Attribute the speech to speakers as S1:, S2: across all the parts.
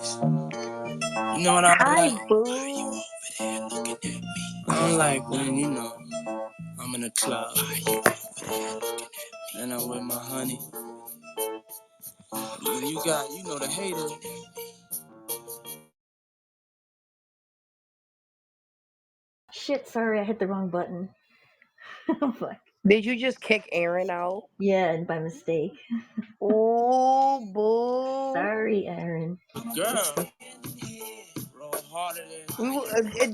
S1: You know what I don't
S2: Hi,
S1: like?
S2: boo.
S1: I don't like when, I'm in a club and I'm with my honey. You got, the haters.
S2: Shit, sorry, I hit the wrong button. Fuck.
S3: Did you just kick Aaron out?
S2: Yeah, and by mistake.
S3: Oh, boo.
S2: Sorry, Aaron.
S1: Girl.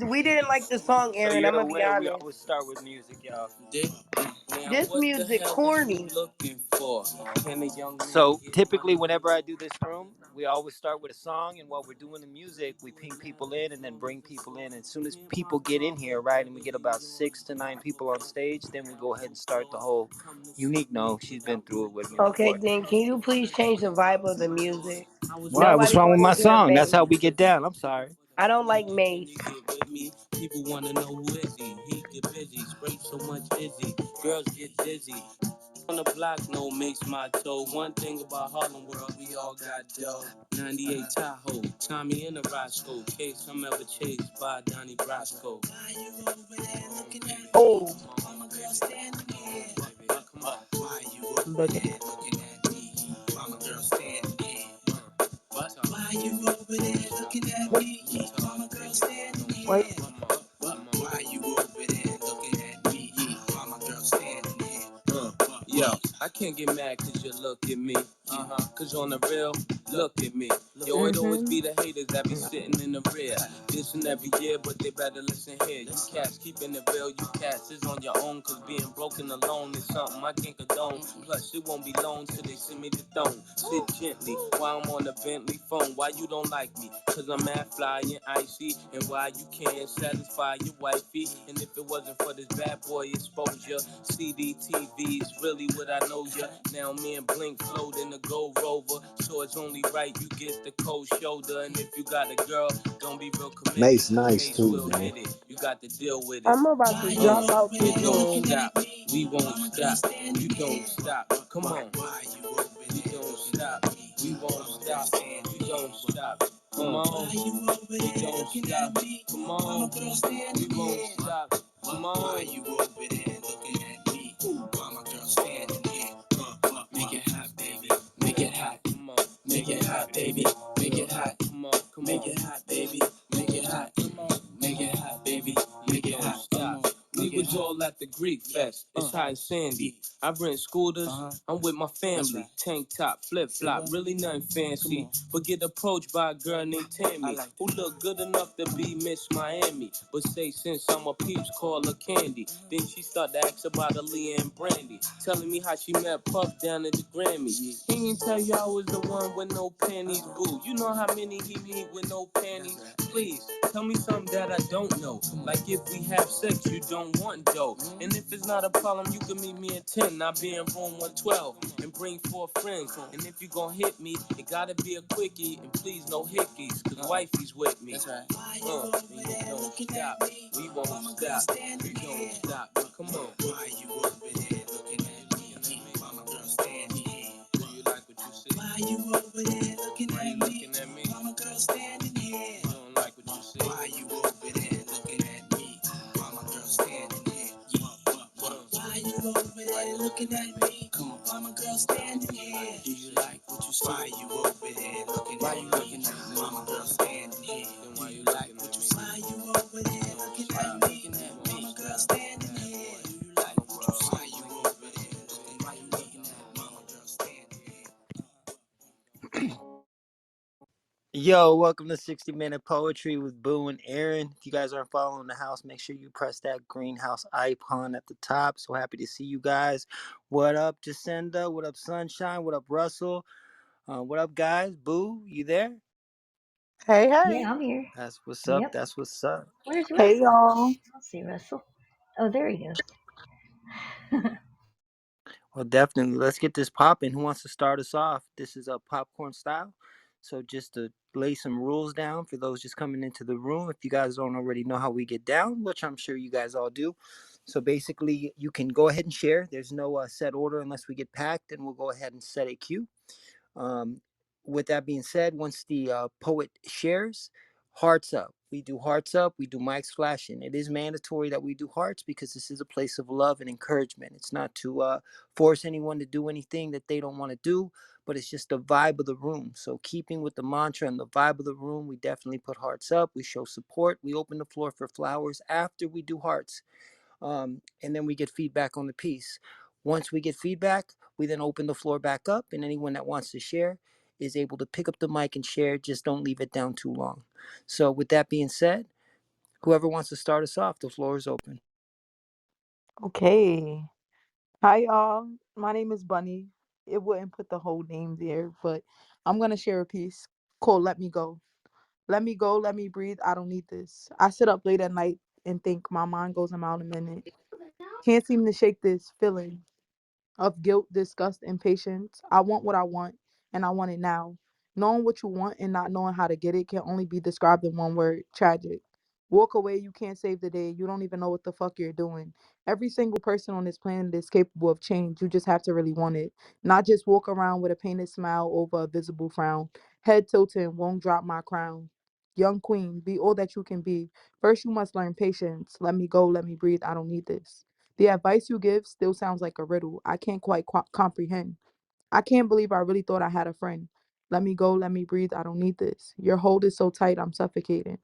S3: We didn't like the song, Aaron. I'm gonna be honest.
S4: We always start with music, y'all.
S3: This music corny.
S4: So typically, whenever I do this room, we always start with a song, and while we're doing the music, we ping people in and then bring people in. As soon as people get in here, right, and we get about 6 to 9 people on stage, then we go ahead and start the whole unique. No, she's been through it with me.
S3: Okay,
S4: before.
S3: then can you please change the vibe of the music?
S4: Why? What's wrong with my
S3: wants to hear
S4: song? That's
S3: Mace.
S4: how we get down. I'm sorry.
S3: I don't like Mace.
S1: People want to know who is he. He get busy, spray so much izzy. Girls get dizzy. On the block, no makes my toe. One thing about Harlem World, we all got dough. 98 Tahoe, Tommy in the Roscoe. Case I'm ever chased by Donnie Brasco.
S3: Oh,
S1: Mama girl standing here. Come on. Why you over
S3: look at
S1: there looking at me? Mama girl standing here. Why you over there looking at me? Mama girl standing here.
S3: what?
S1: Why you over there looking at me? Mama girl standing here. Yo, I can't get mad cause you look at me. Cause on the real, look at me. Yo, it always be the haters that be sitting in the rear. Listen every year, but they better listen here. You cats keeping it real, you cats is on your own. Cause being broken alone is something I can't condone. Plus, it won't be long till they send me the throne. Sit gently while I'm on the Bentley phone. Why you don't like me? Cause I'm mad fly and icy. And why you can't satisfy your wifey. And if it wasn't for this bad boy exposure, CDTV's really what I know ya. Now me and Blink float in the Gold Rover. So it's only right you get the cold shoulder. And if you got a girl, don't be real committed.
S5: Mace nice
S1: Mace
S5: too,
S1: will
S5: man.
S1: hit it. You got to deal with it.
S3: I'm about to drop out this
S1: We don't
S3: room.
S1: stop. We won't stop. You don't stop. Come on. We don't stop. We won't stop. You don't stop. Come on. We don't stop. Come on. We won't stop. Come on. Why you over there looking at me? Mama girl standing here. Make it hot, baby. Make it hot. Come on. Make it hot, baby. Make it hot. Come on. Come on. Make it hot, baby. Make it hot. Come on. Make it hot, baby. Make it hot. Stop. We was all at the Greek Fest. It's hot and sandy. I rent scooters. I'm with my family. Tank top, flip flop. Really nothing fancy. But get approached by a girl named Tammy, who look good enough to be Miss Miami. But say since I'm a peeps, call her Candy. Then she start to ask about Aaliyah and Brandy, telling me how she met Puff down at the Grammy. He ain't tell you I was the one with no panties, boo. You know how many he meet with no panties? Please, tell me something that I don't know. Like if we have sex, you don't want dough. And if it's not a problem, you can meet me at 10. I'll be in room 112 and bring 4 friends. And if you gon' hit me, it gotta be a quickie. And please no hickeys, cause wifey's with me. That's right. And you don't stop. We won't stop. We don't stop. Come on. Why you over there looking at me? Mama girl standing here. Do you like what you see? Why you over there looking at me? Mama girl standing here. You don't like what you see? Why you over there looking at me? Mama girl standing here. Why you over there looking at me? Come on. Mama girl standing here. Do you like what you see? Why you over there looking at me? Mama girl standing here. Then why you like what you see? Why you over there looking at me? Mama girl standing here. Do you like what you see? Why you over there looking at me? Mama girl standing here.
S4: Yo, welcome to 60-Minute Poetry with Boo and Aaron. If you guys aren't following the house, make sure you press that greenhouse icon at the top. So happy to see you guys. What up, Jacinda? What up, Sunshine? What up, Russell? What up, guys? Boo, you there?
S3: Hey,
S2: Yeah, I'm here.
S4: That's what's up.
S2: Yep.
S4: That's what's up.
S2: Where's Russell?
S3: Hey, y'all.
S2: I don't see Russell. Oh, there he goes.
S4: Well, definitely. Let's get this popping. Who wants to start us off? This is a popcorn style. So just to lay some rules down for those just coming into the room, if you guys don't already know how we get down, which I'm sure you guys all do. So basically, you can go ahead and share. There's no set order unless we get packed, and we'll go ahead and set a cue. with that being said, once the poet shares, hearts up. We do hearts up. We do mics flashing. It is mandatory that we do hearts because this is a place of love and encouragement. It's not to force anyone to do anything that they don't want to do, but it's just the vibe of the room. So, keeping with the mantra and the vibe of the room, we definitely put hearts up. We show support. We open the floor for flowers after we do hearts, and then we get feedback on the piece. Once we get feedback, we then open the floor back up, and anyone that wants to share is able to pick up the mic and share. Just don't leave it down too long. So, with that being said, whoever wants to start us off, the floor is open.
S3: Okay. Hi, y'all. My name is Bunny. It wouldn't put the whole name there, but I'm going to share a piece called Let Me Go. Let me go, let me breathe. I don't need this. I sit up late at night and think my mind goes a mile a minute. Can't seem to shake this feeling of guilt, disgust, and patience. I want what I want, and I want it now. Knowing what you want and not knowing how to get it can only be described in one word: tragic. Walk away, you can't save the day. You don't even know what the fuck you're doing. Every single person on this planet is capable of change. You just have to really want it. Not just walk around with a painted smile over a visible frown. Head tilted, won't drop my crown. Young queen, be all that you can be. First, you must learn patience. Let me go, let me breathe. I don't need this. The advice you give still sounds like a riddle. I can't quite comprehend. I can't believe I really thought I had a friend. Let me go, let me breathe. I don't need this. Your hold is so tight, I'm suffocating.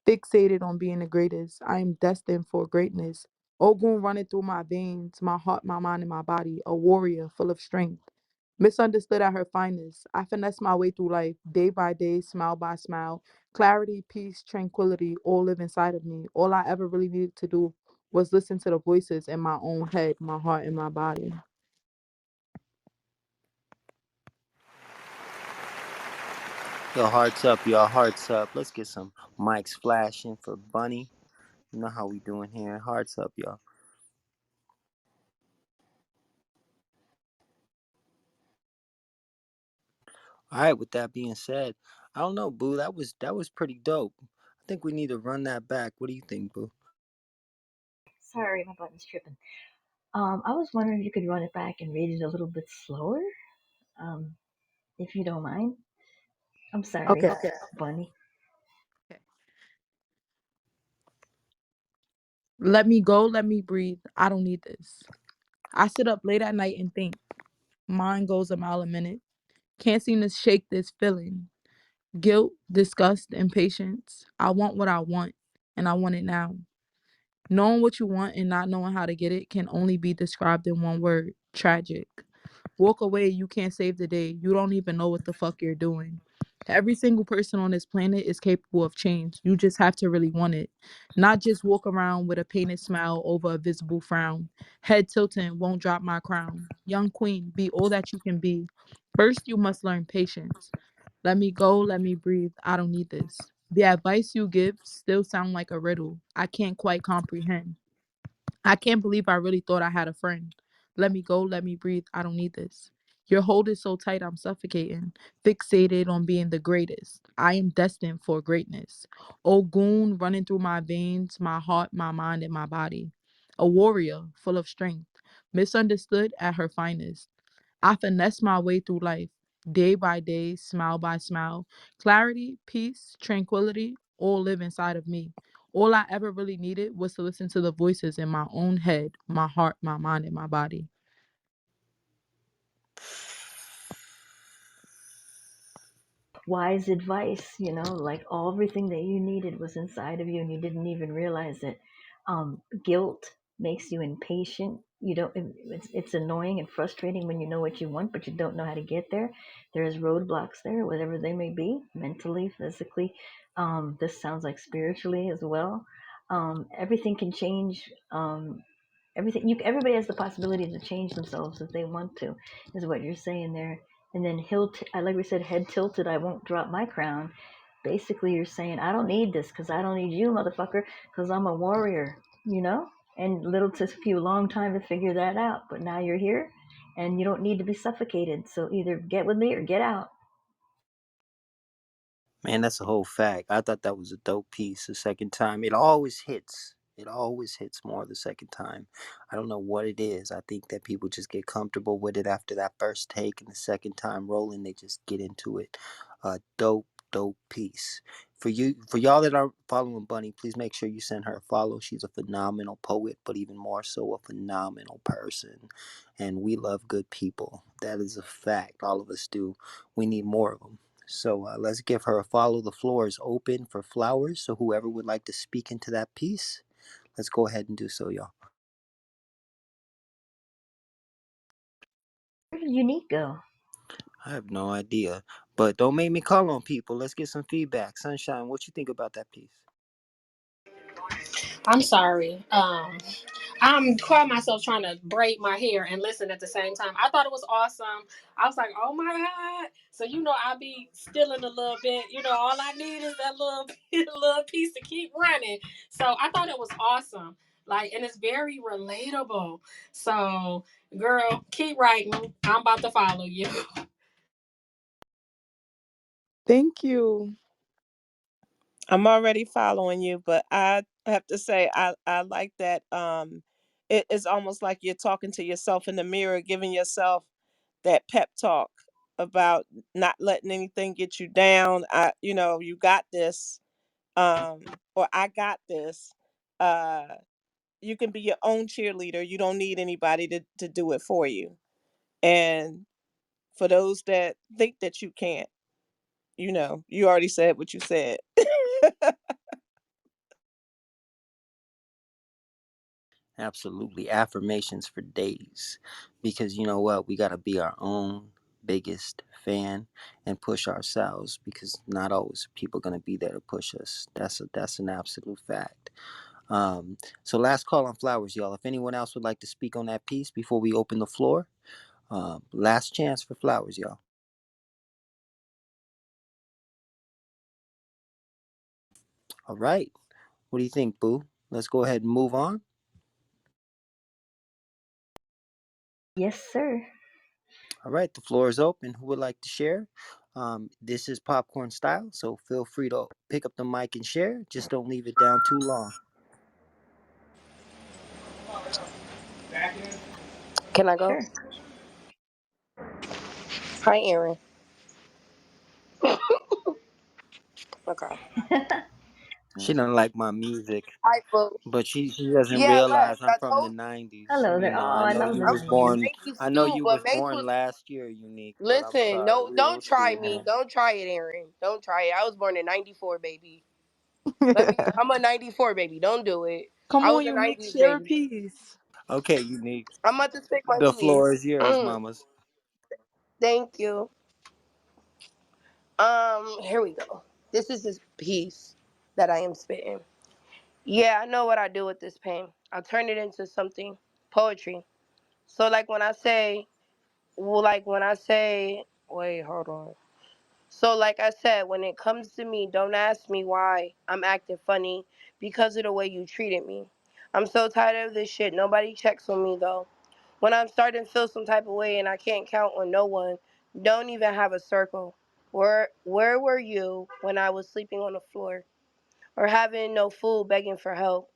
S3: Fixated on being the greatest. I am destined for greatness. Ogun running through my veins, my heart, my mind, and my body. A warrior full of strength. Misunderstood at her finest. I finesse my way through life, day by day, smile by smile. Clarity, peace, tranquility all live inside of me. All I ever really needed to do was listen to the voices in my own head, my heart, and my body.
S4: Your hearts up, your hearts up. Let's get some mics flashing for Bunny. You know how we doing here. Hearts up, y'all. All right. With that being said, I don't know, Boo. That was pretty dope. I think we need to run that back. What do you think, Boo?
S2: Sorry, my button's tripping. I was wondering if you could run it back and read it a little bit slower, um, if you don't mind. I'm sorry,
S3: Okay.
S2: okay. Bunny.
S3: Okay. Let me go, let me breathe. I don't need this. I sit up late at night and think. Mine goes a mile a minute. Can't seem to shake this feeling. Guilt, disgust, impatience. I want what I want, and I want it now. Knowing what you want and not knowing how to get it can only be described in one word: tragic. Walk away, you can't save the day. You don't even know what the fuck you're doing. Every single person on this planet is capable of change. You just have to really want it. Not just walk around with a painted smile over a visible frown. Head tilting, won't drop my crown. Young queen, be all that you can be. First, you must learn patience. Let me go, let me breathe. I don't need this. The advice you give still sound like a riddle. I can't quite comprehend. I can't believe I really thought I had a friend. Let me go, let me breathe. I don't need this. Your hold is so tight, I'm suffocating. Fixated on being the greatest. I am destined for greatness. Ogun running through my veins, my heart, my mind, and my body. A warrior full of strength. Misunderstood at her finest. I finesse my way through life, day by day, smile by smile. Clarity, peace, tranquility all live inside of me. All I ever really needed was to listen to the voices in my own head, my heart, my mind, and my body.
S2: Wise advice, like everything that you needed was inside of you and you didn't even realize it. Guilt makes you impatient. You don't, it's annoying and frustrating when you know what you want, but you don't know how to get there. There's roadblocks there, whatever they may be, mentally, physically. This sounds like spiritually as well. Everything can change. Everybody has the possibility to change themselves if they want to, is what you're saying there. And then like we said, head tilted, I won't drop my crown. Basically, you're saying I don't need this because I don't need you, motherfucker, because I'm a warrior, you know. And little took you a long time to figure that out, but now you're here, and you don't need to be suffocated. So either get with me or get out.
S4: Man, that's a whole fact. I thought that was a dope piece. The second time, it always hits. It always hits more the second time. I don't know what it is. I think that people just get comfortable with it after that first take, and the second time rolling, they just get into it. Dope, dope piece. For y'all that are following Bunny, please make sure you send her a follow. She's a phenomenal poet, but even more so, a phenomenal person. And we love good people. That is a fact. All of us do. We need more of them. So let's give her a follow. The floor is open for flowers. So whoever would like to speak into that piece, let's go ahead and do so, y'all.
S2: Where did Unique go?
S4: I have no idea. But don't make me call on people. Let's get some feedback. Sunshine, what you think about that piece?
S5: I'm sorry. I'm caught myself trying to braid my hair and listen at the same time. I thought it was awesome. I was like, oh my God. So, I'll be stealing a little bit. All I need is that little, little piece to keep running. So I thought it was awesome. And it's very relatable. So, girl, keep writing. I'm about to follow you.
S3: Thank you.
S6: I'm already following you, but I have to say I like that. It is almost like you're talking to yourself in the mirror, giving yourself that pep talk about not letting anything get you down. You got this. Or I got this. Uh, you can be your own cheerleader. You don't need anybody to do it for you. And for those that think that you can't, you already said what you said.
S4: Absolutely. Affirmations for days. Because you know what? We got to be our own biggest fan and push ourselves, because not always people going to be there to push us. That's an absolute fact. So last call on flowers, y'all. If anyone else would like to speak on that piece before we open the floor, last chance for flowers, y'all. All right. What do you think, Boo? Let's go ahead and move on.
S2: Yes, sir.
S4: All right, the floor is open. Who would like to share? This is popcorn style, so feel free to pick up the mic and share. Just don't leave it down too long.
S5: Can I go?
S2: Sure.
S5: Hi, Aaron. Okay.
S4: She doesn't like my music,
S5: Hi, Boo.
S4: but she doesn't
S5: Yeah,
S4: realize
S5: Lex,
S4: I'm
S5: I
S4: from the
S5: told
S4: '90s.
S2: Hello
S4: You
S2: there.
S4: know,
S2: Oh, I love the 90s.
S5: Thank you
S4: I know
S5: too,
S4: you
S5: but
S4: was
S5: Mace
S4: born
S5: was.
S4: last year, Unique. But I'm
S5: Listen,
S4: sorry,
S5: no,
S4: we
S5: don't
S4: ain't
S5: try
S4: cool,
S5: me.
S4: man.
S5: Don't try it, Aaron. Don't try it. I was born in '94, baby. I'm a '94 baby. Don't do it.
S3: Come
S5: I
S3: on,
S5: was a
S3: Unique,
S5: '90s
S3: share a
S5: baby.
S3: piece.
S4: Okay, Unique.
S5: I'm about to speak my
S4: The floor is
S5: piece.
S4: yours, mamas.
S5: Thank you. Here we go. This is this piece that I am spitting. Yeah, I know what I do with this pain. I'll turn it into something poetry. So when I say, wait, hold on. So, like I said, when it comes to me, don't ask me why I'm acting funny because of the way you treated me. I'm so tired of this shit. Nobody checks on me, though. When I'm starting to feel some type of way and I can't count on no one, don't even have a circle. Where were you when I was sleeping on the floor or having no food begging for help?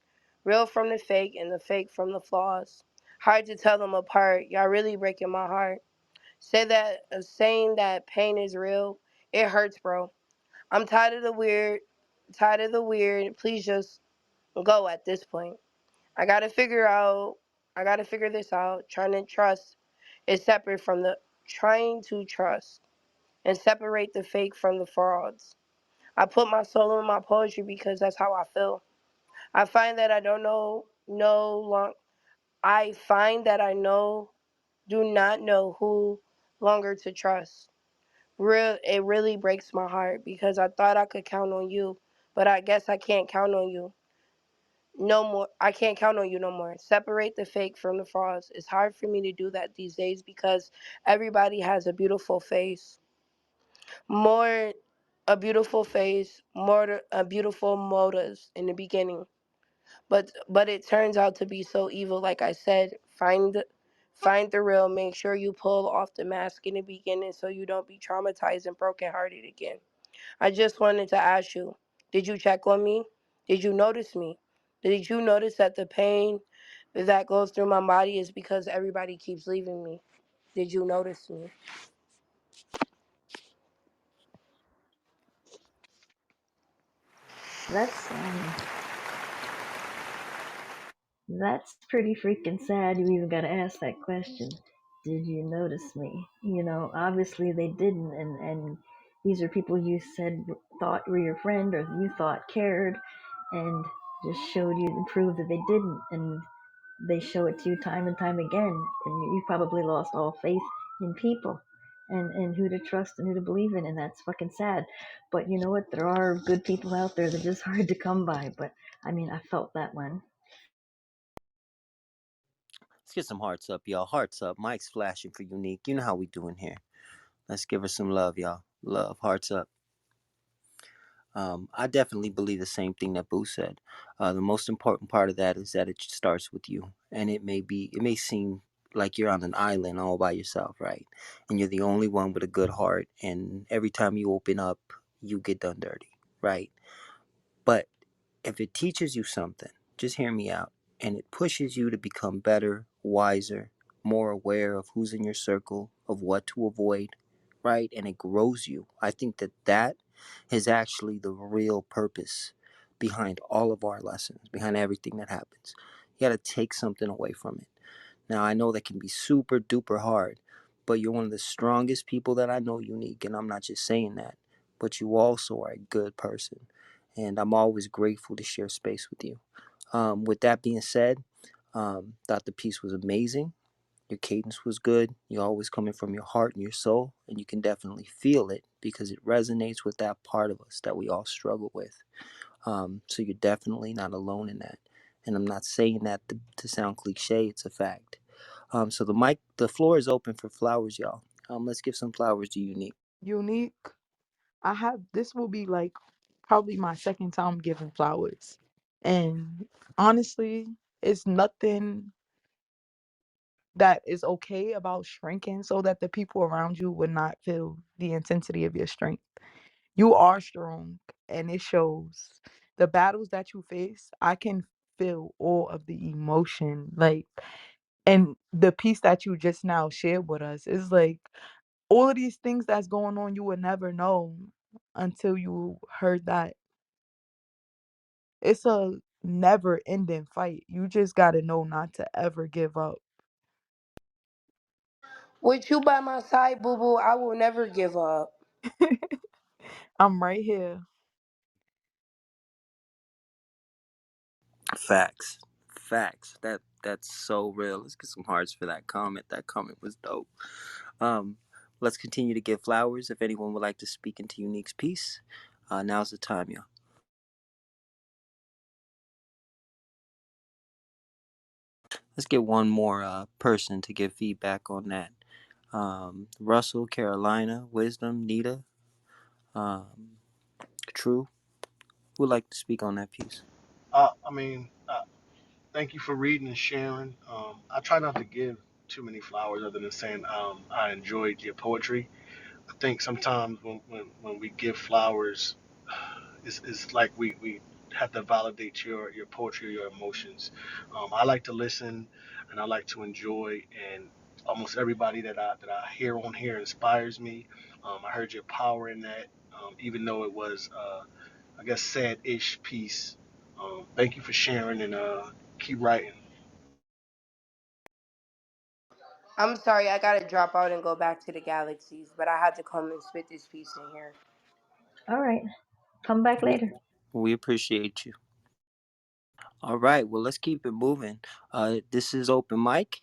S5: Real from the fake and the fake from the flaws. Hard to tell them apart. Y'all really breaking my heart. Saying that pain is real, it hurts, bro. I'm tired of the weird. Please just go at this point. I gotta figure out. I gotta figure this out. Trying to trust is separate from the trying to trust and separate the fake from the frauds. I put my soul in my poetry because that's how I feel. I find that I don't know no long. I find that I know do not know who longer to trust. It really breaks my heart because I thought I could count on you, but I guess I can't count on you no more. I can't count on you no more. Separate the fake from the frauds. It's hard for me to do that these days because everybody has a beautiful face. More a beautiful face, more a beautiful motives in the beginning. But it turns out to be so evil. Like I said, find the real. Make sure you pull off the mask in the beginning so you don't be traumatized and brokenhearted again. I just wanted to ask you, did you check on me? Did you notice me? Did you notice that the pain that goes through my body is because everybody keeps leaving me? Did you notice me?
S2: That's that's pretty freaking sad. You even got to ask that question. Did you notice me? You know, obviously they didn't, and these are people you said thought were your friend or you thought cared, and just showed you and proved that they didn't, and they show it to you time and time again, and you probably lost all faith in people and who to trust and who to believe in, and that's fucking sad. But you know what? There are good people out there. They're just hard to come by. But I mean, I felt that one.
S4: Let's get some hearts up, y'all. Hearts up. Mike's flashing for Unique. You know how we doing here. Let's give her some love, y'all. Love. Hearts up. I definitely believe the same thing that Boo said. The most important part of that is that it starts with you, and it may seem like you're on an island all by yourself, right? And you're the only one with a good heart, and every time you open up, you get done dirty, right? But if it teaches you something, just hear me out, and it pushes you to become better, wiser, more aware of who's in your circle, of what to avoid, right? And it grows you. I think that that is actually the real purpose behind all of our lessons, behind everything that happens. You got to take something away from it. Now, I know that can be super duper hard, but you're one of the strongest people that I know, Unique, and I'm not just saying that, but you also are a good person. And I'm always grateful to share space with you. With that being said, thought the piece was amazing. Your cadence was good. You're always coming from your heart and your soul, and you can definitely feel it because it resonates with that part of us that we all struggle with. So you're definitely not alone in that. And I'm not saying that to sound cliche, it's a fact. So the floor is open for flowers, y'all. Let's give some flowers to Unique.
S3: Unique. This will be like probably my second time giving flowers. And honestly, it's nothing that is okay about shrinking so that the people around you would not feel the intensity of your strength. You are strong and it shows. The battles that you face, I can feel all of the emotion. Like, and the piece that you just now shared with us is like all of these things that's going on, you would never know until you heard that. It's a never ending fight. You just got to know not to ever give up.
S5: With you by my side, boo boo, I will never give up.
S3: I'm right here.
S4: Facts. Facts. That's so real. Let's get some hearts for that comment. That comment was dope. Um, let's continue to give flowers. If anyone would like to speak into Unique's piece, now's the time, y'all. Let's get one more person to give feedback on that. Russell, Carolina, Wisdom, Nita, um, True. Who would like to speak on that piece?
S7: I mean, thank you for reading and sharing. I try not to give too many flowers other than saying I enjoyed your poetry. I think sometimes when we give flowers, it's like we have to validate your poetry or your emotions. I like to listen and I like to enjoy, and almost everybody that I hear on here inspires me. I heard your power in that, even though it was I guess sad-ish piece. Thank you for sharing and keep writing.
S5: I'm sorry, I gotta drop out and go back to the galaxies, but I had to come and spit this piece in here.
S2: All right, come back later.
S4: We appreciate you. All right, well, let's keep it moving. This is open mic.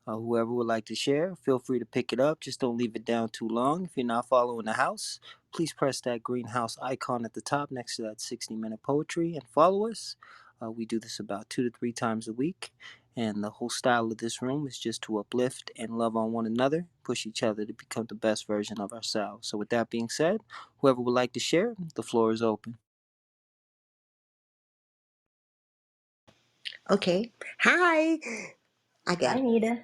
S4: Whoever would like to share, feel free to pick it up. Just don't leave it down too long. If you're not following the house, please press that greenhouse icon at the top next to that 60-minute poetry and follow us. We do this about 2 to 3 times a week. And the whole style of this room is just to uplift and love on one another, push each other to become the best version of ourselves. So, with that being said, whoever would like to share, the floor is open.
S8: Okay. Hi. I
S2: Hi,
S8: got it.
S2: Nita.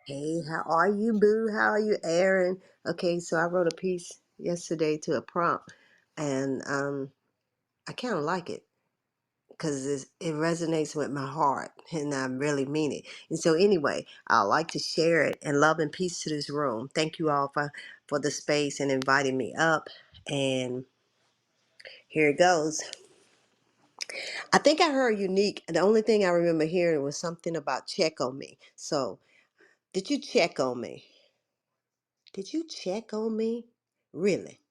S8: Hey, how are you, Boo? How are you, Aaron? Okay, so I wrote a piece yesterday to a prompt, and I kind of like it. because it resonates with my heart, and I really mean it. And so, anyway, I'd like to share it. And love and peace to this room. Thank you all for the space and inviting me up. And here it goes. I think I heard unique. The only thing I remember hearing was something about check on me. So, did you check on me? Did you check on me? Really?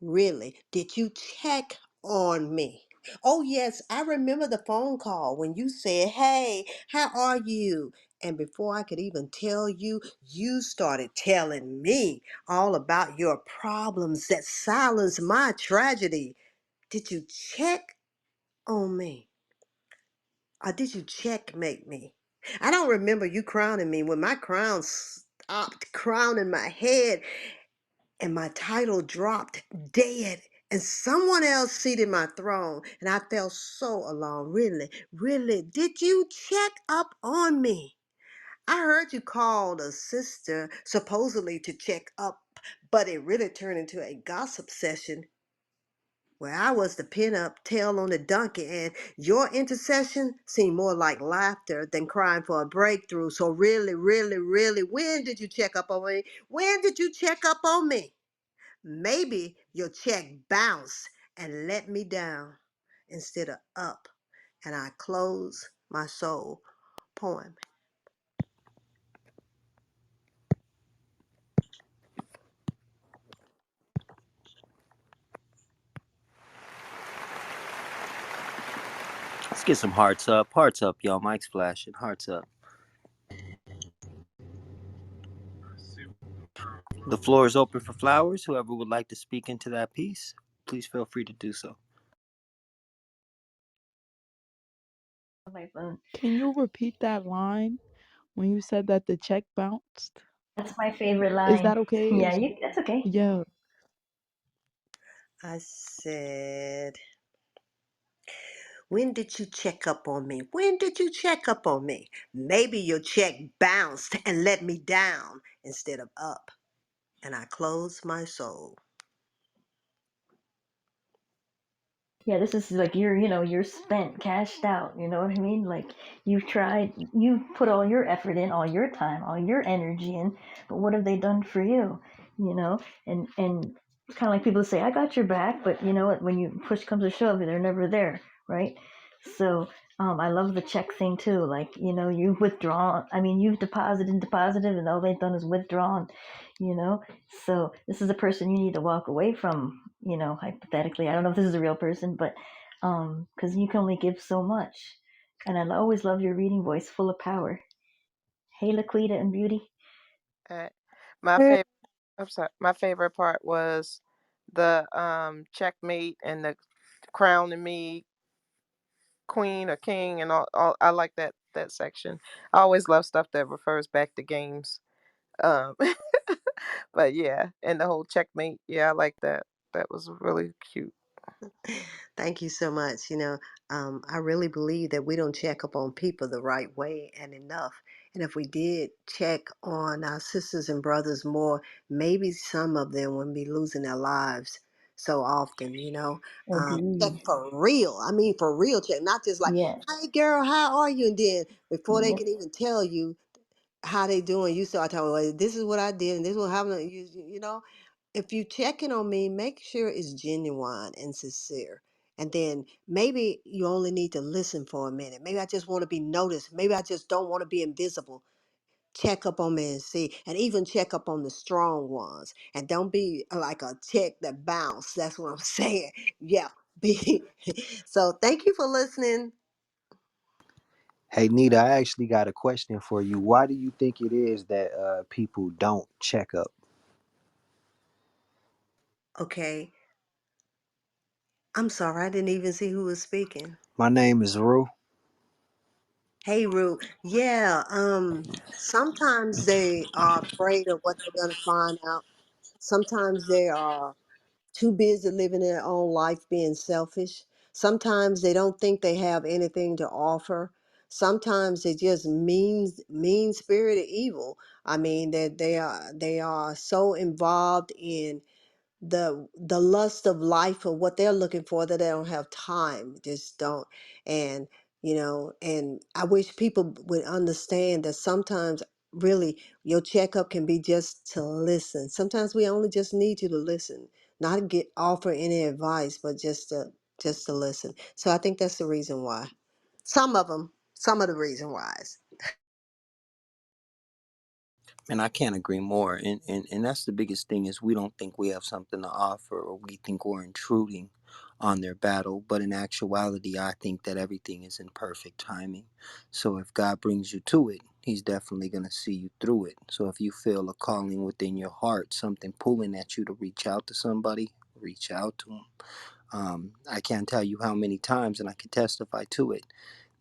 S8: Really? Did you check on me? Oh, yes, I remember the phone call when you said, "Hey, how are you?" And before I could even tell you, you started telling me all about your problems that silenced my tragedy. Did you check on me? Or did you checkmate me? I don't remember you crowning me when my crown stopped crowning my head and my title dropped dead and someone else seated my throne and I felt so alone. Really, really, did you check up on me? I heard you called a sister supposedly to check up, but it really turned into a gossip session where I was the pin-up tail on the donkey, and your intercession seemed more like laughter than crying for a breakthrough. So really, really, really, when did you check up on me? When did you check up on me? Maybe your check bounced and let me down instead of up, and I close my soul. Poem.
S4: Let's get some hearts up. Hearts up, y'all. Mike's flashing. Hearts up. The floor is open for flowers. Whoever would like to speak into that piece, please feel free to do so.
S2: On my phone.
S3: Can you repeat that line when you said that the check bounced?
S2: That's my favorite
S3: Is
S2: line.
S3: that okay?
S2: Yeah, that's okay.
S3: Yeah.
S8: I said, when did you check up on me? When did you check up on me? Maybe your check bounced and let me down instead of up, and I closed my soul.
S2: Yeah, this is like you're spent, cashed out, you know what I mean? Like you've tried, you've put all your effort in, all your time, all your energy in, but what have they done for you? You know? And it's kind of like people say, I got your back, but you know what, when you push comes to shove, they're never there, right? So I love the check thing too. Like, you've withdrawn. I mean, you've deposited, and all they've done is withdrawn, you know? So this is a person you need to walk away from, hypothetically. I don't know if this is a real person, but because you can only give so much. And I always love your reading voice, full of power. Hey, Laquita and Beauty.
S6: Uh, my favorite. I'm sorry. My favorite part was the checkmate and the crowning me queen or king and all. I like that section. I always love stuff that refers back to games. Um, but yeah, and the whole checkmate. Yeah, I like that. That was really cute.
S8: Thank you so much. I really believe that we don't check up on people the right way and enough. And if we did check on our sisters and brothers more, maybe some of them wouldn't be losing their lives so often. Check
S2: Agreed.
S8: for real. I mean, for real check, not just like,
S2: Yeah.
S8: "Hey, girl, how are you?" And then before they
S2: Yep.
S8: can even tell you how they doing, you start telling, "Well, this is what I did, and this is what happened." If you checking on me, make sure it's genuine and sincere. And then maybe you only need to listen for a minute. Maybe I just want to be noticed. Maybe I just don't want to be invisible. Check up on me and see, and even check up on the strong ones. And don't be like a check that bounce. That's what I'm saying. Yeah. Be so. Thank you for listening.
S4: Hey, Nita, I actually got a question for you. Why do you think it is that people don't check up?
S8: Okay. I'm sorry. I didn't even see who was speaking.
S4: My name is Rue.
S8: Hey, Rue. Yeah, sometimes they are afraid of what they're going to find out. Sometimes they are too busy living their own life being selfish. Sometimes they don't think they have anything to offer. Sometimes they just mean spirited evil. I mean that they are so involved in the lust of life or what they're looking for, that they don't have time, just don't. And and I wish people would understand that sometimes really your checkup can be just to listen. Sometimes we only just need you to listen, not get offer any advice, but just to listen. So I think that's the reason why, some of the reason whys.
S4: And I can't agree more. And that's the biggest thing is we don't think we have something to offer, or we think we're intruding on their battle. But in actuality, I think that everything is in perfect timing. So if God brings you to it, he's definitely going to see you through it. So if you feel a calling within your heart, something pulling at you to reach out to somebody, reach out to them. I can't tell you how many times, and I can testify to it,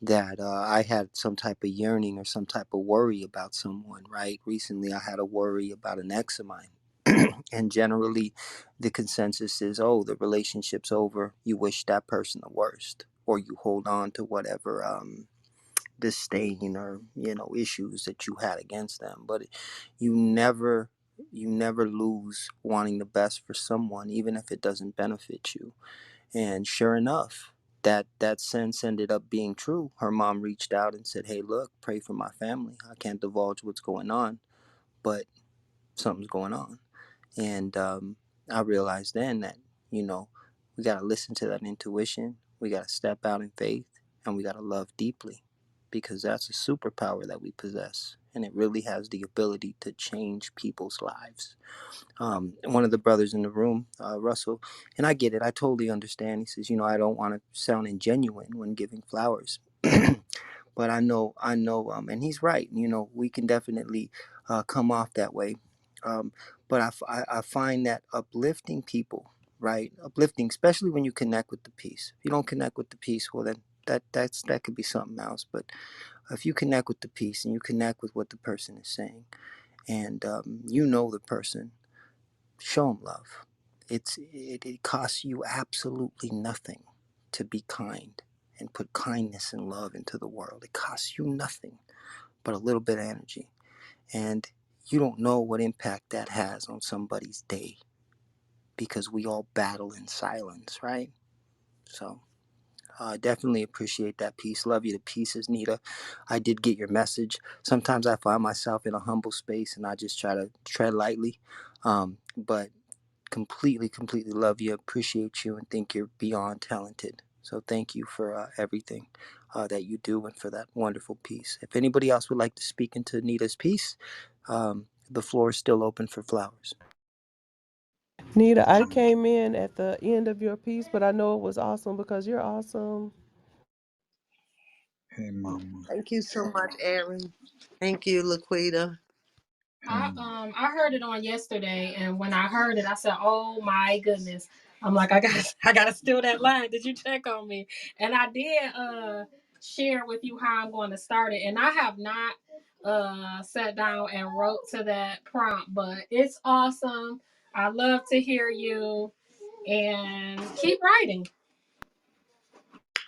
S4: that I had some type of yearning or some type of worry about someone, right? Recently, I had a worry about an ex of mine. And generally, the consensus is, oh, the relationship's over. You wish that person the worst, or you hold on to whatever disdain or issues that you had against them. But you never, you never lose wanting the best for someone, even if it doesn't benefit you. And sure enough, that sense ended up being true. Her mom reached out and said, "Hey, look, pray for my family. I can't divulge what's going on, but something's going on." And I realized then that you know we got to listen to that intuition. We got to step out in faith, and we got to love deeply, because that's a superpower that we possess, and it really has the ability to change people's lives. One of the brothers in the room, Russell, and I get it. I totally understand. He says, I don't want to sound ingenuine when giving flowers, but and he's right. We can definitely come off that way. But I find that uplifting people, right? Uplifting, especially when you connect with the piece. If you don't connect with the piece, well, then that could be something else. But if you connect with the piece and you connect with what the person is saying, and the person, show them love. It costs you absolutely nothing to be kind and put kindness and love into the world. It costs you nothing but a little bit of energy, and you don't know what impact that has on somebody's day, because we all battle in silence, right? So definitely appreciate that piece. Love you to pieces, Nita. I did get your message. Sometimes I find myself in a humble space and I just try to tread lightly, but completely love you, appreciate you, and think you're beyond talented. So thank you for everything that you do, and for that wonderful piece. If anybody else would like to speak into Nita's piece, the floor is still open for flowers.
S6: Nita, I
S9: Um,
S6: came in at the end of your piece, but I know it was awesome because you're awesome.
S9: hey, mama.
S8: Thank you so much, Aaron. Thank you, Laquita.
S9: Hey,
S1: I heard it on yesterday, and when I heard it, I said, "Oh my goodness!" I'm like, I gotta steal that line. Did you check on me? And I did share with you how I'm going to start it, and I have not sat down and wrote to that prompt, but it's awesome. I love to hear you, and keep writing.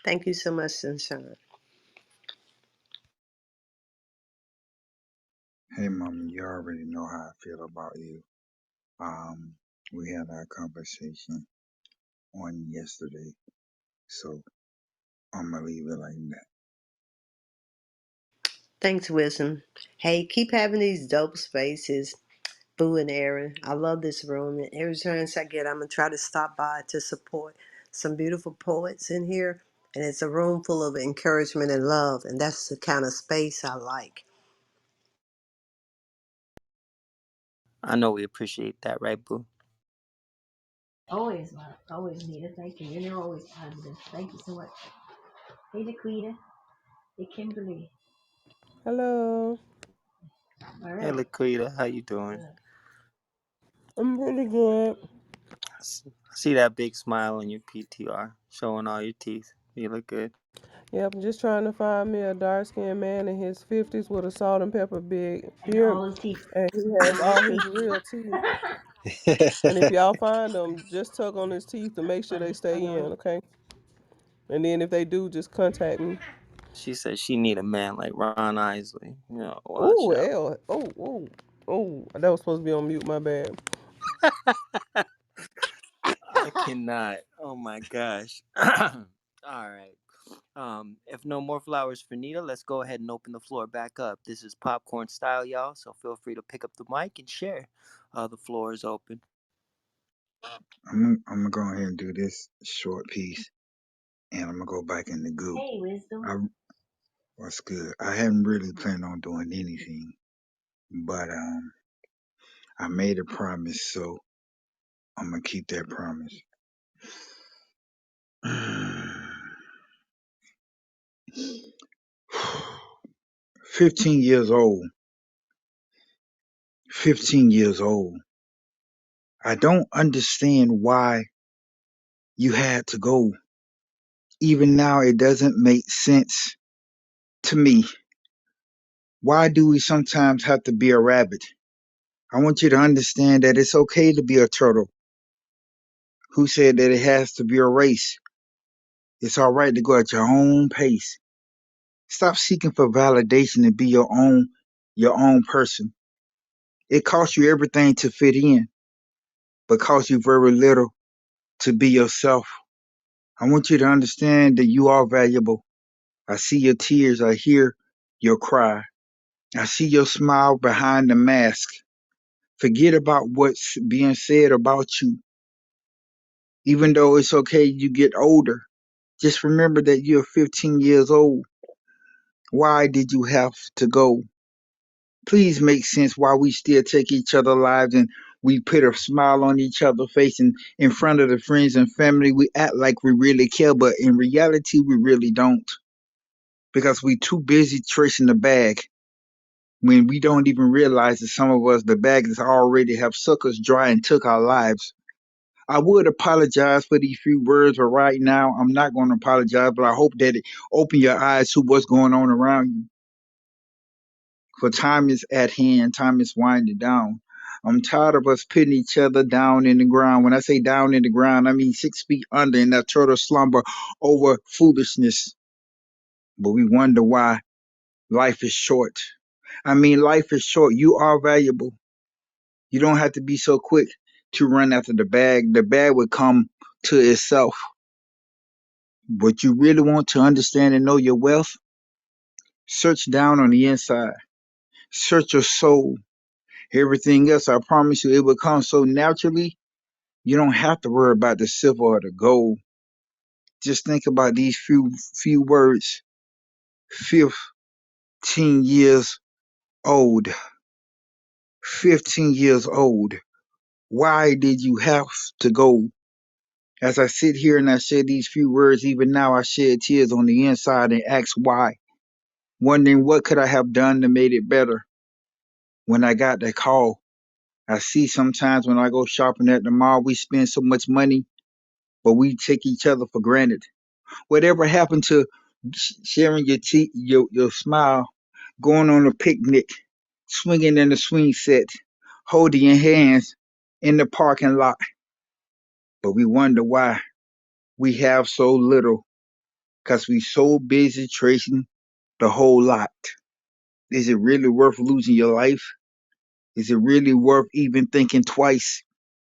S8: Thank you so much, Sunshine.
S9: hey, mama. You already know how I feel about you. Um, we had our conversation on yesterday, so I'm gonna leave it like that.
S8: Thanks, Wisdom. Hey, keep having these dope spaces, Boo and Aaron. I love this room, and every chance I get, I'm gonna try to stop by to support some beautiful poets in here. And it's a room full of encouragement and love, and that's the kind of space I like.
S4: I know we appreciate that, right, Boo?
S2: Always, Mark. Always, Nita. Thank you. You're always positive. Thank you so much. Hey, Daquita. Hey, Kimberly.
S6: Hello.
S2: All
S4: Hey,
S2: right.
S4: Laquita, how you doing?
S6: I'm really good.
S4: I see that big smile on your PTR, showing all your teeth. You look good.
S6: Yep, I'm just trying to find me a dark skinned man in his 50s with a salt and pepper big
S2: And
S6: beard,
S2: all his teeth.
S6: and he
S2: And
S6: has
S2: all his
S6: all his
S2: teeth.
S6: real teeth. And if y'all find them, just tug on his teeth to make sure they stay
S2: I
S6: in,
S2: will.
S6: okay? And then if they do, just contact me.
S4: She said she need a man like Ron Isley. Watch
S6: Ooh,
S4: out.
S6: that was supposed to be on mute, my bad.
S4: cannot. Oh my gosh. All right. If no more flowers for Nita, let's go ahead and open the floor back up. This is popcorn style, y'all. So feel free to pick up the mic and share. The floor is open.
S9: I'm gonna go ahead and do this short piece, and I'm gonna go back in the goo.
S2: Hey, wisdom.
S9: I, what's good? I hadn't really planned on doing anything, but I made a promise, so I'm gonna keep that promise. 15 years old. 15 years old. I don't understand why you had to go. Even now, it doesn't make sense to me. Why do we sometimes have to be a rabbit? I want you to understand that it's okay to be a turtle. Who said that it has to be a race? It's all right to go at your own pace. Stop seeking for validation and be your own person. It costs you everything to fit in, but costs you very little to be yourself. I want you to understand that you are valuable. I see your tears. I hear your cry. I see your smile behind the mask. Forget about what's being said about you. Even though it's okay you get older, just remember that you're 15 years old. Why did you have to go? Please make sense why we still take each other's lives and we put a smile on each other's face and in front of the friends and family. We act like we really care, but in reality, we really don't because we too busy tracing the bag when we don't even realize that some of us, the bags already have sucked us dry and took our lives. I would apologize for these few words, but right now I'm not going to apologize. But I hope that it open your eyes to what's going on around you. For time is at hand, time is winding down. I'm tired of us putting each other down in the ground. When I say down in the ground, I mean 6 feet under in that turtle slumber over foolishness. But we wonder why life is short. I mean, life is short. You are valuable. You don't have to be so quick to run after the bag. The bag will come to itself. But you really want to understand and know your wealth? Search down on the inside. Search your soul. Everything else, I promise you, it will come so naturally. You don't have to worry about the silver or the gold. Just think about these few words. 15 years old. 15 years old. Why did you have to go? As I sit here and I say these few words, even now I shed tears on the inside and ask why, wondering what could I have done to make it better. When I got that call, I see sometimes when I go shopping at the mall, we spend so much money, but we take each other for granted. Whatever happened to sharing your smile, going on a picnic, swinging in the swing set, holding your hands in the parking lot? But we wonder why we have so little, because we so busy tracing the whole lot. Is it really worth losing your life? Is it really worth even thinking twice?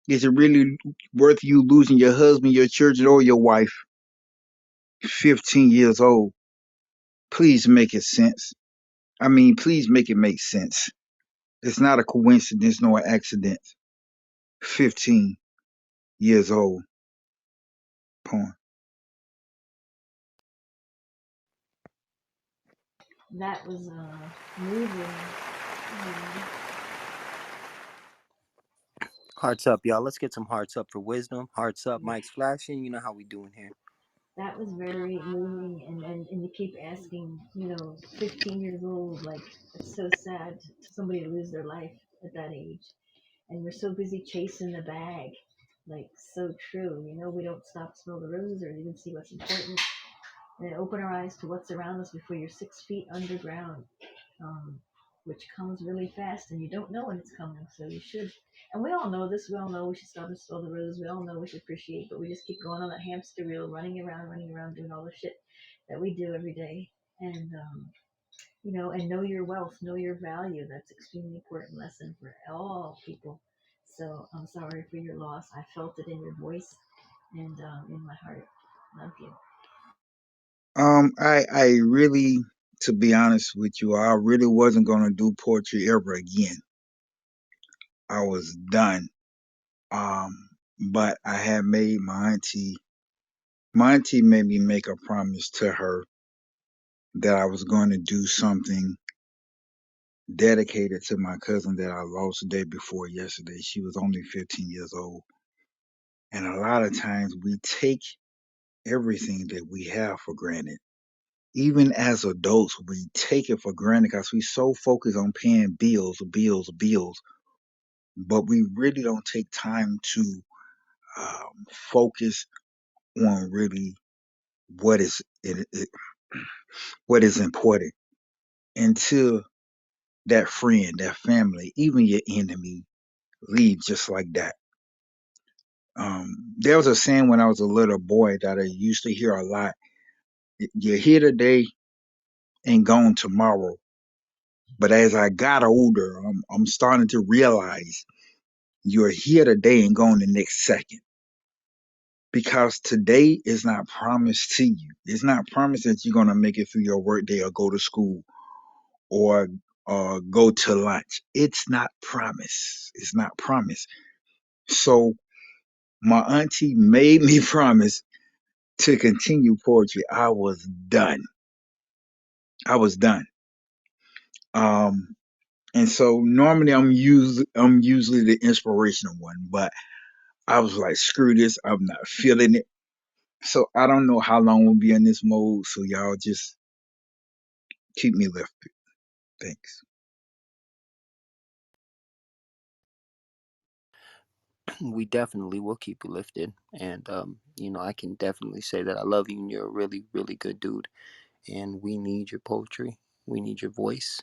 S9: Is it really worth you losing your husband, your children, or your wife? 15 years old. Please make it sense. I mean, please make it make sense. It's not a coincidence nor an accident. 15 years old. Poem.
S2: That was moving.
S4: Hearts up, y'all. Let's get some hearts up for wisdom. Hearts up,
S2: Yeah,
S4: Mike's flashing. You know how we doing here.
S2: that was very moving, and you keep asking, 15 years old, like it's so sad to somebody to lose their life at that age, and we're so busy chasing the bag, like so true. We don't stop to smell the roses or even see what's important, and open our eyes to what's around us before you're 6 feet underground, um, which comes really fast, and you don't know when it's coming. So you should, and we all know this. We all know we should stop and smell the roses. We all know we should appreciate, but we just keep going on that hamster wheel, running around, doing all the shit that we do every day. And and know your wealth, know your value. That's extremely important lesson for all people. So I'm sorry for your loss. I felt it in your voice. and in my heart. Love you.
S9: I really, to be honest with you, I really wasn't gonna do poetry ever again. I was done. Um, but I had made my auntie made me make a promise to her that I was going to do something dedicated to my cousin that I lost the day before yesterday. She was only 15 years old. And a lot of times we take everything that we have for granted. Even as adults, we take it for granted because we so focused on paying bills, bills, bills, but we really don't take time to focus on really what is what is important until that friend, that family, even your enemy leave just like that. There was a saying when I was a little boy that I used to hear a lot. You're here today and gone tomorrow. But as I got older, I'm starting to realize you're here today and gone the next second. Because today is not promised to you. It's not promised that you're going to make it through your workday or go to school or go to lunch. It's not promised. It's not promised. So my auntie made me promise to continue poetry. I was done. I was done. Um, and so normally I'm usually the inspirational one, but I was like, screw this. I'm not feeling it. So I don't know how long we'll be in this mode. So y'all just keep me lifted. Thanks.
S4: We definitely will keep you lifted. And, I can definitely say that I love you and you're a really, really good dude. And we need your poetry. We need your voice.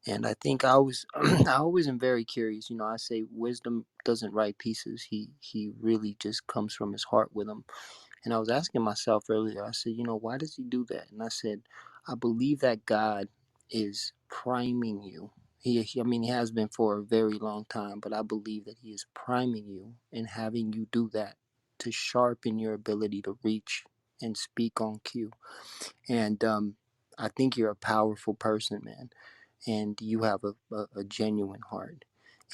S4: And I think I always, I always am very curious. I say wisdom doesn't write pieces. He really just comes from his heart with them. And I was asking myself earlier, I said, why does he do that? And I said, I believe that God is priming you. I mean, he has been for a very long time, but I believe that he is priming you and having you do that to sharpen your ability to reach and speak on cue. And I think you're a powerful person, man. And you have a genuine heart.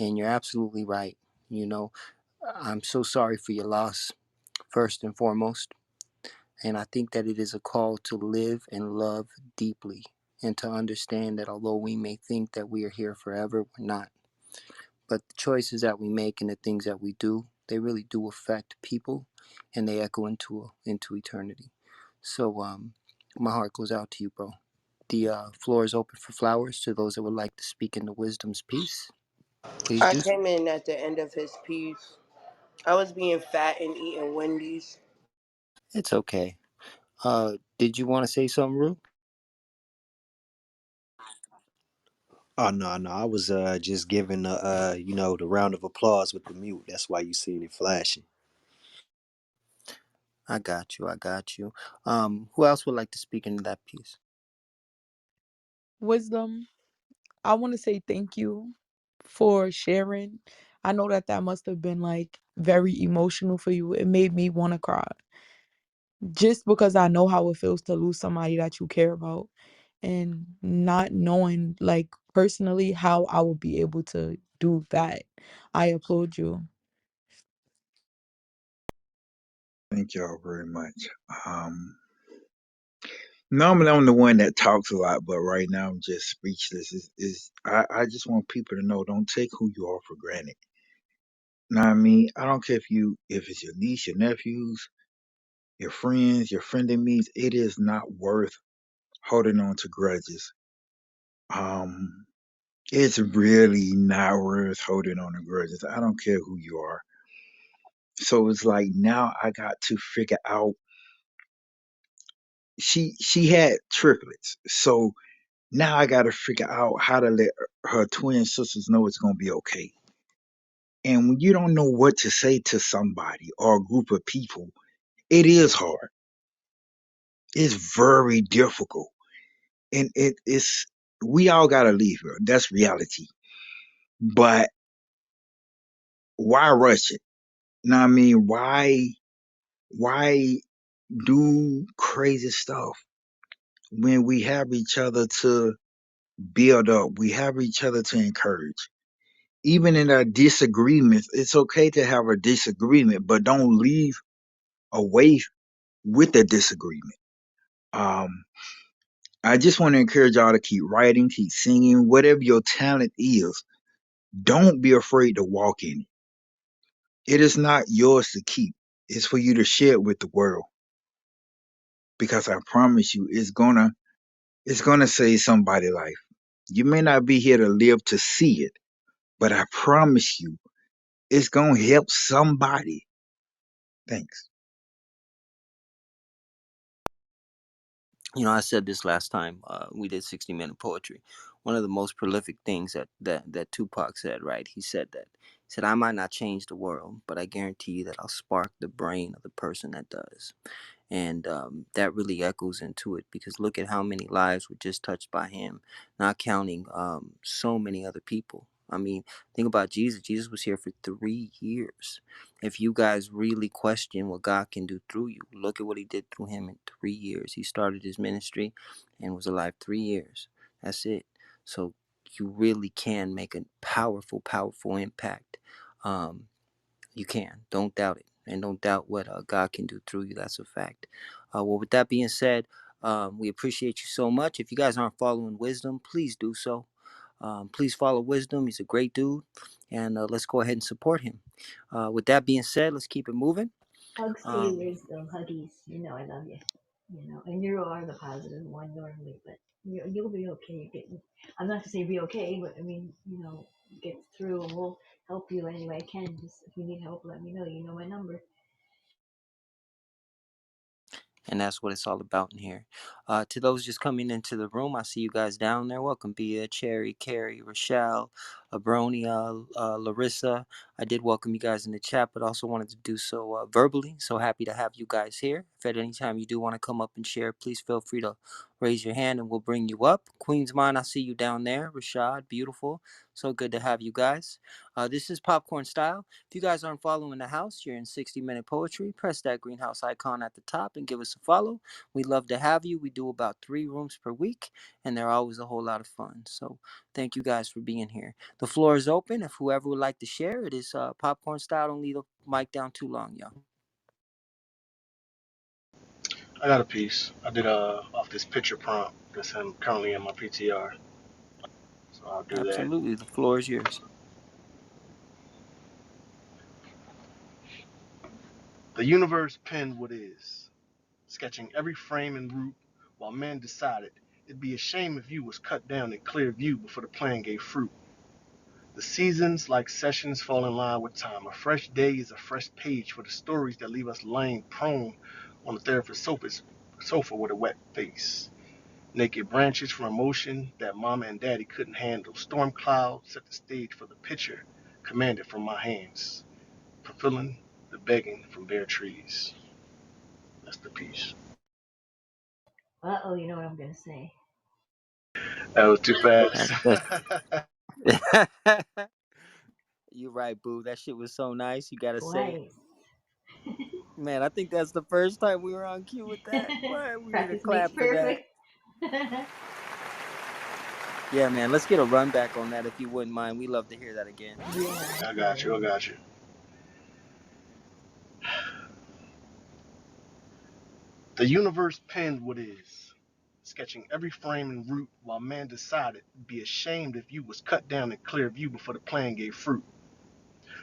S4: And you're absolutely right. You know, I'm so sorry for your loss, first and foremost. And I think that it is a call to live and love deeply and to understand that although we may think that we are here forever, we're not. But the choices that we make and the things that we do, they really do affect people and they echo into eternity. So my heart goes out to you, bro. The floor is open for flowers to those that would like to speak in the wisdom's piece. Please
S5: I
S4: do so.
S5: came in at the end of his piece. I was being fat and eating Wendy's.
S4: It's okay. Did you want to say something, Ru?
S1: Oh no, no, I was just giving the round of applause with the mute. That's why you seen it flashing.
S4: I got you. I got you. Who else would like to speak into that piece?
S3: Wisdom, I want to say thank you for sharing. I know that that must have been like very emotional for you. It made me want to cry just because I know how it feels to lose somebody that you care about and not knowing like personally how I would be able to do that. I applaud you.
S9: Thank y'all very much. Um, Normally I'm the one that talks a lot, but right now I'm just speechless. I just want people to know don't take who you are for granted. Know what I mean? I don't care if it's your niece, your nephews, your friends, your friend in me, it is not worth holding on to grudges. Um it's really not worth holding on to grudges. I don't care who you are. So it's like now I got to figure out she had triplets. So now I got to figure out how to let her twin sisters know it's going to be okay. And when you don't know what to say to somebody or a group of people, it is hard. It's very difficult. And it's, we all got to leave here. That's reality. But why rush it? Know what I mean? Why do crazy stuff when we have each other to build up? We have each other to encourage. Even in our disagreements, it's okay to have a disagreement, but don't leave away with the disagreement. Um, I just want to encourage y'all to keep writing, keep singing, whatever your talent is. Don't be afraid to walk in it. It is not yours to keep. It's for you to share it with the world. Because I promise you, it's gonna save somebody's life. You may not be here to live to see it, but I promise you, it's gonna help somebody. Thanks.
S4: You know, I said this last time we did 60-minute poetry. One of the most prolific things that Tupac said, right? He said that. He said, I might not change the world, but I guarantee you that I'll spark the brain of the person that does. And that really echoes into it, because look at how many lives were just touched by him, not counting so many other people. I mean, think about Jesus. Jesus was here for 3 years. If you guys really question what God can do through you, look at what he did through him in 3 years. He started his ministry and was alive 3 years. That's it. So you really can make a powerful, powerful impact. Um, you can. Don't doubt it. And don't doubt what God can do through you. That's a fact. Well, with that being said, we appreciate you so much. If you guys aren't following Wisdom, please do so. Please follow Wisdom. He's a great dude. And let's go ahead and support him. With that being said, let's keep it moving.
S2: Hugs to you,
S4: Um,
S2: wisdom, huggies. You know I love you. You know, and you are the positive one normally, but you'll be okay. I'm not to say be okay, but I mean, get through, and we'll help you any way I can. Just if you need help, let me know. You know my number.
S4: and that's what it's all about in here. To those just coming into the room, I see you guys down there. Welcome, Bia, Cherry, Carrie, Rochelle, Abronia, Larissa. I did welcome you guys in the chat, but also wanted to do so verbally. So happy to have you guys here. If at any time you do want to come up and share, please feel free to raise your hand and we'll bring you up. Queen's Mind, I see you down there. Rashad, beautiful. So good to have you guys. This is Popcorn Style. If you guys aren't following the house, you're in 60-minute poetry. Press that greenhouse icon at the top and give us a follow. We'd love to have you. We do about 3 rooms per week, and they're always a whole lot of fun. So thank you guys for being here. The floor is open. If whoever would like to share, it is Popcorn Style. Don't leave the mic down too long, y'all.
S7: I got a piece. I did off this picture prompt that's currently in my PTR. So I'll do that.
S4: Absolutely. The floor is yours.
S7: The universe penned what is, sketching every frame and route while man decided it'd be a shame if you was cut down in clear view before the plan gave fruit. The seasons, like sessions, fall in line with time. A fresh day is a fresh page for the stories that leave us laying prone on the therapist's sofa with a wet face. Naked branches from emotion that mama and daddy couldn't handle. Storm clouds set the stage for the picture commanded from my hands, fulfilling the begging from bare trees. That's the piece.
S2: Oh, you know what I'm gonna say?
S7: That was too fast.
S4: That's You're right, boo. That shit was so nice. You gotta say it.
S2: Twice.
S4: Man, I think that's the first time we were on cue with that. What? We need a
S2: Practice makes
S4: clap for that.
S2: perfect. Yeah,
S4: Yeah, man. Let's get a run back on that if you wouldn't mind. We love to hear that again.
S2: I'm
S7: I got you.
S2: sorry.
S7: I got you. The universe penned what is, sketching every frame and route while man decided it'd be ashamed if you was cut down in clear view before the plan gave fruit.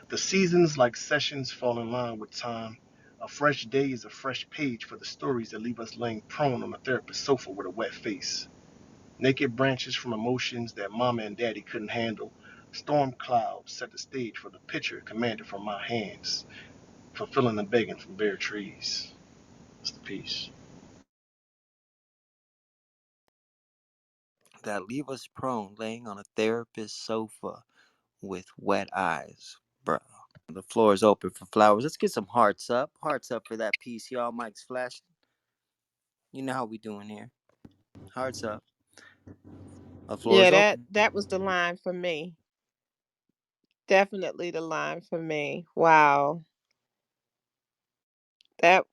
S7: The seasons, like sessions, fall in line with time. A fresh day is a fresh page for the stories that leave us laying prone on a therapist's sofa with a wet face. Naked branches from emotions that mama and daddy couldn't handle. Storm clouds set the stage for the picture commanded from my hands, fulfilling the begging from bare trees. That's the piece.
S4: That leave us prone, laying on a therapist's sofa with wet eyes, bruh. The floor is open for flowers. Let's get some hearts up. Hearts up for that piece. Y'all mics flashing. You know how we doing here. Hearts up. The floor
S6: Yeah,
S4: is
S6: that
S4: open.
S6: that was the line for me. Definitely the line for me. Wow. That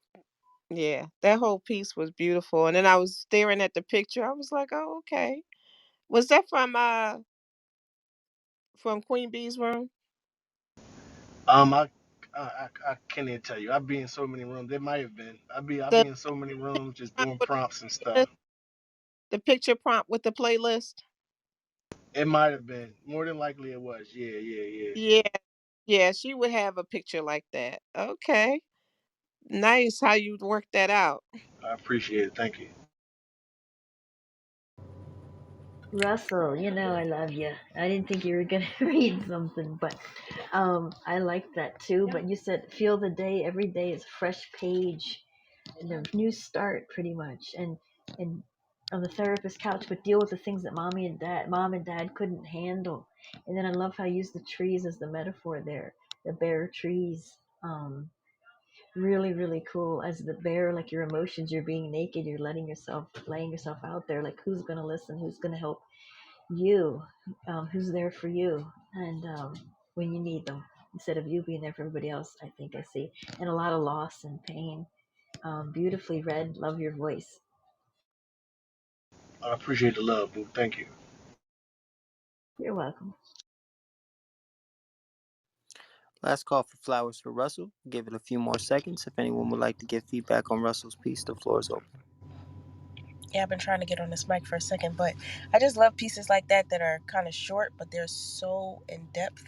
S6: Yeah, that whole piece was beautiful. And then I was staring at the picture. I was like, oh, okay. Was that from Queen Bee's room?
S7: I can't even tell you. I be in so many rooms. It might have been. I
S6: The
S7: be in so many rooms just
S6: prompt
S7: doing
S6: with
S7: prompts and stuff.
S6: the picture prompt with the playlist?
S7: It might have been. More than likely, it was. Yeah, yeah, yeah.
S6: Yeah, yeah, she would have a picture like that. Okay. Nice how you worked that out.
S7: I appreciate it. Thank you.
S2: Russell, you know I love you. I didn't think you were gonna read something, but I like that too. But you said feel the day. Every day is a fresh page and a new start, pretty much. And on the therapist couch, but deal with the things that mom and dad couldn't handle. And then I love how you use the trees as the metaphor there, the bare trees. Really, really cool. As the bear, like your emotions, you're being naked, you're laying yourself out there. Like who's gonna listen? Who's gonna help you? Who's there for you? And when you need them, instead of you being there for everybody else, I think I see. And a lot of loss and pain. Beautifully read. Love your voice.
S7: I appreciate the love, boo. Thank you.
S2: You're welcome.
S4: Last call for flowers for Russell. Give it a few more seconds. If anyone would like to give feedback on Russell's piece, the floor is open.
S10: Yeah, I've been trying to get on this mic for a second, but I just love pieces like that are kind of short, but they're so in depth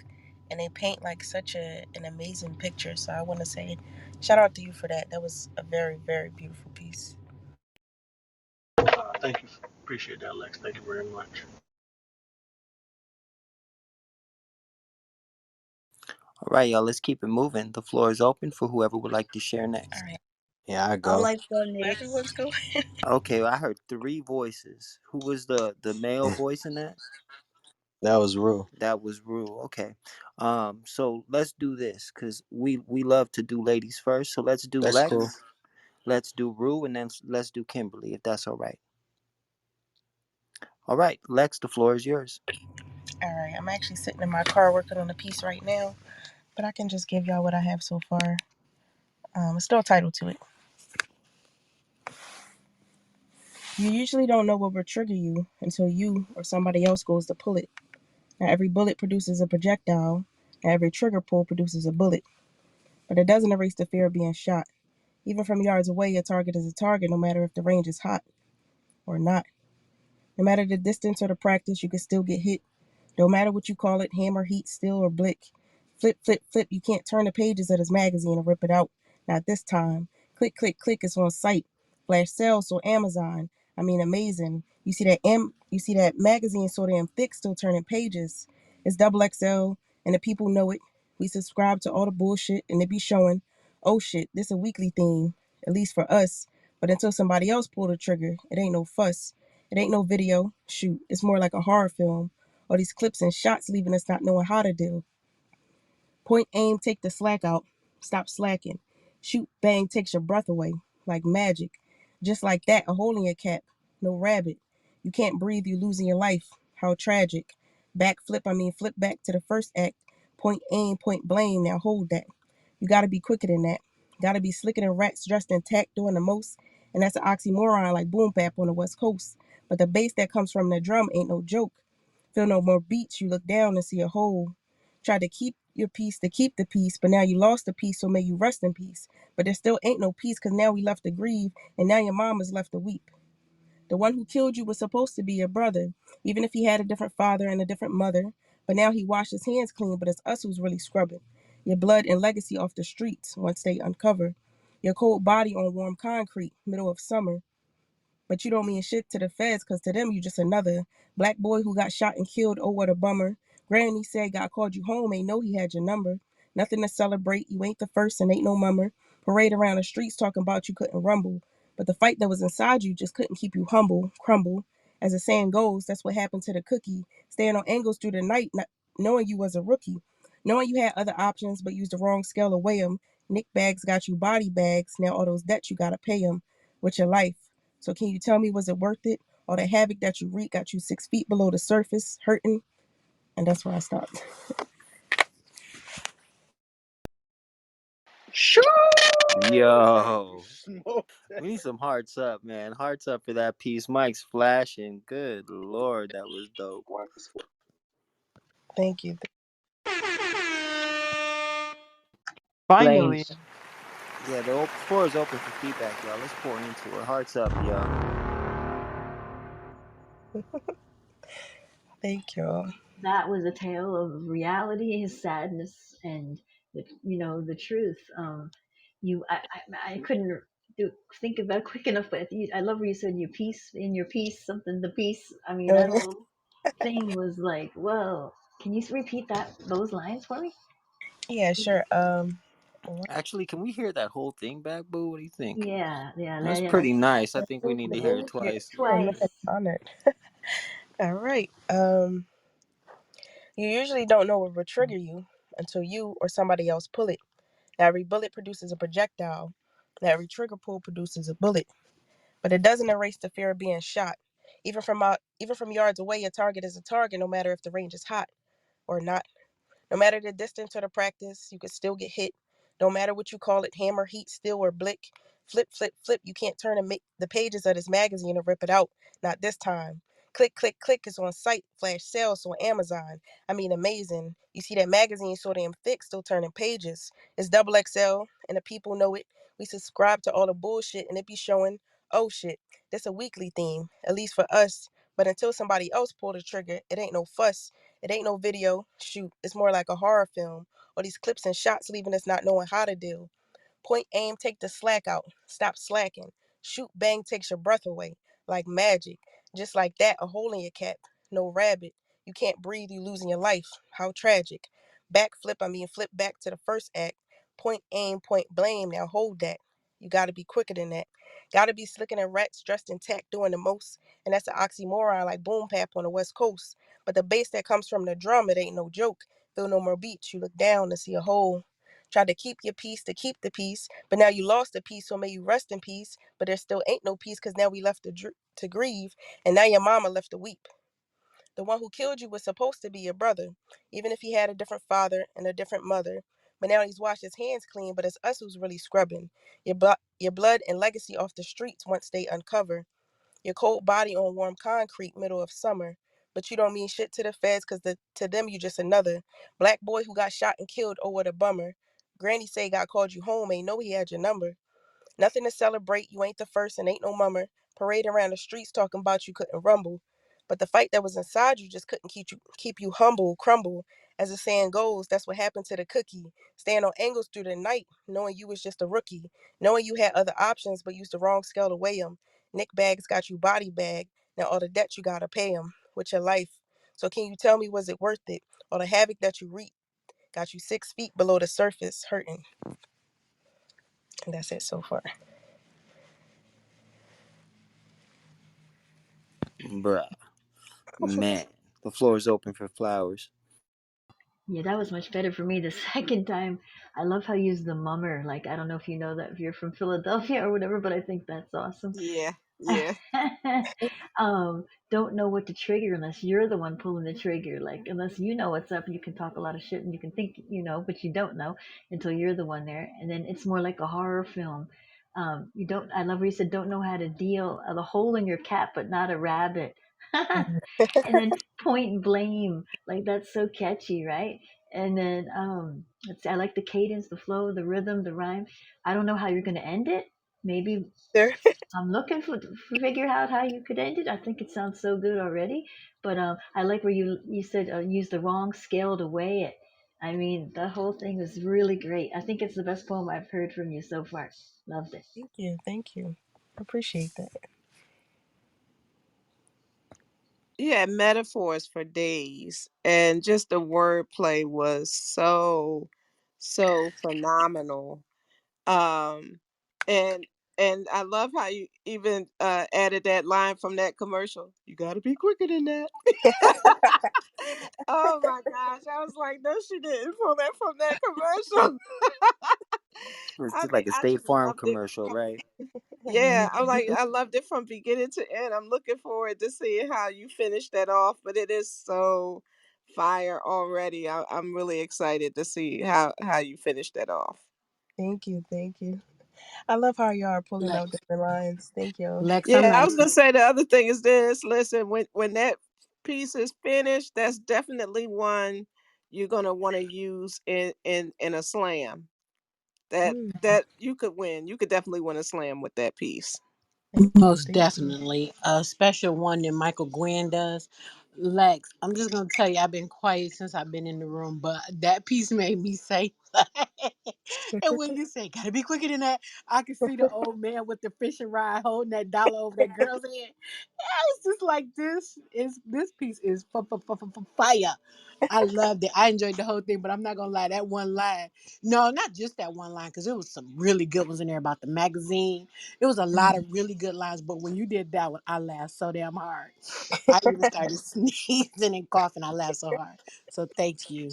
S10: and they paint like such an amazing picture. So I want to say shout out to you for that. That was a very, very beautiful piece.
S7: Thank you. Appreciate that, Lex. Thank you very much.
S4: All right, y'all, let's keep it moving. The floor is open for whoever would like to share
S10: All
S4: next.
S10: right.
S4: Yeah, I
S11: I
S4: go.
S11: like that
S10: Where
S11: next.
S10: everyone's going.
S4: Okay, well, I heard three voices. Who was the male voice in that?
S1: That was real.
S4: That was Rue. Okay. So let's do this because we love to do ladies first. So let's do
S1: That's cool.
S4: Lex, let's do Rue, and then let's do Kimberly, if that's all right. All right, Lex, the floor is yours.
S10: All right. I'm actually sitting in my car working on a piece right now, but I can just give y'all what I have so far. It's no title to it. You usually don't know what will trigger you until you or somebody else goes to pull it. Now, every bullet produces a projectile, and every trigger pull produces a bullet. But it doesn't erase the fear of being shot. Even from yards away, a target is a target, no matter if the range is hot or not. No matter the distance or the practice, you can still get hit. No matter what you call it, hammer, heat, steel, or blick. Flip, flip, flip. You can't turn the pages of this magazine and rip it out. Not this time. Click, click, click. It's on site. Flash sales so Amazon. I mean, amazing. You see that magazine so damn thick, still turning pages. It's double XL, and the people know it. We subscribe to all the bullshit, and it be showing. Oh shit, this a weekly theme, at least for us. But until somebody else pull the trigger, it ain't no fuss. It ain't no video. Shoot, it's more like a horror film. All these clips and shots leaving us not knowing how to deal. Point, aim, take the slack out. Stop slacking. Shoot, bang, takes your breath away. Like magic. Just like that, a hole in your cap. No rabbit. You can't breathe, you losing your life. How tragic. Flip back to the first act. Point, aim, point, blame. Now hold that. You gotta be quicker than that. Gotta be slicker than rats dressed in tack doing the most. And that's an oxymoron like boom bap on the west coast. But the bass that comes from the drum ain't no joke. Feel no more beats, you look down and see a hole. Try to keep your peace to keep the peace, but now you lost the peace, so may you rest in peace. But there still ain't no peace, cause now we left to grieve, and now your mom is left to weep. The one who killed you was supposed to be your brother, even if he had a different father and a different mother. But now he washed his hands clean, but it's us who's really scrubbing. Your blood and legacy off the streets once they uncover. Your cold body on warm concrete, middle of summer. But you don't mean shit to the feds, cause to them you just another black boy who got shot and killed. Oh, what a bummer. Granny said God called you home, ain't know he had your number. Nothing to celebrate, you ain't the first and ain't no mummer. Parade around the streets talking about you couldn't rumble. But the fight that was inside you just couldn't keep you humble, crumble. As the saying goes, that's what happened to the cookie. Staying on angles through the night, not knowing you was a rookie. Knowing you had other options, but used the wrong scale to weigh 'em. Nick bags got you body bags, now all those debts you gotta pay 'em with your life. So can you tell me, was it worth it? All the havoc that you wreaked got you 6 feet below the surface, hurting? And that's where I stopped.
S5: Shoo!
S4: Yo,
S7: Smoke.
S4: we need some hearts up, man. Hearts up for that piece. Mike's flashing. Good lord, that was dope.
S10: Thank you.
S6: Finally.
S4: Flames. Yeah, the floor is open for feedback, y'all. Let's pour into it. Hearts up, yo.
S10: Thank you.
S2: That was a tale of reality, his sadness, and the truth. I couldn't think about it quick enough, but I love where you said your piece in your piece, something the piece. I mean, that
S10: Mhm.
S2: whole thing was like, whoa. Can you repeat those lines for me?
S10: Yeah, sure.
S4: Actually, can we hear that whole thing back, Boo? What do you think?
S2: Yeah, yeah,
S4: That's
S2: yeah.
S4: pretty nice. I
S10: One,
S4: think we
S10: two,
S4: need to hear it
S10: three.
S4: twice.
S10: Oh man,
S2: Twice.
S10: honored. All right. You usually don't know what will trigger you until you or somebody else pull it. Now, every bullet produces a projectile. Now, every trigger pull produces a bullet. But it doesn't erase the fear of being shot. Even from yards away, a target is a target, no matter if the range is hot or not. No matter the distance or the practice, you could still get hit. No matter what you call it, hammer, heat, steel, or blick. Flip, flip, flip. You can't turn and make the pages of this magazine and rip it out. Not this time. Click, click, click is on site. Flash sales on Amazon. I mean, amazing. You see that magazine so damn thick, still turning pages. It's double XL, and the people know it. We subscribe to all the bullshit, and it be showing, oh shit, this a weekly theme, at least for us. But until somebody else pull the trigger, it ain't no fuss. It ain't no video shoot. It's more like a horror film. All these clips and shots leaving us not knowing how to deal. Point, aim, take the slack out. Stop slacking. Shoot, bang, takes your breath away. Like magic. Just like that, a hole in your cap. No rabbit. You can't breathe, you losing your life. How tragic. Backflip, flip back to the first act. Point, aim, point, blame. Now hold that. You gotta be quicker than that. Gotta be slicker than rats dressed in tack doing the most. And that's an oxymoron like boom pap on the west coast. But the bass that comes from the drum, it ain't no joke. Feel no more beats. You look down to see a hole. Tried to keep your peace to keep the peace, but now you lost the peace, so may you rest in peace. But there still ain't no peace, cause now we left to grieve, and now your mama left to weep. The one who killed you was supposed to be your brother, even if he had a different father and a different mother. But now he's washed his hands clean, but it's us who's really scrubbing. Your blood and legacy off the streets once they uncover. Your cold body on warm concrete, middle of summer. But you don't mean shit to the feds, cause to them you just another black boy who got shot and killed. Oh, what a bummer. Granny say God called you home, ain't know he had your number. Nothing to celebrate, you ain't the first and ain't no mummer. Parade around the streets talking about you couldn't rumble. But the fight that was inside you just couldn't keep you humble, crumble. As the saying goes, that's what happened to the cookie. Stand on angles through the night, knowing you was just a rookie. Knowing you had other options, but used the wrong scale to weigh 'em. Nick bags got you body bag. Now all the debt you gotta pay 'em with your life. So can you tell me, was it worth it? All the havoc that you reaped got you 6 feet below the surface, hurting. And that's it so far.
S4: Bruh. Man. The floor is open for flowers.
S2: Yeah, that was much better for me the second time. I love how you use the mummer. Like, I don't know if you know that if you're from Philadelphia or whatever, but I think that's awesome.
S6: Yeah, yeah.
S2: Don't know what to trigger unless you're the one pulling the trigger. Like, unless you know what's up, you can talk a lot of shit and you can think you know, but you don't know until you're the one there. And then it's more like a horror film. You don't. I love where you said don't know how to deal the hole in your cap, but not a rabbit. And then point and blame. Like that's so catchy, right? And then let's see, I like the cadence, the flow, the rhythm, the rhyme. I don't know how you're gonna end it. Maybe
S10: There.
S2: I'm looking for figure out how you could end it. I think it sounds so good already, but I like where you said use the wrong scale to weigh it. I mean, the whole thing was really great. I think it's the best poem I've heard from you so far. Loved it.
S10: Thank you. Thank you. I appreciate that.
S6: You had metaphors for days, and just the wordplay was so phenomenal. Um, and I love how you even added that line from that commercial. You got to be quicker than that. Oh my gosh! I was like, no, she didn't pull that from that commercial.
S4: It's
S6: I
S4: just
S6: mean,
S4: like a
S6: I
S4: State
S6: just
S4: Farm
S6: loved it.
S4: commercial, right?
S6: Yeah, I'm like, I loved it from beginning to end. I'm looking forward to seeing how you finish that off, but it is so fire already. I'm really excited to see how you finish that off.
S10: Thank you. Thank you. I love how y'all are pulling
S11: Lex,
S10: out different lines. Thank you.
S11: Lex, I'm
S6: Yeah,
S11: not
S6: I was
S11: even.
S6: gonna say the other thing is this. Listen, when that piece is finished, that's definitely one you're gonna want to use in a slam. That
S10: Mm,
S6: that you could win. You could definitely win a slam with that piece.
S10: thank you.
S11: Most
S10: Thank you.
S11: definitely. A special one that Michael Gwynn does. Lex, I'm just gonna tell you, I've been quiet since I've been in the room, but that piece made me say and when you say gotta be quicker than that, I can see the old man with the fishing rod holding that dollar over that girl's head. It's just like this piece is fire. I loved it. I enjoyed the whole thing, but I'm not gonna lie, that one line. No, not just that one line, because there was some really good ones in there about the magazine. It was a lot of really good lines, but when you did that one, I laughed so damn hard. I even started sneezing and coughing. I laughed so hard. So thank you.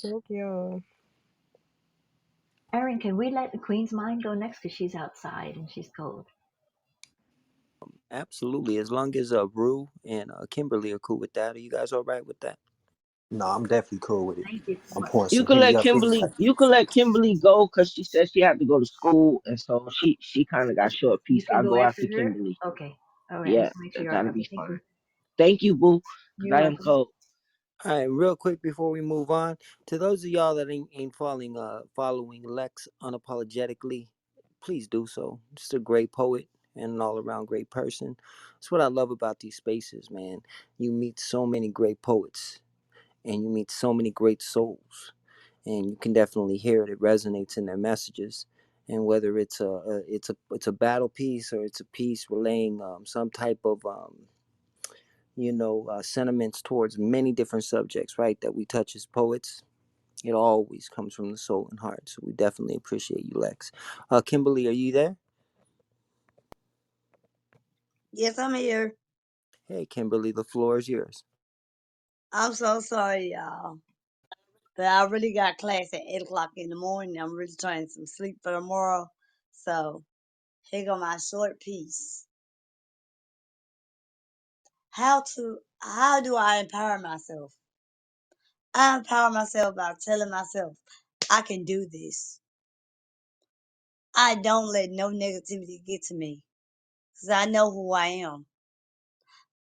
S10: Thank you.
S2: Erin, can we let the Queen's Mind go next? Because she's outside and she's cold.
S4: Absolutely. As long as Rue and Kimberly are cool with that. Are you guys all right with that?
S1: No, I'm definitely cool with it.
S2: Thank you so
S1: I'm
S2: much.
S1: pouring
S12: You
S1: some
S12: could
S1: Henny
S12: let
S1: up
S12: Kimberly.
S1: anyway.
S12: You could let Kimberly go because she said she had to go to school, and so she kind of got short
S2: You
S12: piece.
S2: can
S12: I'll
S2: go
S12: go
S2: after
S12: after
S2: her?
S12: Kimberly.
S2: Okay. All right. I
S12: Yeah,
S2: just make sure you're all right.
S12: that'll
S2: Okay,
S12: be
S2: thank you.
S12: fine. Thank you, boo. Cause
S2: You're
S12: I am
S2: welcome.
S12: cold.
S4: All right, real quick before we move on, to those of y'all that ain't following Lex unapologetically, please do so. Just a great poet and an all around great person. That's what I love about these spaces, man. You meet so many great poets and you meet so many great souls, and you can definitely hear it. It resonates in their messages. And whether it's a battle piece or it's a piece relaying some type of sentiments towards many different subjects, right, that we touch as poets. It always comes from the soul and heart. So we definitely appreciate you, Lex. Kimberly, are you there?
S13: Yes, I'm here.
S4: Hey, Kimberly, the floor is yours.
S13: I'm so sorry, y'all. But I really got class at 8 o'clock in the morning. I'm really trying some sleep for tomorrow. So here go my short piece. How do I empower myself? I empower myself by telling myself I can do this. I don't let no negativity get to me. Cause I know who I am.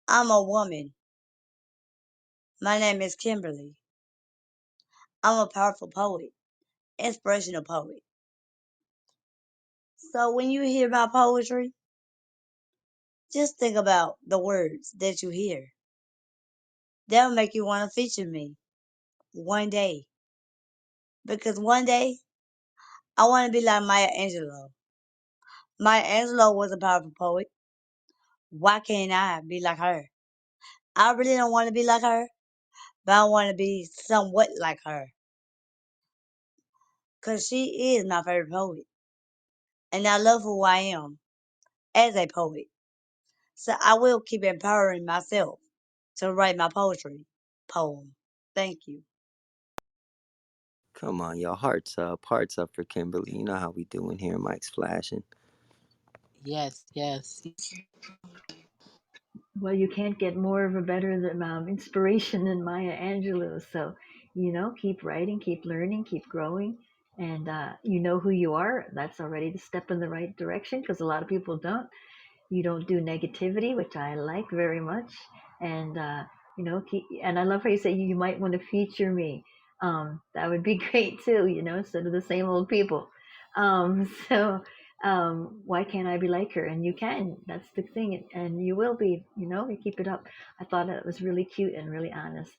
S13: I'm a woman. My name is Kimberly. I'm a powerful poet, inspirational poet. So when you hear my poetry, just think about the words that you hear. That'll make you want to feature me one day. Because one day, I want to be like Maya Angelou. Maya Angelou was a powerful poet. Why can't I be like her? I really don't want to be like her, but I want to be somewhat like her. Because she is my favorite poet. And I love who I am as a poet. So I will keep empowering myself to write my poetry poem. Thank you.
S4: Come on, y'all. Hearts up for Kimberly. You know how we doing here. Mike's flashing.
S11: Yes, yes.
S2: Well, you can't get more of a better inspiration than Maya Angelou. So, keep writing, keep learning, keep growing. And you know who you are. That's already the step in the right direction because a lot of people don't. You don't do negativity, which I like very much. And and I love how you say you might want to feature me. That would be great too, instead of the same old people. So why can't I be like her? And you can. That's the thing, and you will be. You keep it up. I thought it was really cute and really honest.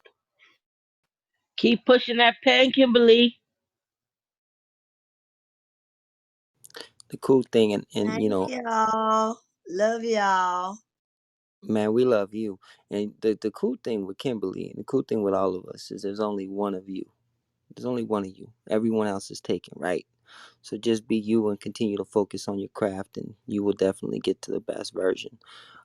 S12: Keep pushing that pen, Kimberly.
S4: The cool thing, and
S13: Thank y'all. Love y'all.
S4: man, we love you. And the cool thing with Kimberly and the cool thing with all of us is there's only one of you. There's only one of you. Everyone else is taken, right? So just be you and continue to focus on your craft, and you will definitely get to the best version.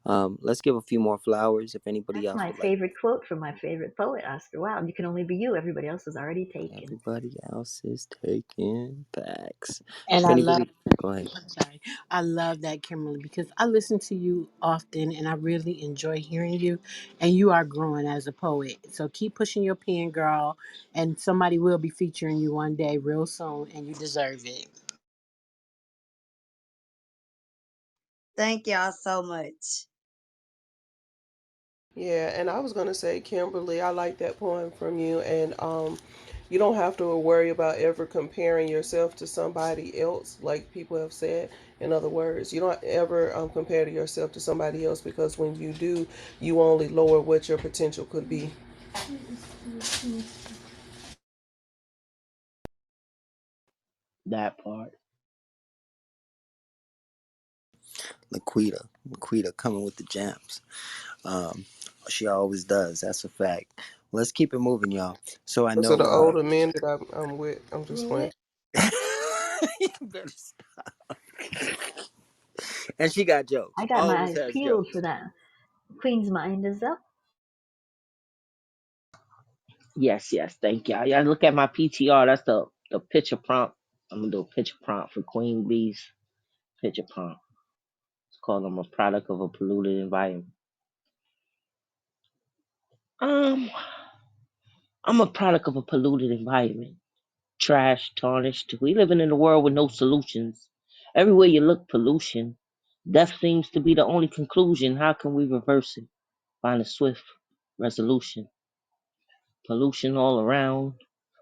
S4: Let's give a few more flowers if anybody
S2: That's
S4: else
S2: my
S4: would like.
S2: favorite quote from my favorite poet, Oscar Wilde. You can only be you. Everybody else is already taken.
S4: Everybody else is taking facts.
S11: And
S4: If
S11: I love,
S4: anybody, go ahead.
S11: I'm sorry, I love that, Kimberly, because I listen to you often and I really enjoy hearing you. And you are growing as a poet. So keep pushing your pen, girl. And somebody will be featuring you one day, real soon, and you deserve it.
S13: Thank y'all so much.
S6: Yeah, and I was gonna say, Kimberly, I like that poem from you, and you don't have to worry about ever comparing yourself to somebody else, like people have said. In other words, you don't ever compare to yourself to somebody else, because when you do, you only lower what your potential could be.
S12: That part.
S4: Laquita coming with the jams. Um, she always does. That's a fact. Let's keep it moving, y'all. So I
S6: So
S4: know.
S6: the older men that I'm with, I'm just playing.
S4: You better and she got
S2: I
S4: jokes.
S2: got my
S4: Always
S2: eyes
S4: has
S2: peeled for
S4: jokes.
S2: that. Queen's Mind is up.
S12: Yes, yes. Thank y'all. Y'all look at my PTR. That's the picture prompt. I'm gonna do a picture prompt for Queen Bee's picture prompt. It's called "I'm a product of a polluted environment." Um, I'm a product of a polluted environment. Trash, tarnished. We living in a world with no solutions. Everywhere you look, pollution. Death seems to be the only conclusion. How can we reverse it? Find a swift resolution. Pollution all around.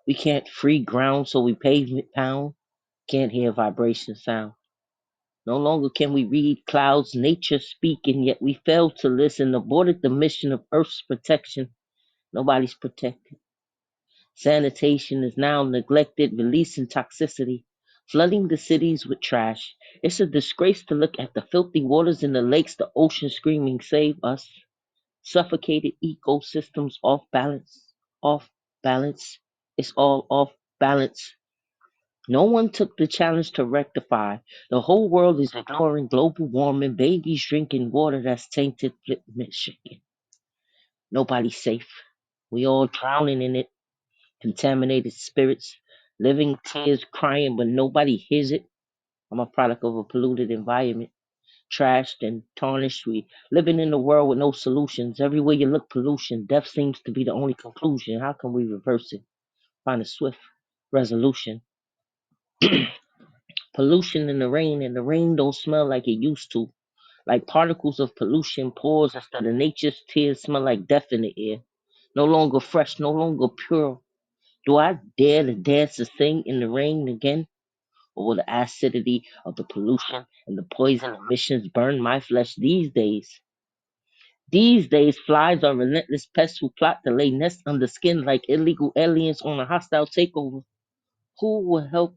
S12: We can't free ground, so we pavement pound. Can't hear vibration sound. No longer can we read clouds, nature speaking, yet we fail to listen. Aborted the mission of Earth's protection. Nobody's protected. Sanitation is now neglected, releasing toxicity, flooding the cities with trash. It's a disgrace to look at the filthy waters in the lakes, the ocean screaming, save us. Suffocated ecosystems off balance, off balance. It's all off balance. No one took the challenge to rectify. The whole world is ignoring global warming, babies drinking water that's tainted with Michigan. Nobody's safe. We all drowning in it. Contaminated spirits, living tears crying, but nobody hears it. I'm a product of a polluted environment, trashed and tarnished. We living in a world with no solutions. Everywhere you look, pollution. Death seems to be the only conclusion. How can we reverse it? Find a swift resolution. Pollution in the rain, and the rain don't smell like it used to. Like particles of pollution pours instead of nature's tears smell like death in the air. No longer fresh, no longer pure. Do I dare to dance to sing in the rain again? Or will the acidity of the pollution and the poison emissions burn my flesh these days? These days, flies are relentless pests who plot to lay nests under skin like illegal aliens on a hostile takeover. Who will help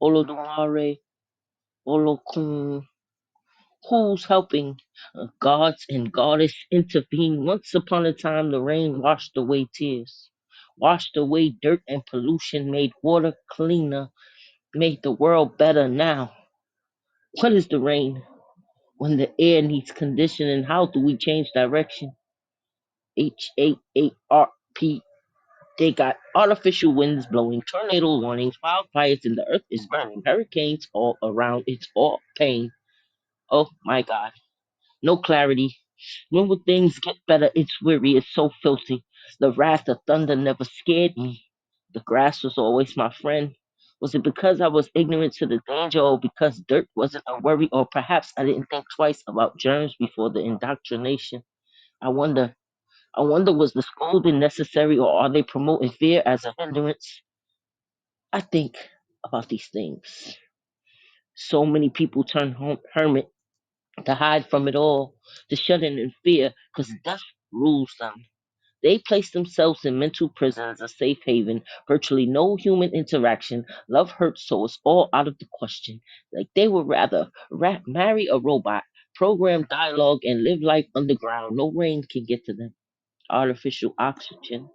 S12: Olodumare, Olokun? Who's helping? Gods and goddess intervene. Once upon a time, the rain washed away tears, washed away dirt and pollution, made water cleaner, made the world better now. What is the rain? When the air needs conditioning, how do we change direction? HAARP. They got artificial winds blowing, tornado warnings, wildfires, and the earth is burning. Hurricanes all around. It's all pain. Oh my God. No clarity. When will things get better? It's weary. It's so filthy. The wrath of thunder never scared me. The grass was always my friend. Was it because I was ignorant to the danger, or because dirt wasn't a worry, or perhaps I didn't think twice about germs before the indoctrination? I wonder. I wonder, was the scolding necessary, or are they promoting fear as a hindrance? I think about these things. So many people turn hermit to hide from it all, to shut in fear, because death rules them. They place themselves in mental prisons, a safe haven, virtually no human interaction. Love hurts, so it's all out of the question. Like they would rather marry a robot, program dialogue, and live life underground. No rain can get to them. Artificial oxygen.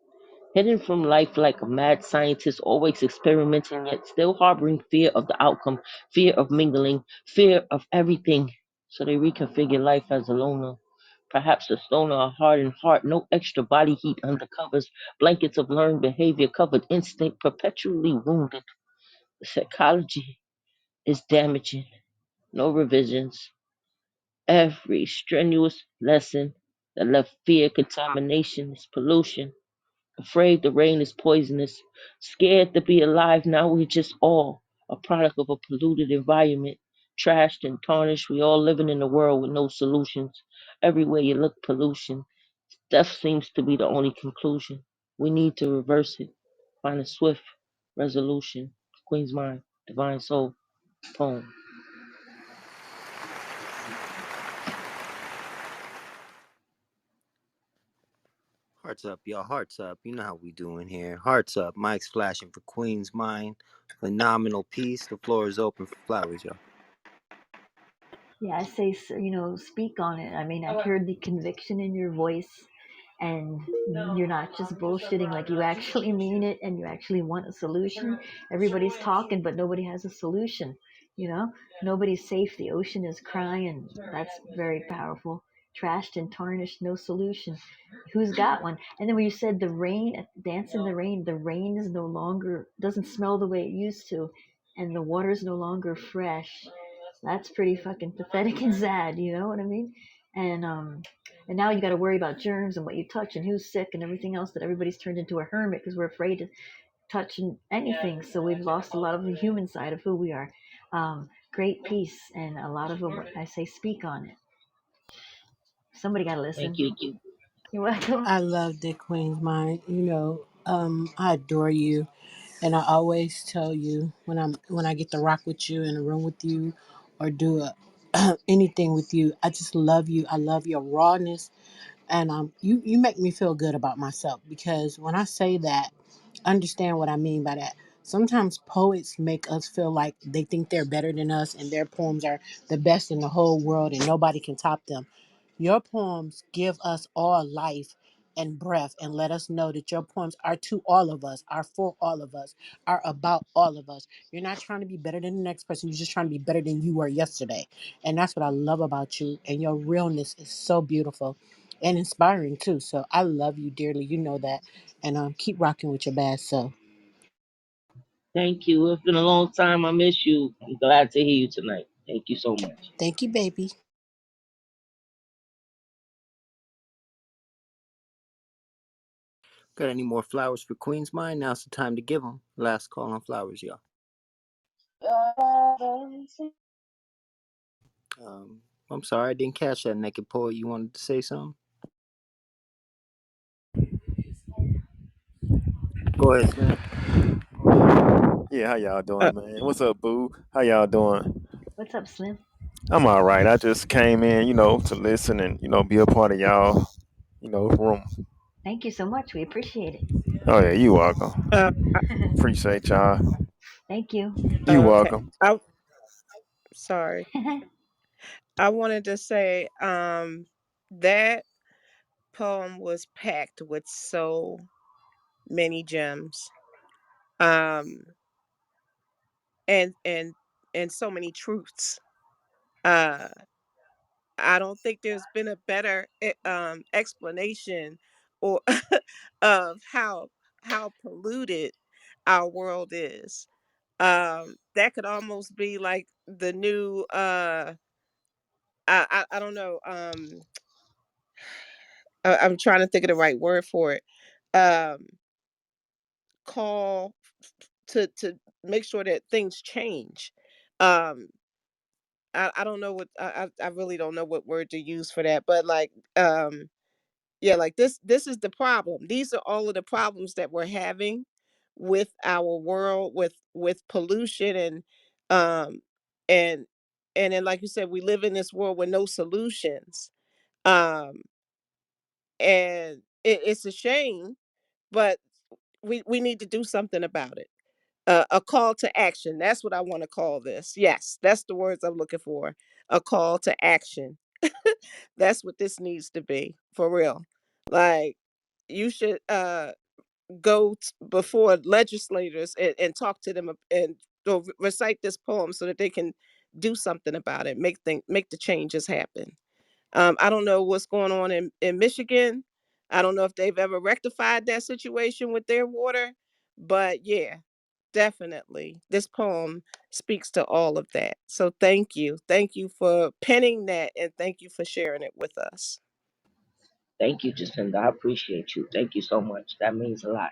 S12: Hidden from life like a mad scientist, always experimenting, yet still harboring fear of the outcome, fear of mingling, fear of everything. So they reconfigure life as a loner. Perhaps a stoner, a hardened heart, no extra body heat under covers, blankets of learned behavior, covered instinct, perpetually wounded. The psychology is damaging. No revisions. Every strenuous lesson that left fear, contamination, is pollution. Afraid the rain is poisonous, scared to be alive. Now we're just all a product of a polluted environment. Trashed and tarnished, we all living in a world with no solutions. Everywhere you look, pollution. Death seems to be the only conclusion. We need to reverse it. Find a swift resolution. Queen's Mind, Divine Soul, poem.
S4: Hearts up, y'all. Hearts up. You know how we doing here. Hearts up. Mike's flashing for Queen's Mind. Phenomenal piece. The floor is open for flowers, y'all.
S2: Yeah, I say, speak on it. I mean, I heard the conviction in your voice, and you're not just bullshitting, like you actually mean it and you actually want a solution. Everybody's talking, but nobody has a solution, you know? Nobody's safe. The ocean is crying. That's very powerful. Trashed and tarnished, no solution. Who's got one? And then when you said the rain, dance in the rain is no longer, doesn't smell the way it used to, and the water is no longer fresh. That's pretty fucking pathetic and sad, you know what I mean? And and now you got to worry about germs and what you touch and who's sick and everything else, that everybody's turned into a hermit because we're afraid to touch anything. So we've lost a lot of the human side of who we are. Great piece, and a lot of them, I say, speak on it. Somebody got to
S12: Thank
S2: listen.
S12: you.
S2: You're welcome.
S11: I love the Queen's Mind. I adore you, and I always tell you when I get to rock with you in a room with you, or do anything with you. I just love you. I love your rawness, and you make me feel good about myself, because when I say that, understand what I mean by that. Sometimes poets make us feel like they think they're better than us and their poems are the best in the whole world and nobody can top them. Your poems give us all life and breath and let us know that your poems are to all of us, are for all of us, are about all of us. You're not trying to be better than the next person. You're just trying to be better than you were yesterday. And that's what I love about you. And your realness is so beautiful and inspiring too. So I love you dearly. You know that. And keep rocking with your bad self.
S12: Thank you. It's been a long time. I miss you. I'm glad to hear you tonight. Thank you so much.
S11: Thank you, baby.
S4: Got any more flowers for Queen's Mind? Now's the time to give them. Last call on flowers, y'all. I'm sorry, I didn't catch that, Naked Poet. You wanted to say something? Go ahead, Slim.
S14: Yeah, how y'all
S6: Uh,
S14: doing, man? What's up, Boo? How y'all doing?
S2: What's up, Slim?
S14: I'm all right. I just came in, to listen and be a part of y'all, room.
S2: Thank you so much. We appreciate
S14: Oh yeah, you welcome.
S6: uh,
S2: it.
S14: Appreciate y'all.
S2: Thank you.
S14: You
S6: okay.
S14: welcome.
S6: I sorry. I wanted to say that poem was packed with so many gems. Um and and and so many truths. Uh I don't think there's been a better explanation or of how polluted our world is. That could almost be like the new I don't know, I'm trying to think of the right word for it. Um Call to make sure that things change. Um I don't know what I really don't know what word to use for that, but like yeah, like this is the problem. These are all of the problems that we're having with our world, with pollution um and and then like you said, we live in this world with no solutions. Um and it's a shame, but we need to do something about it. A call to action. That's what I want to call this. Yes, that's the words I'm looking for. A call to action. That's what this needs to be for real. Like you should before legislators and talk to them and recite this poem so that they can do something about it. Make the changes happen. I don't know what's going on in Michigan. I don't know if they've ever rectified that situation with their water, but yeah, definitely. This poem speaks to all of that. So thank you. Thank you for penning that and thank you for sharing it with us.
S12: Thank you, Jacinda. I appreciate you. Thank you so much. That means a lot.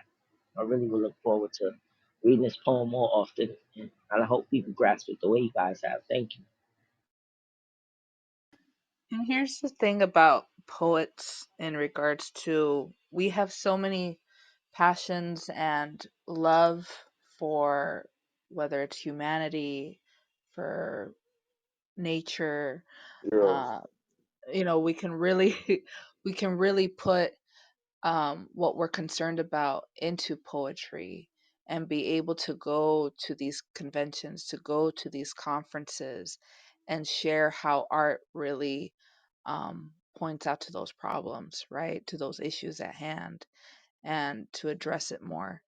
S12: I really will look forward to reading this poem more often, and I hope people grasp it the way you guys have. Thank you.
S15: And here's the thing about poets in regards to we have so many passions and love for whether it's humanity, for nature,
S16: Yeah.
S15: uh, we can really we can really put what we're concerned about into poetry and be able to go to these conventions, to go to these conferences, and share how art really points out to those problems, right? To those issues at hand, and to address it more,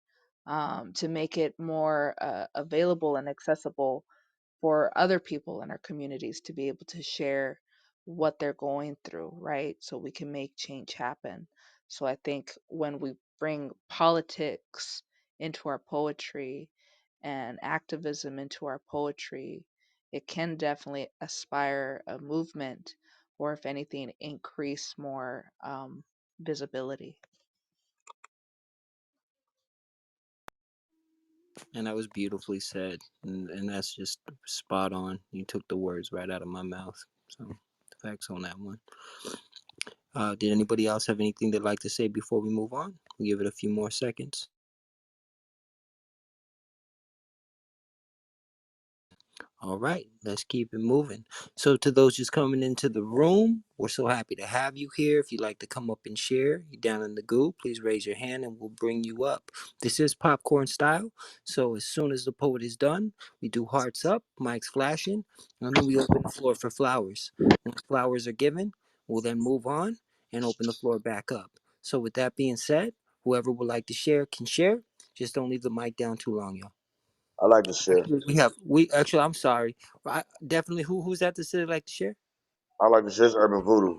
S15: to make it more available and accessible for other people in our communities to be able to share what they're going through, right? So we can make change happen. So I think when we bring politics into our poetry and activism into our poetry, it can definitely aspire a movement, or if anything, increase more visibility.
S4: And that was beautifully said, and that's just spot on. You took the words right out of my mouth. So, facts on that one. Did anybody else have anything they'd like to say before we move on? We'll give it a few more seconds. All right, let's keep it moving. So, to those just coming into the room, we're so happy to have you here. If you'd like to come up and share, you're down in the goo, please raise your hand and we'll bring you up. This is popcorn style. So, as soon as the poet is done, we do hearts up, mics flashing, and then we open the floor for flowers. When flowers are given, we'll then move on and open the floor back up. So, with that being said, whoever would like to share can share. Just don't leave the mic down too long, y'all.
S16: I like to share.
S4: We actually, I'm sorry. Definitely, who's that that said like to share?
S16: I like to share. It's Urban Voodoo.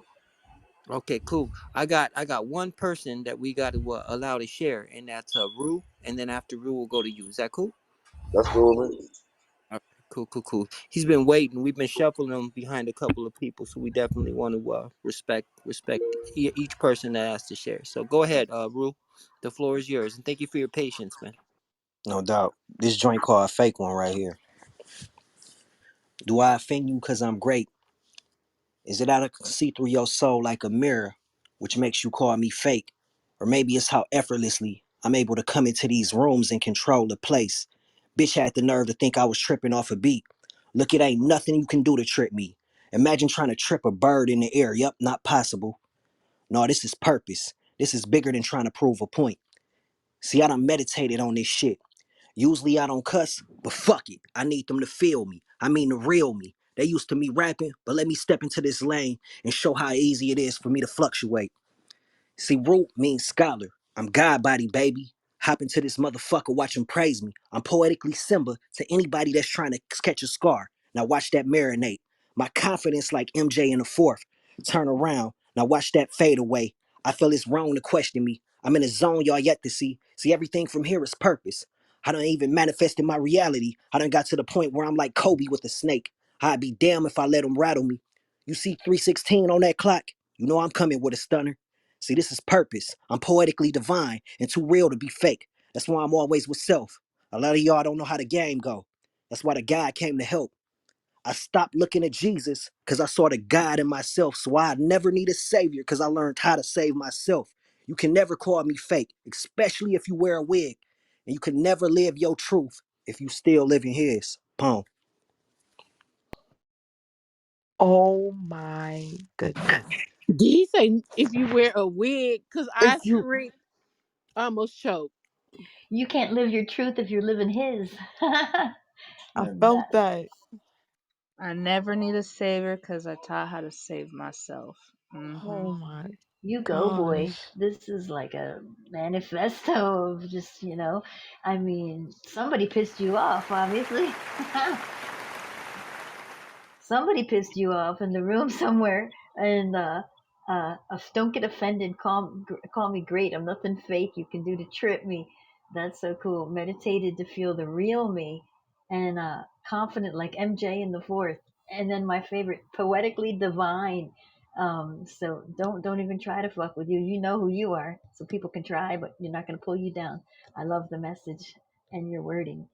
S4: Okay, cool. I got one person that we got to allow to share, and that's Rue. And then after Rue, we'll go to you. Is that cool?
S16: That's cool with me.
S4: All right, cool. He's been waiting. We've been shuffling him behind a couple of people, so we definitely want to respect each person that has to share. So go ahead, Rue. The floor is yours, and thank you for your patience, man.
S17: No doubt. This joint called a fake one right here. Do I offend you because I'm great? Is it I can see through your soul like a mirror, which makes you call me fake? Or maybe it's how effortlessly I'm able to come into these rooms and control the place. Bitch had the nerve to think I was tripping off a beat. Look, it ain't nothing you can do to trip me. Imagine trying to trip a bird in the air. Yup, not possible. No, this is purpose. This is bigger than trying to prove a point. See, I done meditated on this shit. Usually I don't cuss, but fuck it. I need them to feel me. I mean the real me. They used to me rapping, but let me step into this lane and show how easy it is for me to fluctuate. See, root means scholar. I'm God body, baby. Hop into this motherfucker, watch him praise me. I'm poetically Simba to anybody that's trying to catch a scar. Now watch that marinate. My confidence like MJ in the fourth. Turn around. Now watch that fade away. I feel it's wrong to question me. I'm in a zone y'all yet to see. See, everything from here is purpose. I don't even manifest in my reality. I done got to the point where I'm like Kobe with a snake. I'd be damned if I let him rattle me. You see 316 on that clock? You know I'm coming with a stunner. See, this is purpose. I'm poetically divine and too real to be fake. That's why I'm always with self. A lot of y'all don't know how the game go. That's why the God came to help. I stopped looking at Jesus because I saw the God in myself. So I never need a savior because I learned how to save myself. You can never call me fake, especially if you wear a wig. And you can never live your truth if you still live in his. Poem.
S3: Oh my goodness.
S11: Did he say if you wear a wig? Cause I
S3: If you
S11: shrink, I almost choke.
S2: You can't live your truth if you're living his.
S3: I
S2: Love
S3: felt
S2: that.
S3: that.
S15: I never need a savior because I taught how to save myself.
S3: Oh my
S2: You go, boy.
S3: gosh.
S2: This is like a manifesto of just, I mean, somebody pissed you off, obviously. Somebody pissed you off in the room somewhere, and don't get offended. Call me great. I'm nothing fake you can do to trip me. That's so cool. Meditated to feel the real me, and confident like MJ in the fourth. And then my favorite, poetically divine. So don't even try to fuck with you. You know who you are. So people can try, but you're not gonna pull you down. I love the message and your wording.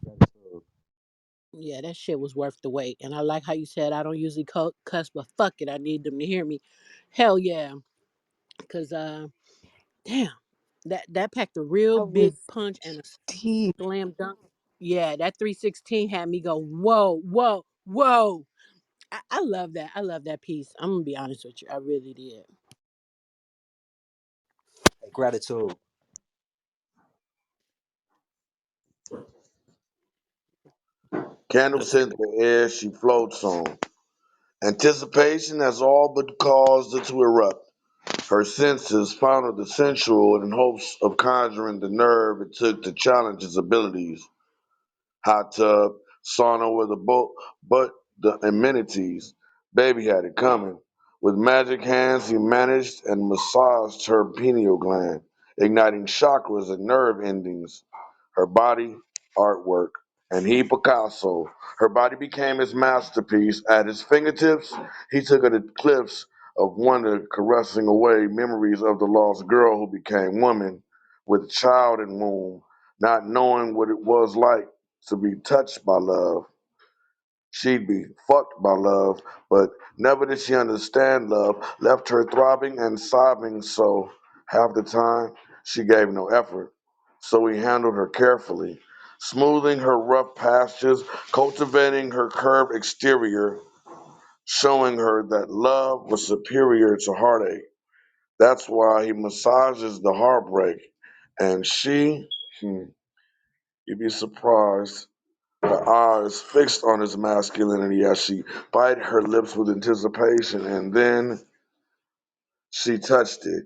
S17: Gratitude.
S11: Yeah, that shit was worth the wait. And I like how you said I don't usually cuss, but fuck it, I need them to hear me. Hell yeah, cause damn, that packed a real
S3: That
S11: big
S3: was
S11: punch and a
S3: tea.
S11: slam dunk. Yeah, that 316 had me go whoa, whoa, whoa. I love that. I love that piece. I'm gonna be honest with you. I really did.
S17: Gratitude.
S16: Candle scent the air she floats on. Anticipation has all but caused her to erupt. Her senses founded the sensual in hopes of conjuring the nerve it took to challenge his abilities. Hot tub, sauna with a boat, but the amenities. Baby had it coming. With magic hands, he managed and massaged her pineal gland, igniting chakras and nerve endings. Her body, artwork, and he Picasso. Her body became his masterpiece. At his fingertips, he took her to cliffs of wonder, caressing away memories of the lost girl who became woman, with child in womb, not knowing what it was like to be touched by love. She'd be fucked by love, but never did she understand love, left her throbbing and sobbing so half the time she gave no effort. So he handled her carefully, smoothing her rough pastures, cultivating her curved exterior, showing her that love was superior to heartache. That's why he massages the heartbreak. And you'd be surprised. Her eyes fixed on his masculinity as she bit her lips with anticipation, and then she touched it.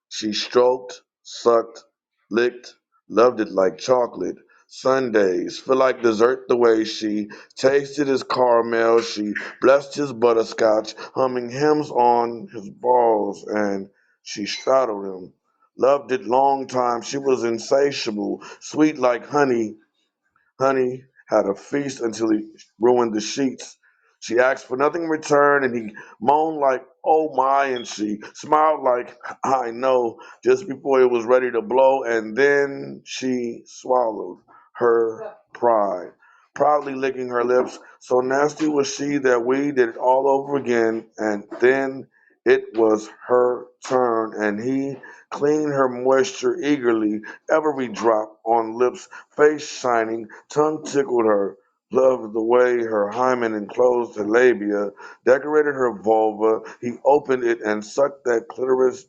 S16: She stroked, sucked, licked, loved it like chocolate. Sundays feel like dessert the way she tasted his caramel. She blessed his butterscotch, humming hymns on his balls, and she straddled him. Loved it long time. She was insatiable, sweet like honey. Honey had a feast until he ruined the sheets. She asked for nothing in return, and he moaned like, "Oh my," and she smiled like, "I know," just before it was ready to blow, and then she swallowed her pride, proudly licking her lips. So nasty was she that we did it all over again, and then it was her turn, and he cleaned her moisture eagerly, every drop on lips, face shining, tongue tickled her, loved the way her hymen enclosed her labia, decorated her vulva. He opened it and sucked that clitoris.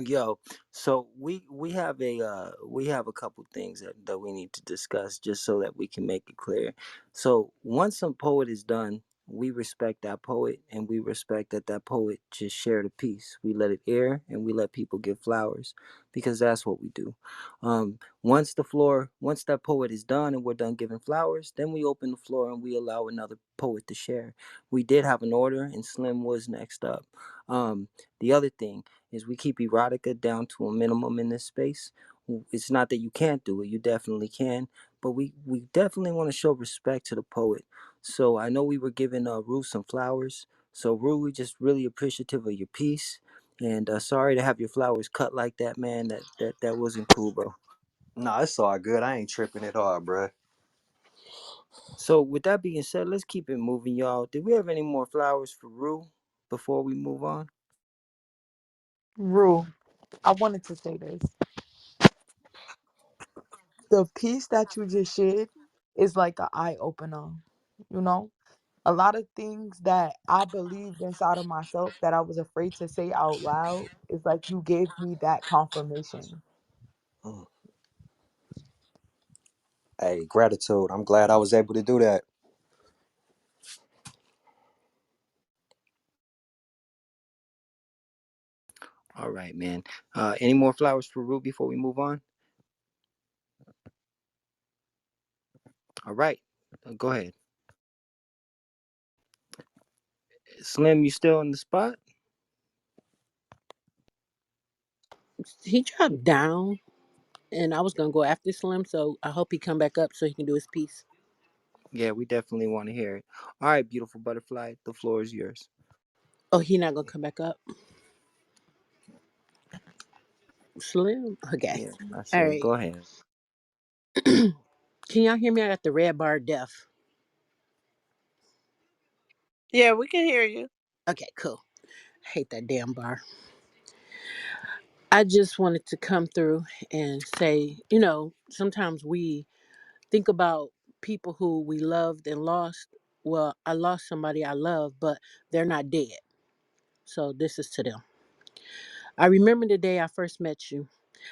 S4: Yo, so we have a couple things that we need to discuss just so that we can make it clear. So once a poet is done, we respect that poet and we respect that that poet just shared a piece. We let it air and we let people get flowers because that's what we do. Once that poet is done and we're done giving flowers, then we open the floor and we allow another poet to share. We did have an order and Slim was next up. The other thing is we keep erotica down to a minimum in this space. It's not that you can't do it, you definitely can, but we definitely want to show respect to the poet. So I know we were giving Rue some flowers. So Rue, we just really appreciative of your piece, and sorry to have your flowers cut like that, man. That wasn't cool, bro.
S17: Nah, it's all good. I ain't tripping at all, bruh.
S4: So with that being said, let's keep it moving, y'all. Did we have any more flowers for Rue before we move on?
S3: Rule. I wanted to say this. The piece that you just shared is like an eye opener. You know, a lot of things that I believed inside of myself that I was afraid to say out loud is like you gave me that confirmation.
S17: Mm. Hey, gratitude. I'm glad I was able to do that.
S4: All right, man. Any more flowers for Rue before we move on? All right, go ahead. Slim, you still in the spot?
S11: He dropped down, and I was gonna go after Slim, so I hope he come back up so he can do his piece.
S4: Yeah, we definitely want to hear it. All right, beautiful butterfly, the floor is yours.
S11: Oh, he not gonna come back up. Slim. Okay.
S4: Yeah, not
S11: All
S4: sure.
S11: right.
S4: Go ahead.
S11: Can y'all hear me? I got the red bar deaf.
S6: Yeah, we can hear you.
S11: Okay, cool. Hate that damn bar. I just wanted to come through and say, sometimes we think about people who we loved and lost. Well, I lost somebody I love, but they're not dead. So this is to them. I remember the day I first met you.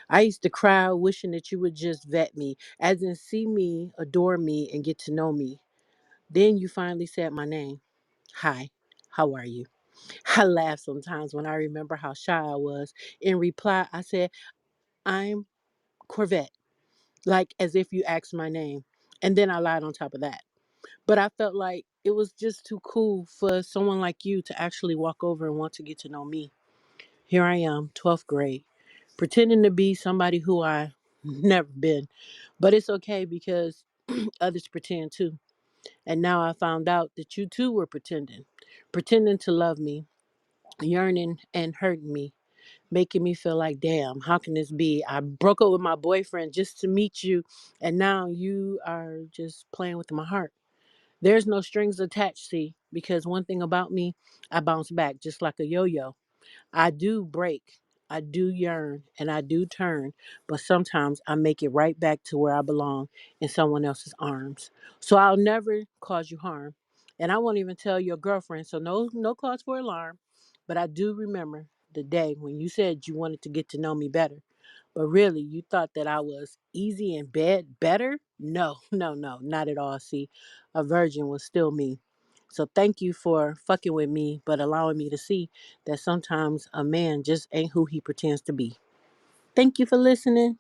S11: I used to cry wishing that you would just vet me, as in see me, adore me, and get to know me. Then you finally said my name. Hi, how are you? I laugh sometimes when I remember how shy I was. In reply, I said, I'm Corvette, like as if you asked my name. And then I lied on top of that. But I felt like it was just too cool for someone like you to actually walk over and want to get to know me. Here I am, 12th grade, pretending to be somebody who I never been. But it's okay because others pretend too. And now I found out that you too were pretending to love me, yearning and hurting me, making me feel like, damn, how can this be? I broke up with my boyfriend just to meet you, and now you are just playing with my heart. There's no strings attached, see, because one thing about me, I bounce back just like a yo yo. I do break, I do yearn, and I do turn, but sometimes I make it right back to where I belong in someone else's arms. So I'll never cause you harm. And I won't even tell your girlfriend, so no cause for alarm. But I do remember the day when you said you wanted to get to know me better. But really, you thought that I was easy in bed better? No, no, not at all. See, a virgin was still me. So thank you for fucking with me, but allowing me to see that sometimes a man just ain't who he pretends to be. Thank you for listening.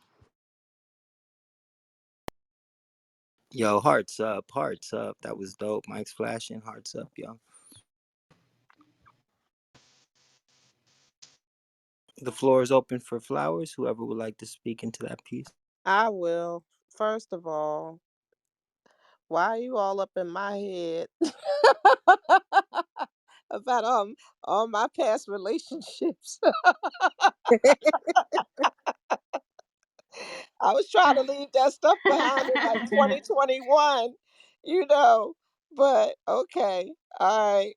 S4: Yo, hearts up, hearts up. That was dope. Mike's flashing. Hearts up, yo. The floor is open for flowers. Whoever would like to speak into that piece.
S6: I will. First of all, why are you all up in my head about all my past relationships? I was trying to leave that stuff behind in like 2021, you know. But okay, all right.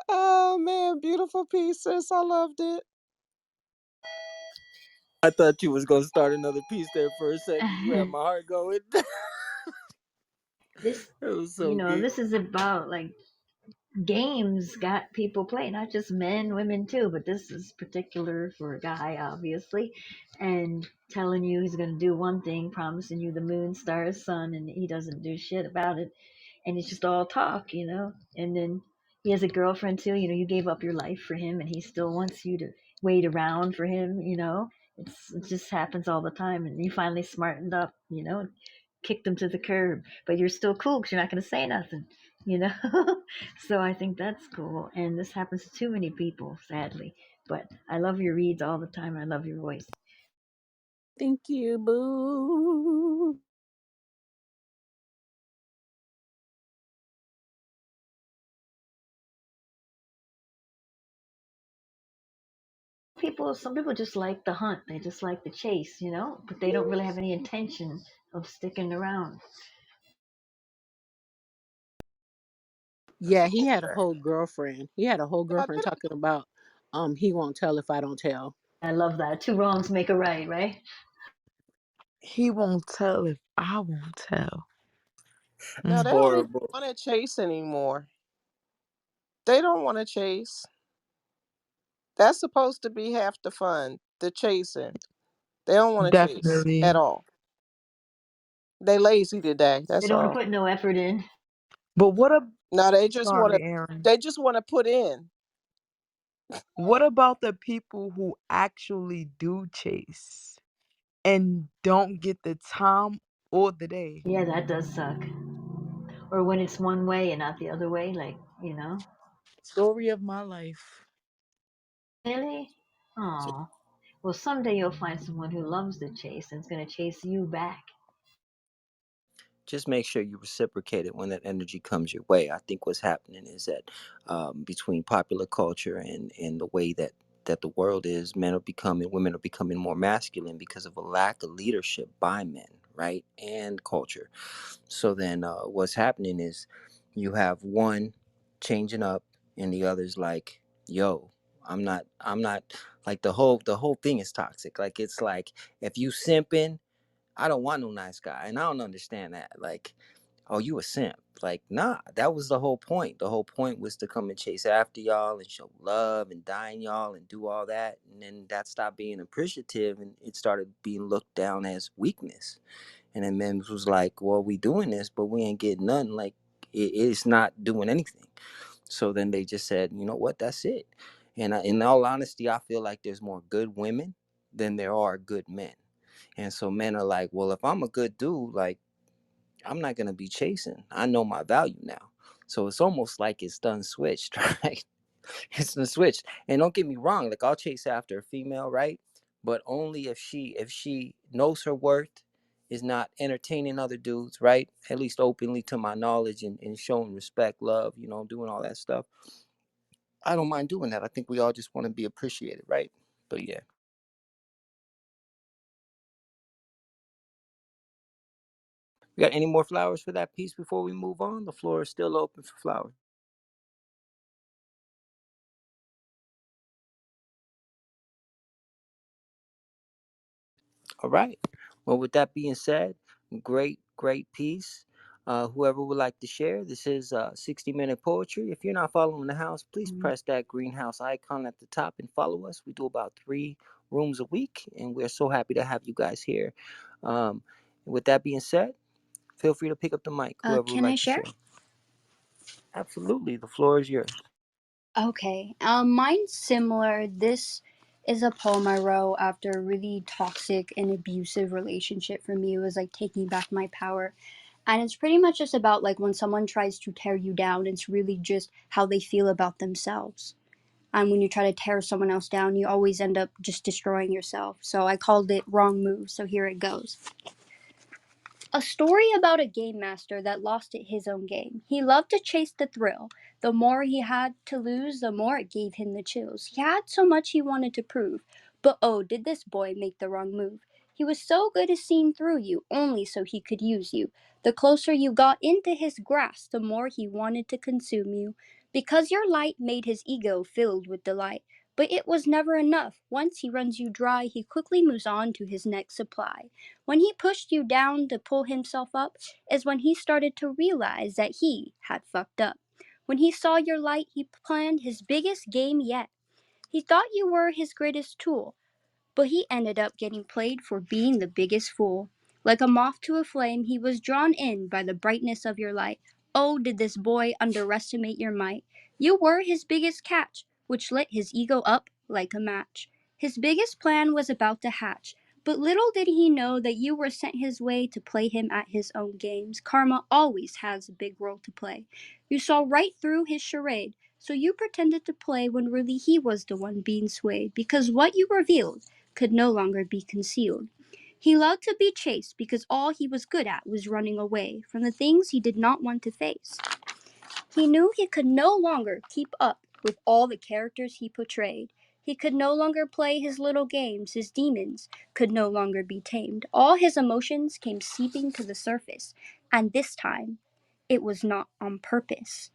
S6: Oh man, beautiful pieces. I loved it.
S4: I thought you was gonna start another piece there for a second. You had my heart going. It
S2: This,
S4: was so good.
S2: this is about like games got people play, not just men, women too, but this is particular for a guy, obviously, and telling you he's going to do one thing, promising you the moon, stars, sun, and he doesn't do shit about it. And it's just all talk, and then he has a girlfriend too, you gave up your life for him and he still wants you to wait around for him, it just happens all the time. And you finally smartened up, kicked him to the curb, but you're still cool because you're not going to say nothing, you know. So I think that's cool, and this happens to too many people, sadly. But I love your reads all the time. I love your voice.
S11: Thank you, boo.
S2: Some people just like the hunt. They just like the chase, but they don't really have any intention of sticking around.
S11: Yeah, he had a whole girlfriend. He had a whole
S6: I
S11: girlfriend
S6: did.
S11: talking about he won't tell if I don't tell.
S2: I love that. Two wrongs make a right, right?
S3: He won't tell if I won't tell.
S6: Now they
S3: Mm.
S6: don't even
S4: Horrible.
S6: want to chase anymore. They don't want to chase. That's supposed to be half the fun, the chasing. They don't want to chase at
S3: Definitely.
S6: all. They lazy today.
S2: They
S6: That's
S2: don't want to
S6: all.
S2: put no effort in.
S3: But what a
S6: No, they just want to.
S3: sorry, Aaron.
S6: They just want to put in.
S3: What about the people who actually do chase and don't get the time or the day?
S2: Yeah, that does suck. Or when it's one way and not the other way, like,
S3: Story of my life.
S2: really?
S4: Just,
S2: Oh. Well, someday you'll find someone who loves the chase and is going to chase you back.
S4: just make sure you reciprocate it when that energy comes your way. I think what's happening is that between popular culture and the way that
S17: that the world is, women are becoming more masculine because of a lack of leadership by men, right? And culture. So then what's happening is you have one changing up and the other's like, yo, I'm not like the whole thing is toxic. Like it's like if you simping, I don't want no nice guy. And I don't understand that. Like, oh, you a simp. Like, nah, that was the whole point. The whole point was to come and chase after y'all and show love and dine y'all and do all that. And then that stopped being appreciative and it started being looked down as weakness. And then men was like, well, we doing this, but we ain't getting nothing. Like, it's not doing anything. So then they just said, you know what, that's it. And in all honesty, I feel like there's more good women than there are good men. And so men are like, well, if I'm a good dude, like, I'm not going to be chasing. I know my value now. So it's almost like it's done switched, right? It's done switched. And don't get me wrong, like I'll chase after a female, right? But only if she knows her worth, is not entertaining other dudes, right? At least openly to my knowledge and showing respect, love, doing all that stuff. I don't mind doing that. I think we all just want to be appreciated, right? But yeah. We got any more flowers for that piece before we move on? The floor is still open for flowers. All right. Well, with that being said, great piece. Whoever would like to share, this is 60-minute poetry. If you're not following the house, please press that greenhouse icon at the top and follow us. We do about 3 rooms a week, and we're so happy to have you guys here. With that being said, feel free to pick up the mic, whoever would
S18: Can I
S17: like to
S18: share?
S17: share. Absolutely. The floor is yours.
S18: Okay. Mine's similar. This is a poem I wrote after a really toxic and abusive relationship for me. It was like taking back my power. And it's pretty much just about like when someone tries to tear you down, it's really just how they feel about themselves. And when you try to tear someone else down, you always end up just destroying yourself. So I called it Wrong Move. So here it goes. A story about a game master that lost at his own game. He loved to chase the thrill. The more he had to lose, the more it gave him the chills. He had so much he wanted to prove. But oh, did this boy make the wrong move. He was so good at seeing through you, only so he could use you. The closer you got into his grasp, the more he wanted to consume you. Because your light made his ego filled with delight. But it was never enough. Once he runs you dry, he quickly moves on to his next supply. When he pushed you down to pull himself up is when he started to realize that he had fucked up. When he saw your light, he planned his biggest game yet. He thought you were his greatest tool, but he ended up getting played for being the biggest fool. Like a moth to a flame, he was drawn in by the brightness of your light. Oh, did this boy underestimate your might? You were his biggest catch, which lit his ego up like a match. His biggest plan was about to hatch, but little did he know that you were sent his way to play him at his own games. Karma always has a big role to play. You saw right through his charade, so you pretended to play when really he was the one being swayed, because what you revealed could no longer be concealed. He loved to be chased because all he was good at was running away from the things he did not want to face. He knew he could no longer keep up with all the characters he portrayed. He could no longer play his little games. His demons could no longer be tamed. All his emotions came seeping to the surface, and this time it was not on purpose.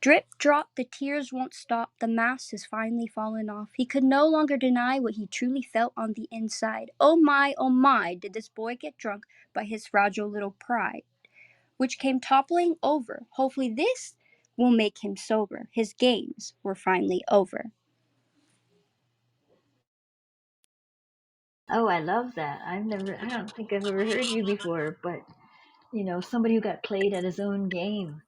S18: Drip, drop, the tears won't stop. The mask has finally fallen off. He could no longer deny what he truly felt on the inside. Oh my, did this boy get drunk by his fragile little pride, which came toppling over. Hopefully, this will make him sober. His games were finally over.
S2: Oh, I love that. I don't think I've ever heard you before, but somebody who got played at his own game,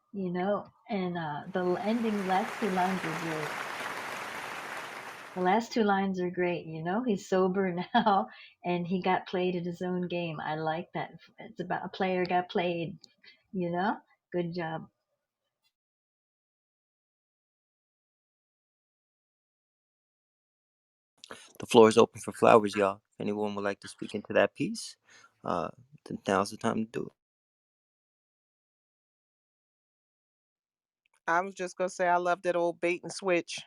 S2: and the ending last 2 lines are great. The last 2 lines are great. He's sober now, and he got played at his own game. I like that. It's about a player got played. You know, good job.
S17: The floor is open for flowers, y'all. If anyone would like to speak into that piece, uh, then now's the time to do it.
S6: I was just gonna say I love that old bait and switch.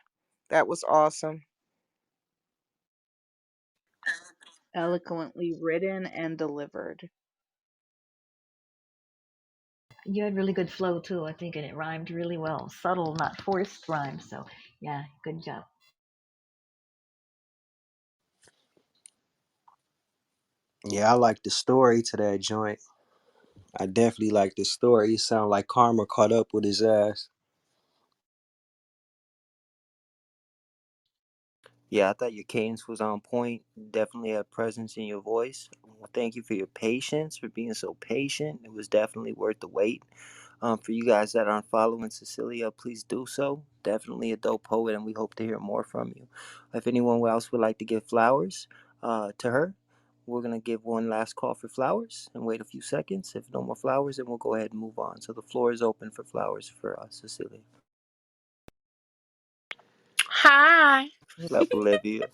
S6: That was awesome.
S15: Eloquently written and delivered.
S2: You had really good flow too, I think, and it rhymed really well. Subtle, not forced rhyme. So yeah, good job.
S17: Yeah, I like the story to that joint. I definitely like the story. It sounded like Karma caught up with his ass. Yeah, I thought your cadence was on point. Definitely had presence in your voice. Well, thank you for your patience, for being so patient. It was definitely worth the wait. For you guys that aren't following Cecilia, please do so. Definitely a dope poet, and we hope to hear more from you. If anyone else would like to give flowers to her, we're going to give one last call for flowers and wait a few seconds. If no more flowers, then we'll go ahead and move on. So the floor is open for flowers for Cecilia.
S11: Hi.
S17: What's up, Olivia?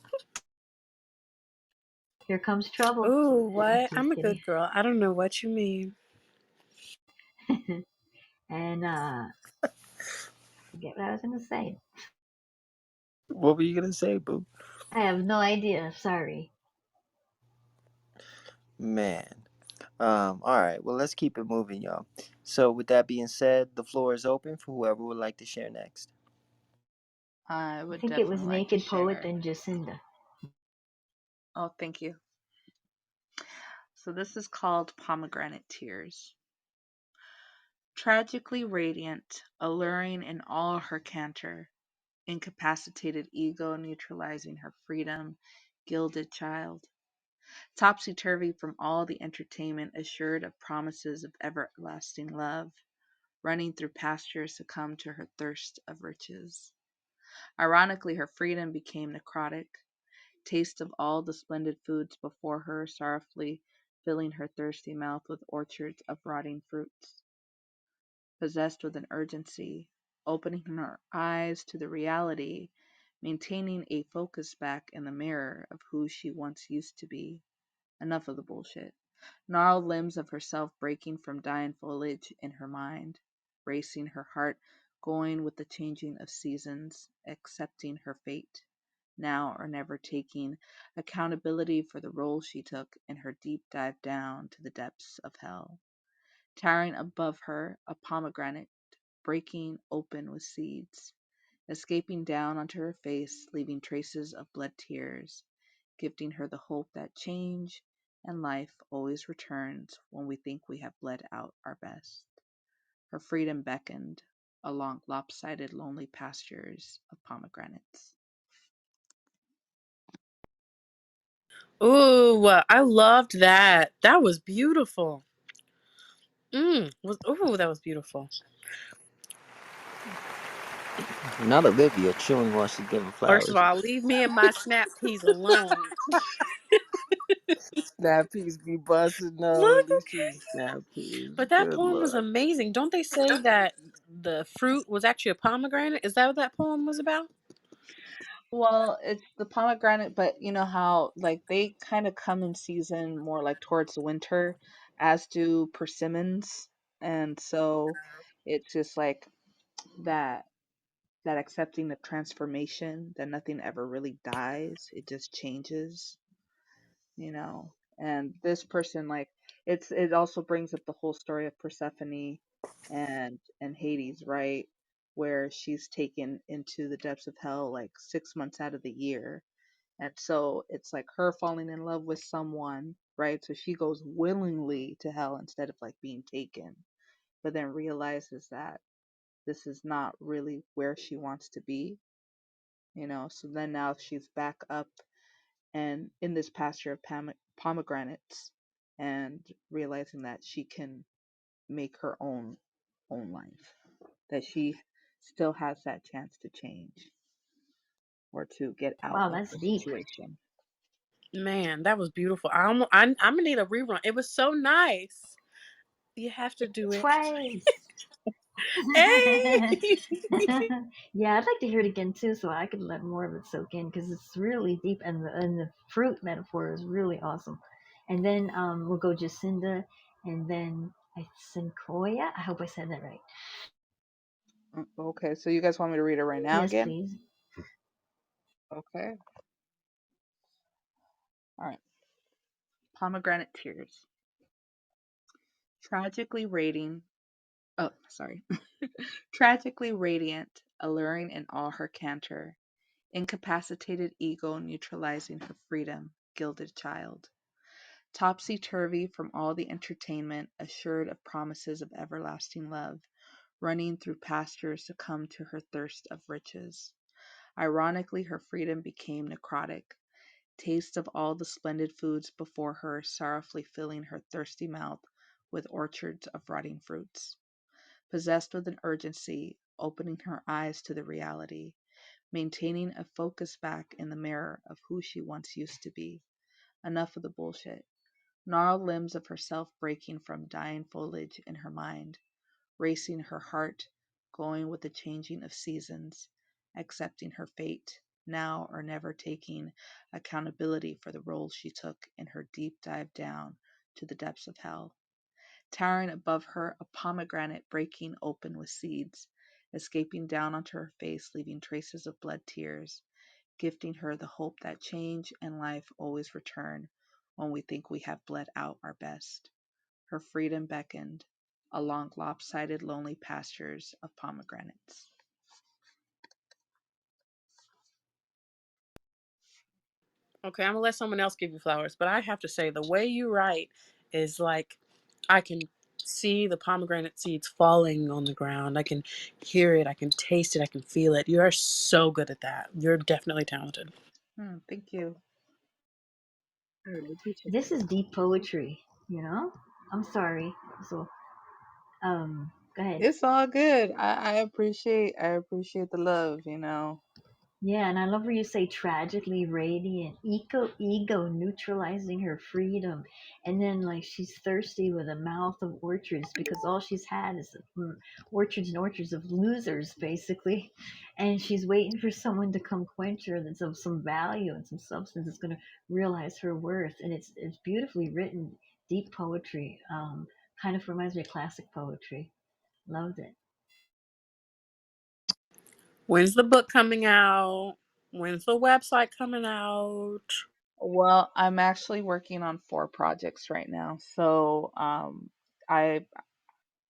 S2: Here comes trouble.
S11: Ooh,
S2: I'm
S11: what? I'm
S2: just
S11: a
S2: kidding.
S11: good girl. I don't know what you mean.
S2: And forget what I was gonna say.
S17: What were you going to say, boo?
S2: I have no idea. Sorry.
S17: Man. All right. Well, let's keep it moving, y'all. So, with that being said, the floor is open for whoever would like to share next.
S15: I
S2: I
S15: would
S2: think it was
S15: definitely like to
S2: Naked Poet
S15: share.
S2: and Jacinda.
S15: Oh, thank you. So this is called Pomegranate Tears. Tragically radiant, alluring in all her canter, incapacitated ego neutralizing her freedom, gilded child. Topsy-turvy from all the entertainment assured of promises of everlasting love, running through pastures succumb to her thirst of riches. Ironically, her freedom became necrotic, taste of all the splendid foods before her sorrowfully filling her thirsty mouth with orchards of rotting fruits. Possessed with an urgency, opening her eyes to the reality, maintaining a focus back in the mirror of who she once used to be. Enough of the bullshit. Gnarled limbs of herself breaking from dying foliage in her mind, racing her heart, going with the changing of seasons, accepting her fate, now or never taking accountability for the role she took in her deep dive down to the depths of hell. Towering above her, a pomegranate breaking open with seeds, escaping down onto her face, leaving traces of blood tears, gifting her the hope that change and life always returns when we think we have bled out our best. Her freedom beckoned along lopsided, lonely pastures of pomegranates.
S11: Ooh, I loved that. That was beautiful. That was beautiful.
S17: Not Olivia chilling while she's giving
S11: First of
S17: flowers.
S11: all, leave me and my snap peas alone.
S17: Snap peas be busting though.
S11: Look,
S17: At least you snap peas.
S11: but that
S17: Good
S11: poem was
S17: lord.
S11: amazing. Don't they say that the fruit was actually a pomegranate? Is that what that poem was about?
S15: Well, it's the pomegranate, but you know how like they kind of come in season more like towards the winter, as do persimmons, and so it's just like that that accepting the transformation that nothing ever really dies, it just changes, you know. And this person like it also brings up the whole story of Persephone and Hades, right? Where she's taken into the depths of hell like 6 months out of the year. And so it's like her falling in love with someone, right? So she goes willingly to hell instead of like being taken, but then realizes that this is not really where she wants to be, you know. So then now she's back up and in this pasture of pomegranates and realizing that she can make her own life, that she still has that chance to change or to get out
S2: Wow,
S15: of
S2: that's
S15: the
S2: deep.
S15: situation.
S11: Man, that was beautiful. I'm gonna need a rerun. It was so nice. You have to do it.
S2: Twice.
S11: Hey.
S2: Yeah, I'd like to hear it again too, so I could let more of it soak in because it's really deep, and the fruit metaphor is really awesome. And then we'll go Jacinda, and then I Sinkoya. I hope I said that right.
S15: Okay, so you guys want me to read it right now
S2: Yes,
S15: again?
S2: please.
S15: Okay. All right. Pomegranate tears. Tragically radiant. Oh, sorry. Tragically radiant, alluring in all her canter, incapacitated ego neutralizing her freedom, gilded child. Topsy turvy from all the entertainment, assured of promises of everlasting love, running through pastures to come to her thirst of riches. Ironically, her freedom became necrotic, taste of all the splendid foods before her sorrowfully filling her thirsty mouth with orchards of rotting fruits. Possessed with an urgency, opening her eyes to the reality, maintaining a focus back in the mirror of who she once used to be. Enough of the bullshit. Gnarled limbs of herself breaking from dying foliage in her mind, racing her heart, going with the changing of seasons, accepting her fate, now or never taking accountability for the role she took in her deep dive down to the depths of hell. Towering above her, a pomegranate breaking open with seeds, escaping down onto her face, leaving traces of blood tears, gifting her the hope that change and life always return when we think we have bled out our best. Her freedom beckoned along lopsided, lonely pastures of pomegranates.
S19: Okay, I'm gonna let someone else give you flowers, but I have to say the way you write is like I can see the pomegranate seeds falling on the ground. I can hear it, I can taste it, I can feel it. You are so good at that. You're definitely talented.
S15: Thank you. I really appreciate
S2: This is deep poetry, you know? I'm sorry. So, go ahead.
S15: It's all good. I appreciate the love, you know.
S2: Yeah, and I love where you say tragically radiant, ego neutralizing her freedom, and then like she's thirsty with a mouth of orchards because all she's had is orchards and orchards of losers basically, and she's waiting for someone to come quench her that's of some value and some substance that's going to realize her worth, and it's beautifully written, deep poetry. Kind of reminds me of classic poetry. Loved it.
S19: When's the book coming out? When's the website coming out?
S15: Well, I'm actually working on 4 projects right now. So, I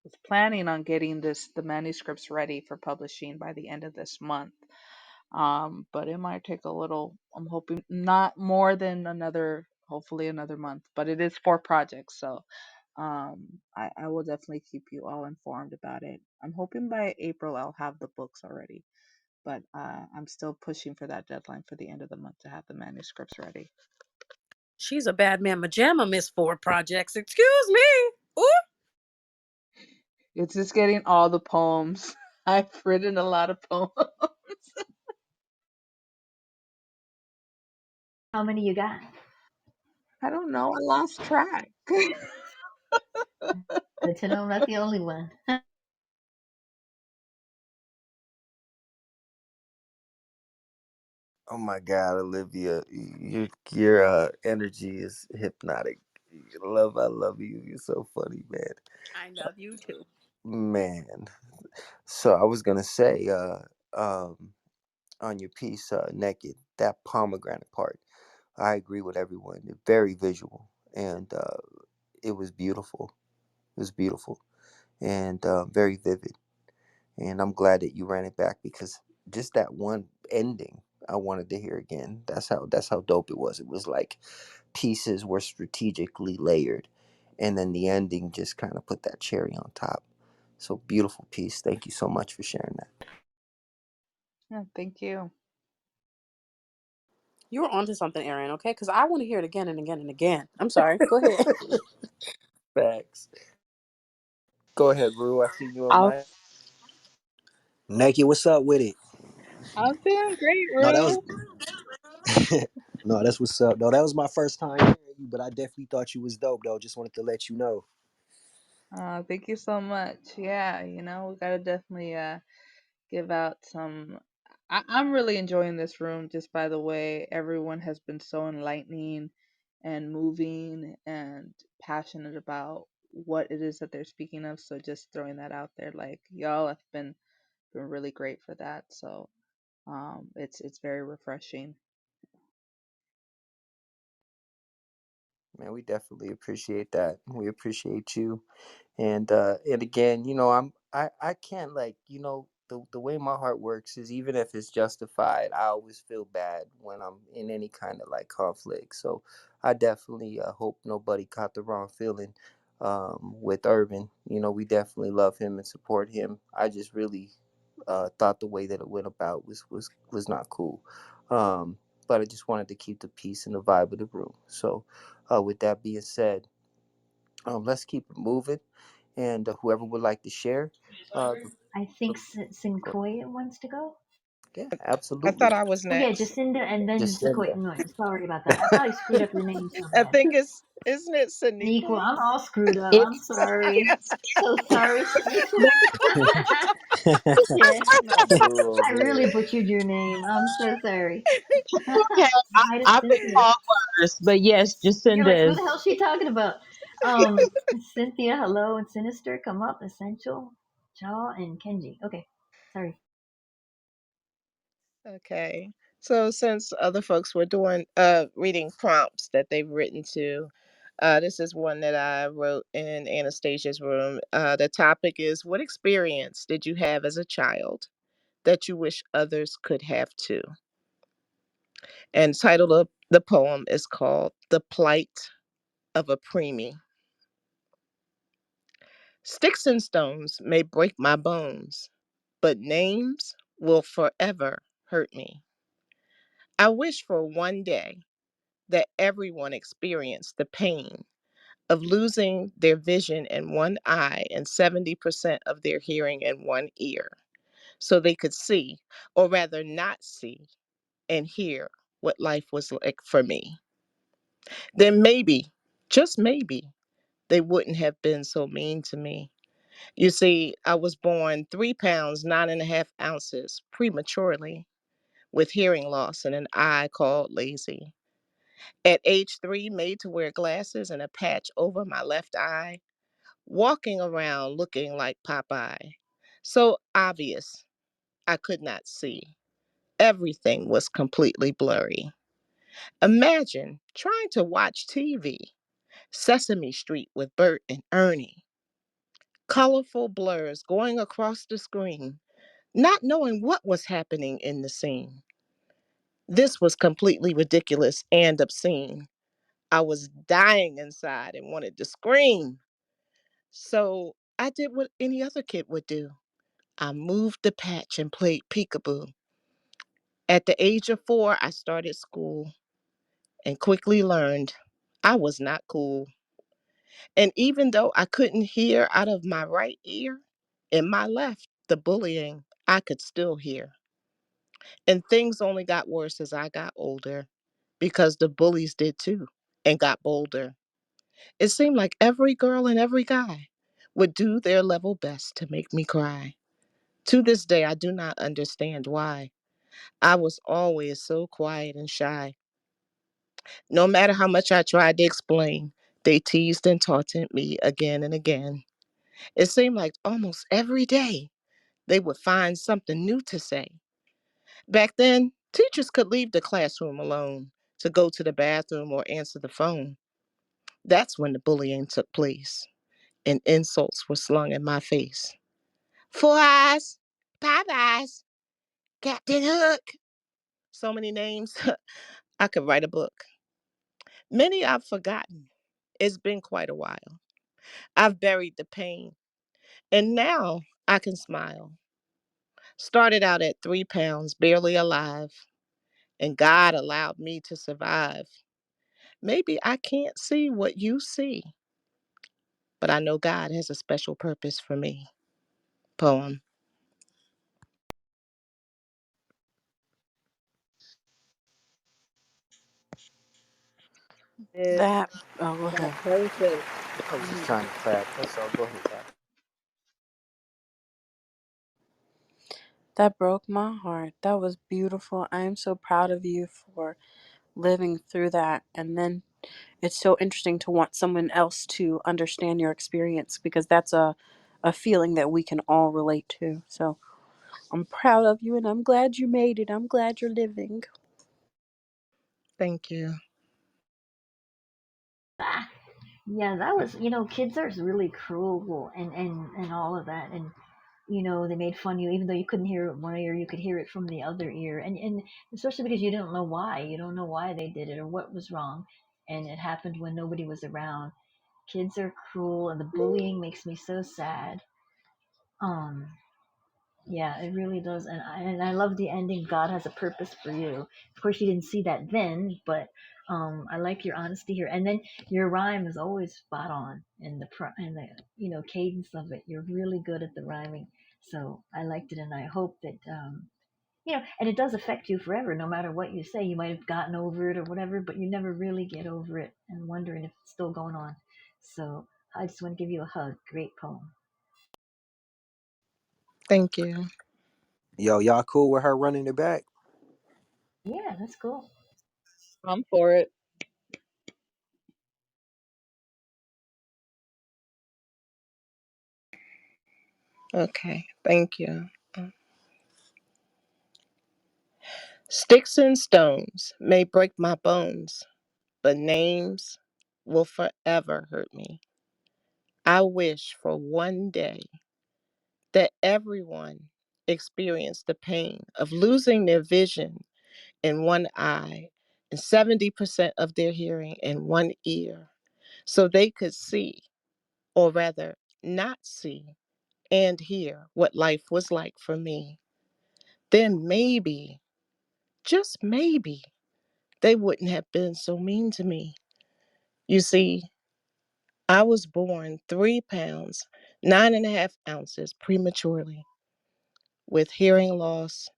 S15: was planning on getting the manuscripts ready for publishing by the end of this month. But it might take a little, I'm hoping not more than hopefully another month, but it is 4 projects. So, I will definitely keep you all informed about it. I'm hoping by April I'll have the books already, but I'm still pushing for that deadline for the end of the month to have the manuscripts ready.
S19: She's a bad man pajama, Miss 4 projects. Excuse me. Ooh.
S15: It's just getting all the poems. I've written a lot of poems.
S2: How many you got?
S15: I don't know. I lost track.
S2: Good to know I'm not the only one.
S4: Oh my God, Olivia, your energy is hypnotic. I love you. You're so funny, man.
S19: I love you too.
S4: Man. So I was gonna say, on your piece, naked, that pomegranate part. I agree with everyone. Very visual, and it was beautiful. It was beautiful and very vivid. And I'm glad that you ran it back because just that one ending, I wanted to hear again. That's how dope it was. It was like pieces were strategically layered, and then the ending just kind of put that cherry on top. So beautiful piece. Thank you so much for sharing that.
S15: Yeah, thank you.
S19: You were onto something, Aaron, okay? Because I want to hear it again and again and again. I'm sorry. Go ahead.
S4: Facts. Go ahead, Rue. I see you on
S15: I'll,
S4: my.
S17: Naked, what's up with it?
S15: I'm doing great,
S17: No, that was
S15: Rue.
S17: no, that's what's up. No, that was my first time hearing you, but I definitely thought you was dope though. Just wanted to let you know.
S15: Thank you so much. Yeah, we gotta definitely give out some. I'm really enjoying this room, just by the way. Everyone has been so enlightening and moving and passionate about what it is that they're speaking of. So just throwing that out there, like y'all have been really great for that. So It's very refreshing.
S4: Man, we definitely appreciate that. We appreciate you. And again, I can't, like, the way my heart works is, even if it's justified, I always feel bad when I'm in any kind of like conflict. So I definitely hope nobody caught the wrong feeling with Urban. We definitely love him and support him. I just really thought the way that it went about was not cool. But I just wanted to keep the peace and the vibe of the room. So with that being said, let's keep it moving. And whoever would like to share, uh,
S2: I think
S4: the- go-
S2: Sequoia wants to go.
S4: yeah,
S6: I
S4: absolutely.
S6: thought I was
S2: Okay,
S6: next.
S2: Jacinda and then Sequoia.
S4: Jacinda.
S2: No, sorry about that. I thought I screwed up your name so
S6: I
S2: bad.
S6: think it's, isn't it
S2: Saniqua,
S6: Saniqua?
S2: I'm all screwed up. I'm
S11: It's
S2: sorry. So sorry, Saniqua.
S11: no,
S2: Yeah, no.
S4: Oh
S2: I really
S4: man.
S2: butchered your name. I'm so sorry.
S11: okay.
S2: Hi to
S11: I've been
S2: Cynthia.
S11: called worse, but yes,
S2: You're like,
S11: Jacinda
S2: who the
S11: is.
S2: hell is she talking about? Cynthia, hello, and Sinister, come up. Essential, Jaw, and Kenji. Okay, sorry.
S6: Okay. So since other folks were doing reading prompts that they've written to, this is one that I wrote in Anastasia's room. The topic is, what experience did you have as a child that you wish others could have too? And title of the poem is called The Plight of a Preemie. Sticks and stones may break my bones, but names will forever hurt me. I wish for one day that everyone experienced the pain of losing their vision in one eye and 70% of their hearing in one ear, so they could see, or rather not see, and hear what life was like for me. Then maybe, just maybe, they wouldn't have been so mean to me. You see, I was born 3 pounds, 9.5 ounces prematurely with hearing loss and an eye called lazy. At age 3, made to wear glasses and a patch over my left eye, walking around looking like Popeye. So obvious I could not see. Everything was completely blurry. Imagine trying to watch TV, Sesame Street with Bert and Ernie, colorful blurs going across the screen, not knowing what was happening in the scene. This was completely ridiculous and obscene. I was dying inside and wanted to scream. So I did what any other kid would do. I moved the patch and played peekaboo. At the age of 4, I started school and quickly learned I was not cool. And even though I couldn't hear out of my right ear, in my left, the bullying I could still hear. And things only got worse as I got older because the bullies did too and got bolder. It seemed like every girl and every guy would do their level best to make me cry. To this day, I do not understand why. I was always so quiet and shy. No matter how much I tried to explain, they teased and taunted me again and again. It seemed like almost every day they would find something new to say. Back then, teachers could leave the classroom alone to go to the bathroom or answer the phone. That's when the bullying took place and insults were slung in my face. Four Eyes, Five Eyes, Captain Hook. So many names, I could write a book. Many I've forgotten. It's been quite a while. I've buried the pain, and now I can smile. Started out at 3 pounds, barely alive, and God allowed me to survive. Maybe I can't see what you see, but I know God has a special purpose for me. Poem. It,
S19: That, oh, go
S6: that
S19: ahead.
S6: person.
S4: I was just trying to clap. That's all. Go ahead, Ty.
S19: That broke my heart. That was beautiful. I am so proud of you for living through that. And then it's so interesting to want someone else to understand your experience, because that's a feeling that we can all relate to. So
S6: I'm proud of you and I'm glad you made it. I'm glad you're living. Thank you.
S2: Ah, yeah, that was, kids are really cruel and all of that. And, they made fun of you, even though you couldn't hear it one ear, you could hear it from the other ear. And especially because you don't know why. You don't know why they did it or what was wrong. And it happened when nobody was around. Kids are cruel, and the bullying makes me so sad. Um, Yeah, it really does, and I love the ending. God has a purpose for you. Of course, you didn't see that then, but I like your honesty here. And then your rhyme is always spot on, and the cadence of it. You're really good at the rhyming, so I liked it, and I hope that and it does affect you forever. No matter what you say, you might have gotten over it or whatever, but you never really get over it, and wondering if it's still going on. So I just want to give you a hug. Great poem.
S6: Thank you.
S17: Yo, y'all cool with her running it back?
S2: Yeah, that's cool.
S10: I'm for it.
S6: Okay. Thank you. Sticks and stones may break my bones, but names will forever hurt me. I wish for one day that everyone experienced the pain of losing their vision in one eye and 70% of their hearing in one ear so they could see, or rather, not see and hear what life was like for me. Then maybe, just maybe, they wouldn't have been so mean to me. You see, I was born 3 pounds, 9.5 ounces prematurely with hearing loss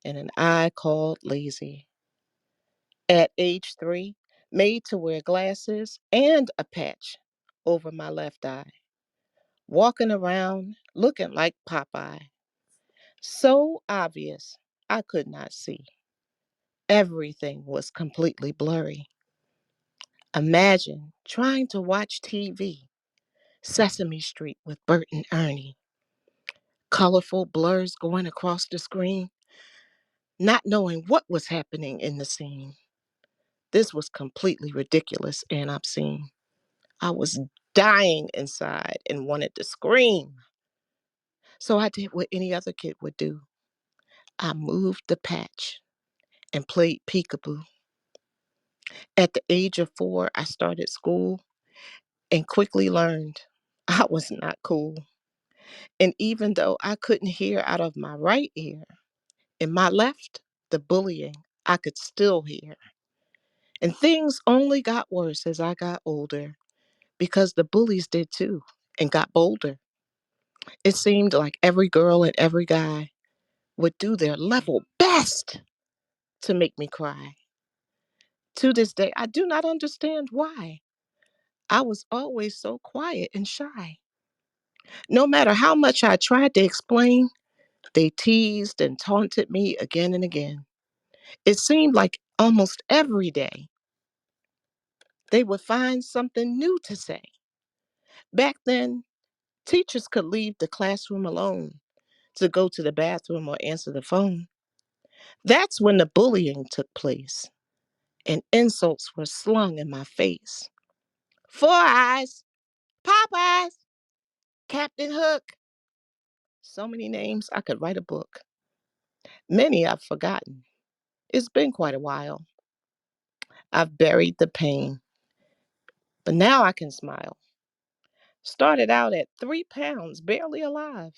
S6: and an eye called lazy. At age 3, made to wear glasses and a patch over my left eye, walking around looking like Popeye. So obvious I could not see. Everything was completely blurry. Imagine trying to watch TV, Sesame Street with Bert and Ernie, colorful blurs going across the screen, not knowing what was happening in the scene. This was completely ridiculous and obscene. I was dying inside and wanted to scream. So I did what any other kid would do. I moved the patch and played peekaboo. At the age of 4, I started school and quickly learned I was not cool. And even though I couldn't hear out of my right ear, in my left, the bullying I could still hear. And things only got worse as I got older because the bullies did too and got bolder. It seemed like every girl and every guy would do their level best to make me cry. To this day, I do not understand why. I was always so quiet and shy. No matter how much I tried to explain, they teased and taunted me again and again. It seemed like almost every day they would find something new to say. Back then, teachers could leave the classroom alone to go to the bathroom or answer the phone. That's when the bullying took place and insults were slung in my face. Four Eyes, Popeyes, Captain Hook. So many names I could write a book. Many I've forgotten. It's been quite a while. I've buried the pain, but now I can smile. Started out at 3 pounds, barely alive,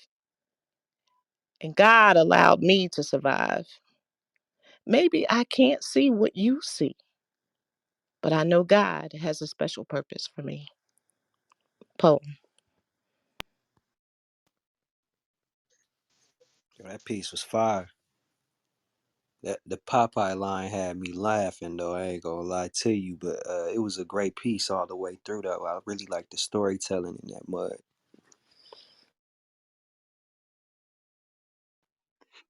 S6: and God allowed me to survive. Maybe I can't see what you see, but I know God has a special purpose for me. Poem.
S17: Yo, that piece was fire. That the Popeye line had me laughing though. I ain't gonna lie to you, but it was a great piece all the way through though. I really like the storytelling in that mud.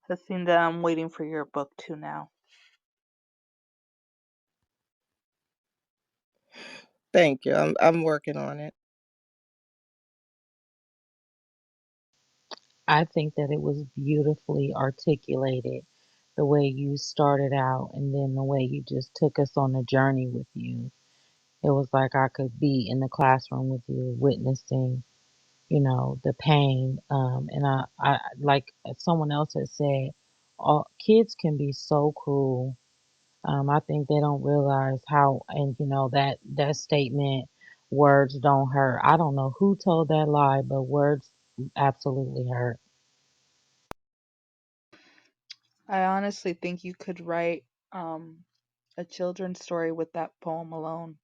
S15: Jacinda, I'm waiting for your book too now.
S6: Thank you. I'm working on it.
S20: I think that it was beautifully articulated the way you started out and then the way you just took us on a journey with you. It was like I could be in the classroom with you, witnessing, the pain. And I like someone else has said, all kids can be so cruel. I think they don't realize how, and that statement, words don't hurt. I don't know who told that lie, but words absolutely hurt.
S15: I honestly think you could write a children's story with that poem alone.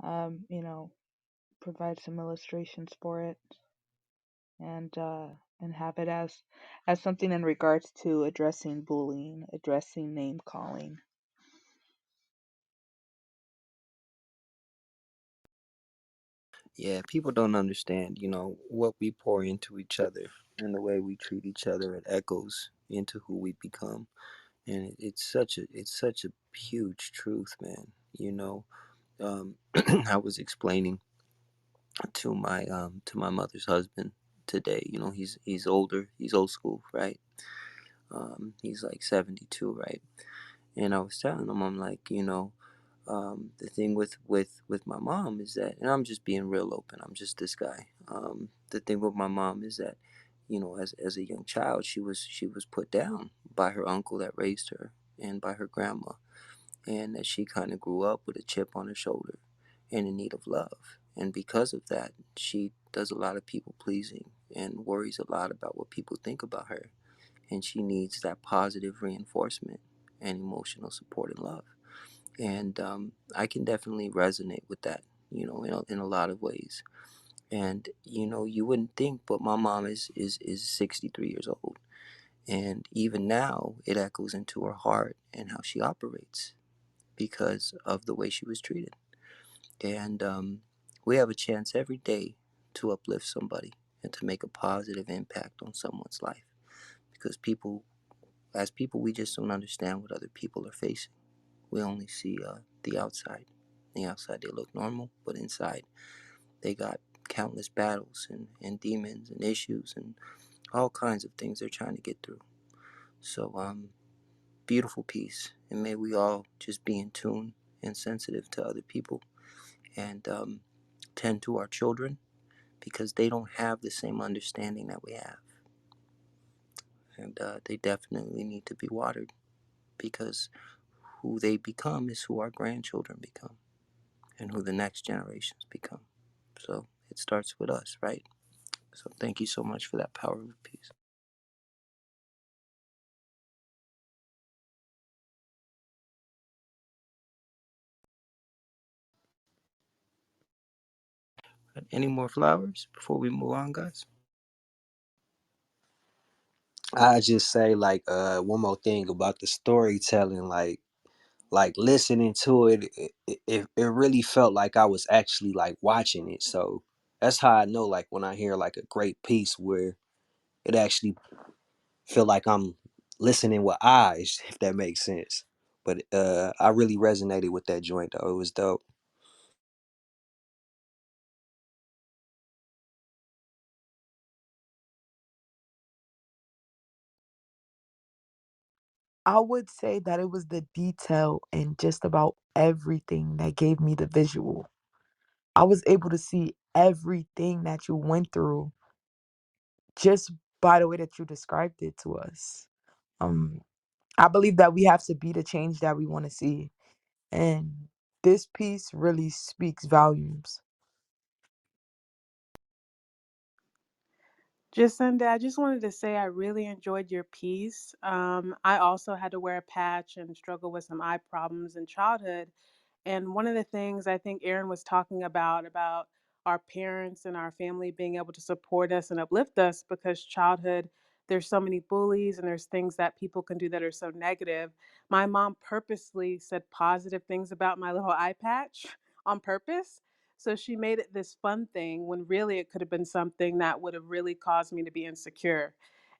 S15: Um, you know, provide some illustrations for it, and have it as something in regards to addressing bullying, addressing name calling.
S17: Yeah, people don't understand, what we pour into each other and the way we treat each other. It echoes into who we become, and it's such a huge truth, man. You know, I was explaining to my mother's husband today. He's older, he's old school, right? He's like 72, right? And I was telling him, I'm like, the thing with my mom is that, and I'm just being real open, I'm just this guy. The thing with my mom is that, as a young child, she was put down by her uncle that raised her and by her grandma, and that she kind of grew up with a chip on her shoulder and in need of love. And because of that, she does a lot of people pleasing and worries a lot about what people think about her. And she needs that positive reinforcement and emotional support and love. And I can definitely resonate with that, in a lot of ways. And you wouldn't think, but my mom is 63 years old, and even now it echoes into her heart and how she operates because of the way she was treated. And we have a chance every day to uplift somebody and to make a positive impact on someone's life, because as people, we just don't understand what other people are facing. We only see the outside. The outside, they look normal, but inside, they got countless battles and demons and issues and all kinds of things they're trying to get through. So, beautiful piece. And may we all just be in tune and sensitive to other people, and tend to our children, because they don't have the same understanding that we have. And they definitely need to be watered, because who they become is who our grandchildren become and who the next generations become. So it starts with us, right? So thank you so much for that power of peace. Any more flowers before we move on, guys? I just say, like, one more thing about the storytelling, like listening to it really felt like I was actually like watching it. So that's how I know, like, when I hear like a great piece where it actually feel like I'm listening with eyes, if that makes sense. But I really resonated with that joint though. It was dope.
S3: I would say that it was the detail in just about everything that gave me the visual. I was able to see everything that you went through just by the way that you described it to us. Um, I believe that we have to be the change that we want to see. And this piece really speaks volumes.
S19: Jacinda, I just wanted to say I really enjoyed your piece. I also had to wear a patch and struggle with some eye problems in childhood. And one of the things I think Aaron was talking about our parents and our family being able to support us and uplift us, because childhood, there's so many bullies and there's things that people can do that are so negative. My mom purposely said positive things about my little eye patch on purpose. So she made it this fun thing when really it could have been something that would have really caused me to be insecure.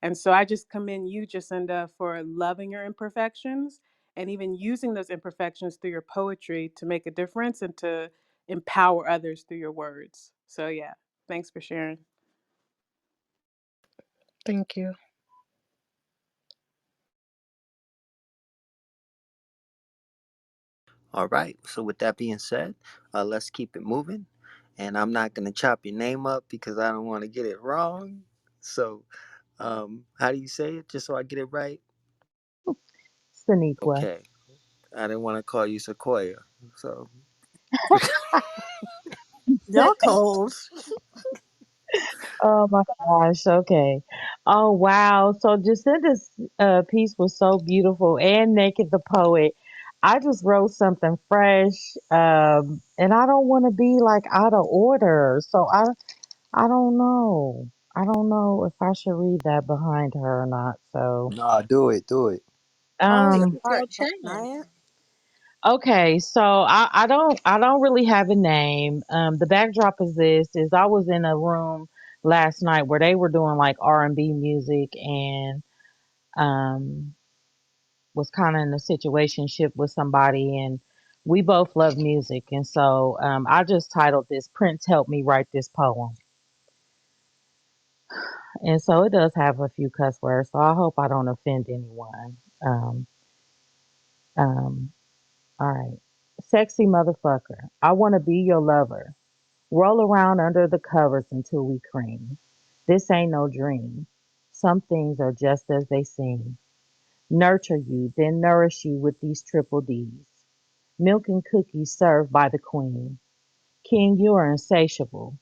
S19: And so I just commend you, Jacinda, for loving your imperfections and even using those imperfections through your poetry to make a difference and to empower others through your words. So, yeah, thanks for sharing.
S6: Thank you.
S4: All right. So with that being said, let's keep it moving. And I'm not gonna chop your name up because I don't want to get it wrong. So, how do you say it? Just so I get it right.
S20: Saniqua.
S4: Okay. I didn't want to call you Sequoia. So,
S6: Y'all cold.
S20: Oh my gosh. Okay. Oh wow. So Jacinda's piece was so beautiful, and Naked the Poet. I just wrote something fresh, and I don't want to be like out of order. So I don't know. I don't know if I should read that behind her or not. So
S17: Nah, do it, do it.
S6: Oh,
S11: Take
S20: um
S11: your
S6: don't
S11: chance.
S6: deny it.
S20: okay, so I don't really have a name. The backdrop is this is I was in a room last night where they were doing like R&B music, and um was kind of in a situationship with somebody, and we both love music, and so I just titled this Prince Helped Me Write This Poem. And so it does have a few cuss words, so I hope I don't offend anyone. Um um all right. Sexy motherfucker, I want to be your lover. Roll around under the covers until we cream. This ain't no dream. Some things are just as they seem. Nurture you, then nourish you with these triple D's. Milk and cookies served by the queen. King, you are insatiable.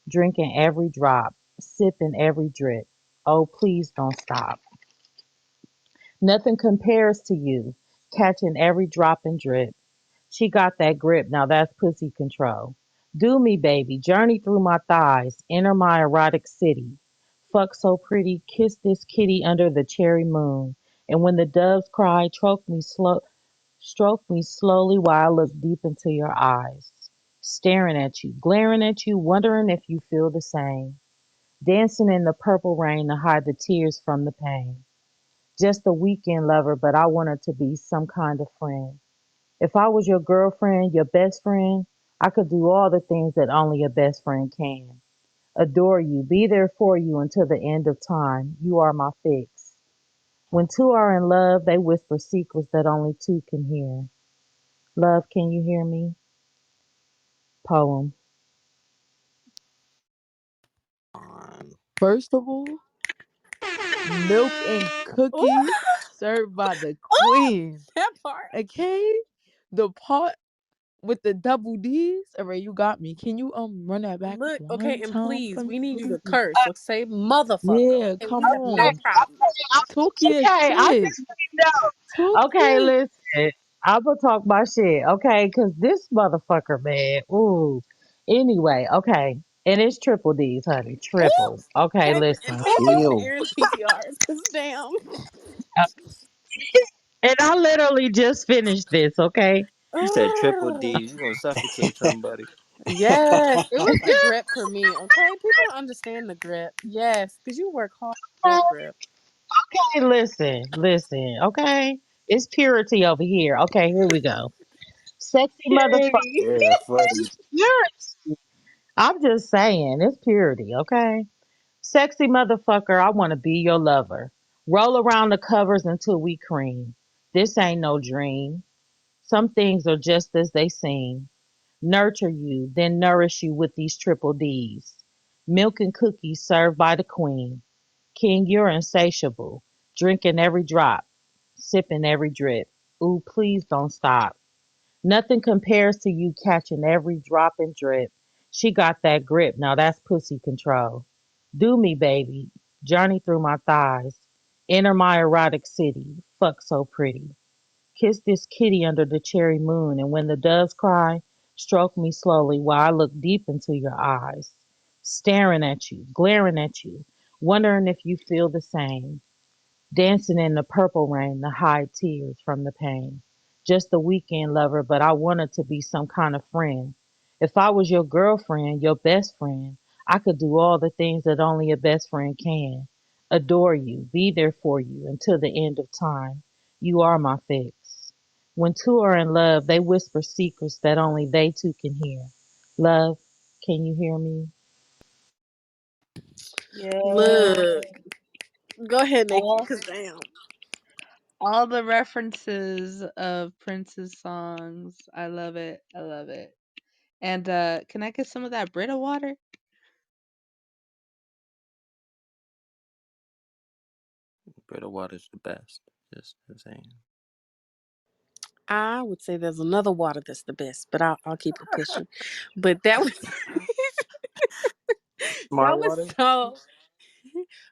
S20: Drinking every drop, sipping every drip. Oh, please don't stop. Nothing compares to you. Catching every drop and drip. She got that grip. Now that's pussy control. Do me, baby. Journey through my thighs. Enter my erotic city. Fuck so pretty. Kiss this kitty under the cherry moon. And when the doves cry, stroke me slowly while I look deep into your eyes. Staring at you, glaring at you, wondering if you feel the same. Dancing in the purple rain to hide the tears from the pain. Just a weekend lover, but I wanted to be some kind of friend. If I was your girlfriend, your best friend, I could do all the things that only a best friend can. Adore you, be there for you until the end of time. You are my fix. When two are in love, they whisper secrets that only two can hear. Love, can you hear me? Poem.
S4: um,
S3: First of all, milk and
S6: Ooh,
S3: cookies served by the
S6: ooh,
S3: queen.
S6: that part.
S3: Okay? The part with the double D's. All right, you got me. Can you run that back
S6: Look, okay,
S3: one
S6: and
S3: time
S6: please,
S3: for me,
S6: we need you to
S3: please?
S6: curse. So say motherfucker.
S3: Yeah,
S6: Okay, we
S3: come
S6: have no
S3: on.
S6: problem.
S20: Okay,
S3: Talk your
S20: I
S3: shit.
S20: just know.
S3: Talk
S20: Okay,
S3: your
S20: listen. I'm gonna talk my shit, okay? Because this motherfucker, man. Ooh. Anyway, okay. And it's triple D's, honey.
S6: Ooh,
S20: Triple. Okay,
S6: and
S20: listen.
S6: pay attention to
S17: Ew.
S6: Aaron's PTRs, cause damn.
S20: Uh, And I literally just finished this, okay?
S4: you said triple
S6: Ugh.
S4: D. You gonna suffocate somebody.
S6: Yes, it was the grip for me. Okay, people don't understand the grip. Yes, because you work hard for that grip.
S20: Okay, listen, okay? It's purity over here. Okay, here we go. Sexy motherfucker.
S6: Purity.
S17: Yeah, funny.
S20: It's purity. I'm just saying, it's purity, okay? Sexy motherfucker, I want to be your lover. Roll around the covers until we cream. This ain't no dream. Some things are just as they seem. Nurture you, then nourish you with these triple D's. Milk and cookies served by the queen. King, you're insatiable. Drinking every drop, sipping every drip. Ooh, please don't stop. Nothing compares to you catching every drop and drip. She got that grip. Now that's pussy control. Do me, baby. Journey through my thighs. Enter my erotic city. Fuck so pretty. Kiss this kitty under the cherry moon, and when the doves cry, stroke me slowly while I look deep into your eyes. Staring at you, glaring at you, wondering if you feel the same. Dancing in the purple rain to hide tears from the pain. Just a weekend lover, but I wanted to be some kind of friend. If I was your girlfriend, your best friend, I could do all the things that only a best friend can. Adore you, be there for you until the end of time. You are my fix. When two are in love, they whisper secrets that only they two can hear. Love, can you hear me?
S6: Look,
S15: Yeah.
S19: Go ahead, Nikki,
S15: all
S19: because damn.
S15: all the references of Prince's songs. I love it. I love it. And can I get some of that Brita water?
S4: Brita water's the best. Just saying.
S19: I would say there's another water that's the best, but I'll keep it pushing. But that was that
S4: Smart
S19: was
S4: water.
S19: so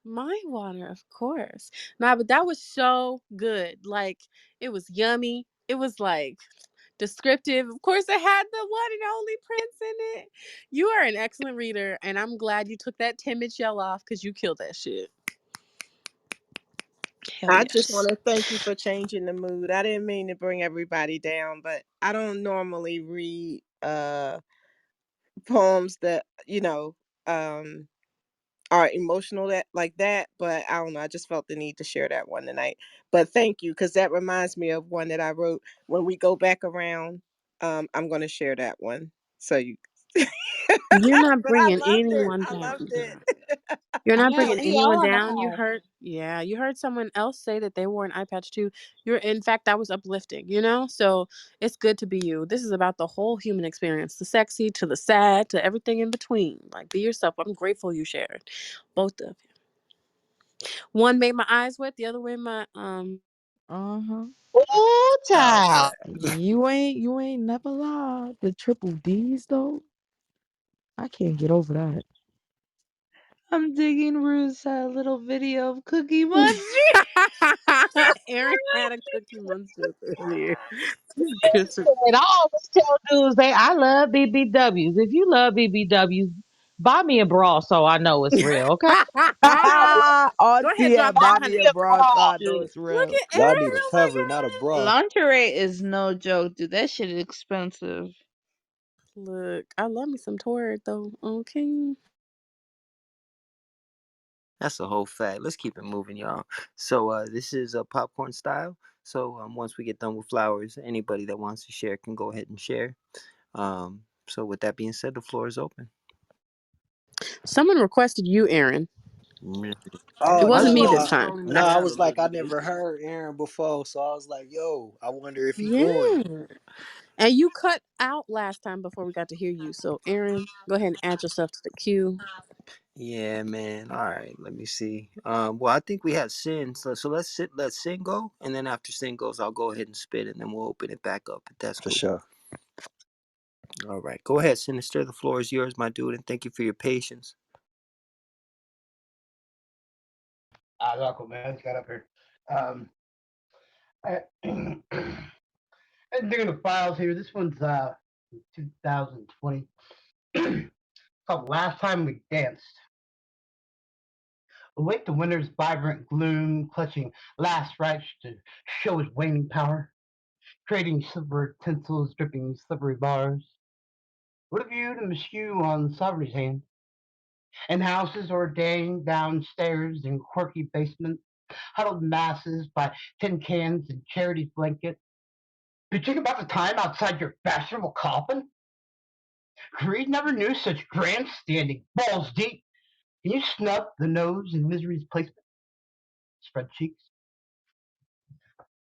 S19: my water, of course. Nah, but that was so good. Like it was yummy. It was like descriptive. Of course, it had the one and only Prince in it. You are an excellent reader, and I'm glad you took that timid shell off because you killed that shit. Hell
S6: I just
S19: yes.
S6: want to thank you for changing the mood. I didn't mean to bring everybody down, but I don't normally read poems that, um are emotional that like that, but I don't know, I just felt the need to share that one tonight. But thank you, cuz that reminds me of one that I wrote when we go back around. I'm going to share that one. So you
S19: You're not
S6: but I
S19: bringing
S6: loved it.
S19: anyone
S6: I
S19: down.
S6: loved it.
S19: You're not
S15: Yeah,
S19: bringing
S15: we all
S19: anyone down. You
S15: have.
S19: heard, yeah, you heard someone else say that they wore an eye patch too. In fact, that was uplifting, you know? So it's good to be you. This is about the whole human experience, the sexy to the sad to everything in between. Like, be yourself. I'm grateful you shared. Both of you. One made my eyes wet, the other way
S3: Uh huh.
S20: Ooh,
S4: Oh,
S20: child.
S3: You ain't never lied. The triple D's though, I can't get over that.
S15: I'm digging Rue's little video of Cookie Monster.
S19: Aaron had a cookie monster earlier. He's good for
S20: And I always tell dudes I love BBWs. If you love BBWs, buy me a bra so I know it's real, okay?
S19: Go ahead, drop
S3: RTM,
S19: that,
S3: buy
S20: Buy
S3: me
S19: honey.
S20: me
S3: a
S20: a
S3: bra so
S20: bra.
S3: I know
S15: Dude,
S3: it's
S19: Look
S3: real.
S19: at
S17: Y'all need
S19: Aaron.
S17: a
S19: Oh
S17: cover, not a bra.
S15: lingerie is no joke, dude. That shit is expensive.
S19: my God. Look, I love me some Torrid though. Okay.
S4: that's a whole fact. Let's keep it moving, y'all. So this is popcorn style. So once we get done with flowers, anybody that wants to share can go ahead and share. So with that being said, the floor is open.
S19: Someone requested you, Aaron.
S4: Mm.
S19: It
S17: Oh
S19: wasn't
S4: Let's
S19: me
S17: no,
S4: go.
S19: this
S4: Let's
S19: time.
S4: throw me
S17: no!
S4: in
S17: I
S4: there a
S17: was
S4: little bit,
S17: like, I
S4: Malik.
S17: never heard Aaron before, so I was like, yo, I wonder if he going.
S19: Yeah. And you cut out last time before we got to hear you. So, Aaron, go ahead and add yourself to the queue.
S4: Yeah, man. All right, let me see. Well, I think we had Sin, so let Sin go, and then after Sin goes, I'll go ahead and spit, and then we'll open it back up if that's
S17: For
S4: cool.
S17: sure.
S4: All right, go ahead, Sinister. The floor is yours, my dude, and thank you for your patience.
S21: Welcome, man. Just got up here. Um, I, I'm digging the files here. This one's 2020. Called Last Time We Danced. Awake the winter's vibrant gloom, clutching last rites to show his waning power, creating silver tinsels dripping slippery bars. What have you to miscue on sovereign's hand? In houses ordained downstairs in quirky basements, huddled masses by tin cans and charity's blanket. Did you think about the time outside your fashionable coffin? Creed never knew such grandstanding, balls deep. Can you snub the nose in misery's placement? Spread cheeks.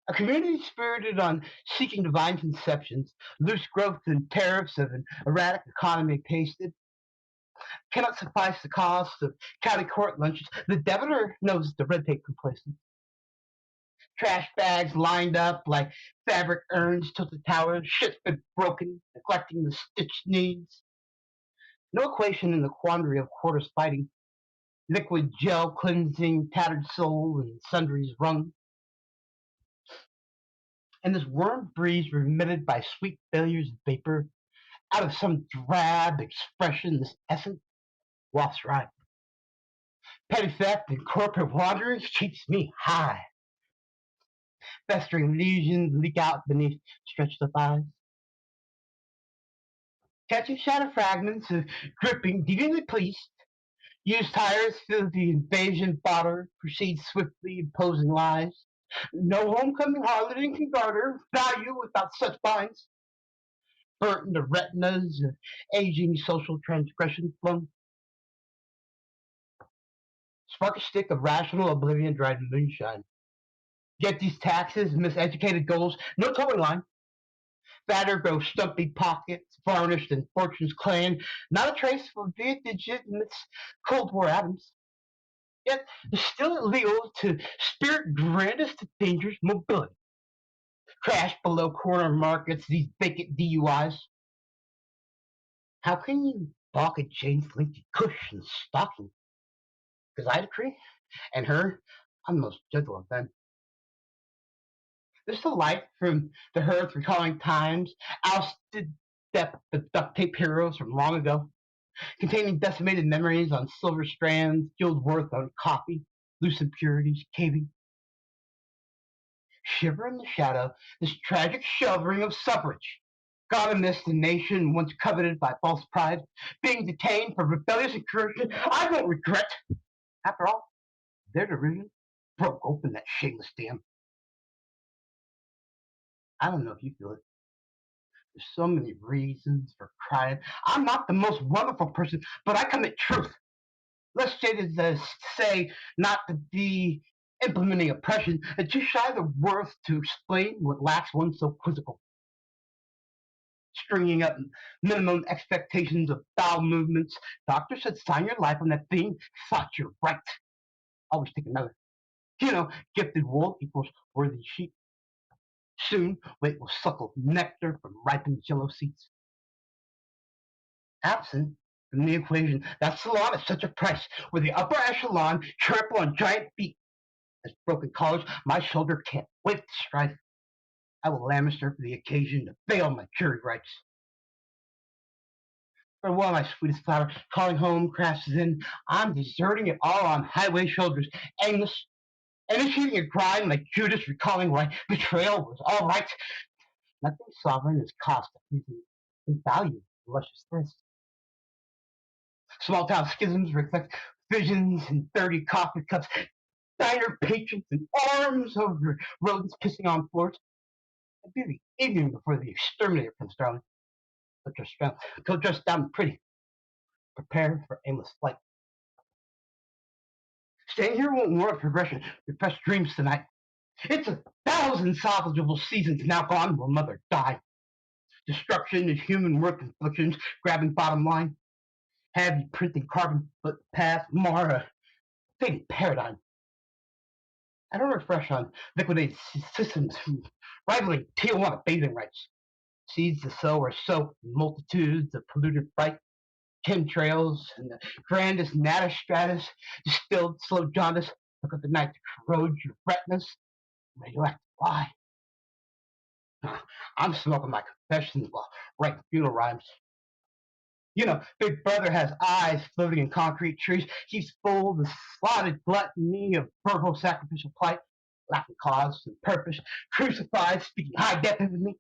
S21: A community spirited on seeking divine conceptions, loose growth and tariffs of an erratic economy pasted, cannot suffice the cost of county court lunches. The debtor knows the red tape complacent. Trash bags lined up like fabric urns tilted towers, shit's been broken, neglecting the stitched needs. No equation in the quandary of quarters fighting. Liquid gel cleansing tattered soul and sundries wrung. And this worm breeze remitted by sweet failures of vapor out of some drab expression, this essence wafts right. Petty theft and corporate wanderings keeps me high. Festering lesions leak out beneath stretched up eyes. Catching shadow fragments of dripping, deviantly pleased. Used tires fill the invasion fodder, proceed swiftly imposing lies. No homecoming harlot can garner value without such binds. Burnt into retinas of aging social transgression flung. Spark a stick of rational oblivion dried moonshine. Get these taxes, miseducated goals, no towing line. Fatter grow stumpy pockets, varnished in fortune's clan, not a trace of Vietnam's Cold War atoms. Yet still illegal to spirit grandest of dangers mobility. Crash below corner markets, these vacant DUIs. How can you balk at Jane's lengthy cushion stocking? Because I decree, and her, I'm the most gentle of men. There's still light from the hearth recalling times, ousted depth of duct tape heroes from long ago, containing decimated memories on silver strands, jeweled worth on coffee, loose impurities caving. Shiver in the shadow, this tragic sheltering of suffrage. God amidst the nation once coveted by false pride, being detained for rebellious incursion, I won't regret. After all, their derision broke open that shameless dam. I don't know if you feel it. There's so many reasons for crying. I'm not the most wonderful person, but I commit truth. Less jaded to say not to be implementing oppression, and too shy the worth to explain what lacks one so quizzical. Stringing up minimum expectations of bowel movements. Doctor said sign your life on that thing. Thought you're right. Always take another. Gifted wool equals worthy sheep. Soon, weight will suckle nectar from ripened yellow seeds. Absent from the equation, that salon is such a price, where the upper echelon trample on giant feet. As broken collars, my shoulder can't wait to strike. I will lamister for the occasion to bail my jury rights. Farewell, my sweetest flower, calling home crashes in. I'm deserting it all on highway shoulders, aimless, initiating a grind like Judas recalling why betrayal was all right. Nothing sovereign is cost of pleasing and value luscious thirst. Small town schisms reflect visions in dirty coffee cups, diner patrons in arms over rodents pissing on floors. It'll be the evening before the exterminator comes, darling. Go dress down pretty. Prepare for aimless flight. Staying here won't warrant progression. Repressed dreams tonight. It's 1,000 salvageable seasons now gone. Will mother die? Destruction is human work inflictions, grabbing bottom line. Heavy printing carbon footpath, Mara, fading paradigm. I don't refresh on liquidated systems rivaling Tijuana bathing rights. Seeds to sow are soaked in multitudes of polluted fright, chemtrails, and the grandest natter stratus, distilled slow jaundice, look at the night to corrode your retinas, radioactive lie. I'm smoking my confessions while writing funeral rhymes. Big Brother has eyes floating in concrete trees. He's full of the slotted gluttony of verbal sacrificial plight, lacking cause and purpose, crucified, speaking high depth with me.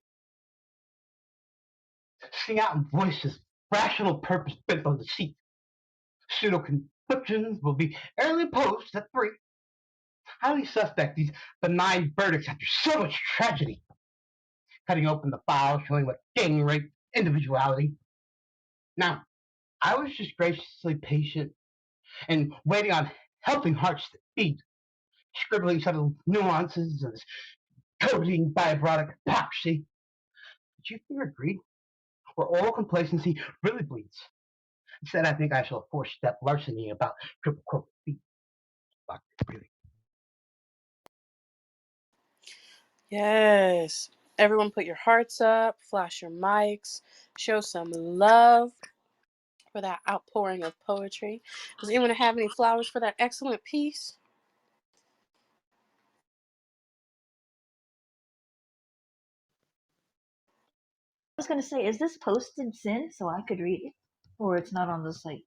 S21: Sing out in voices, rational purpose bent on deceit. Pseudo convictions will be early posed at 3. Highly suspect these benign verdicts after so much tragedy. Cutting open the file, showing what gang rape, individuality. Now, I was just graciously patient and waiting on helping hearts that beat, scribbling subtle nuances of this coding diabrotic hypocrisy. But you fear greed, where oral complacency really bleeds. Instead, I think I shall four-step larceny about triple corporate feet. Really.
S19: Yes. Everyone put your hearts up, flash your mics, show some love for that outpouring of poetry. Does anyone have any flowers for that excellent piece?
S2: I was going to say, is this posted sin so I could read it? Or it's not on the site?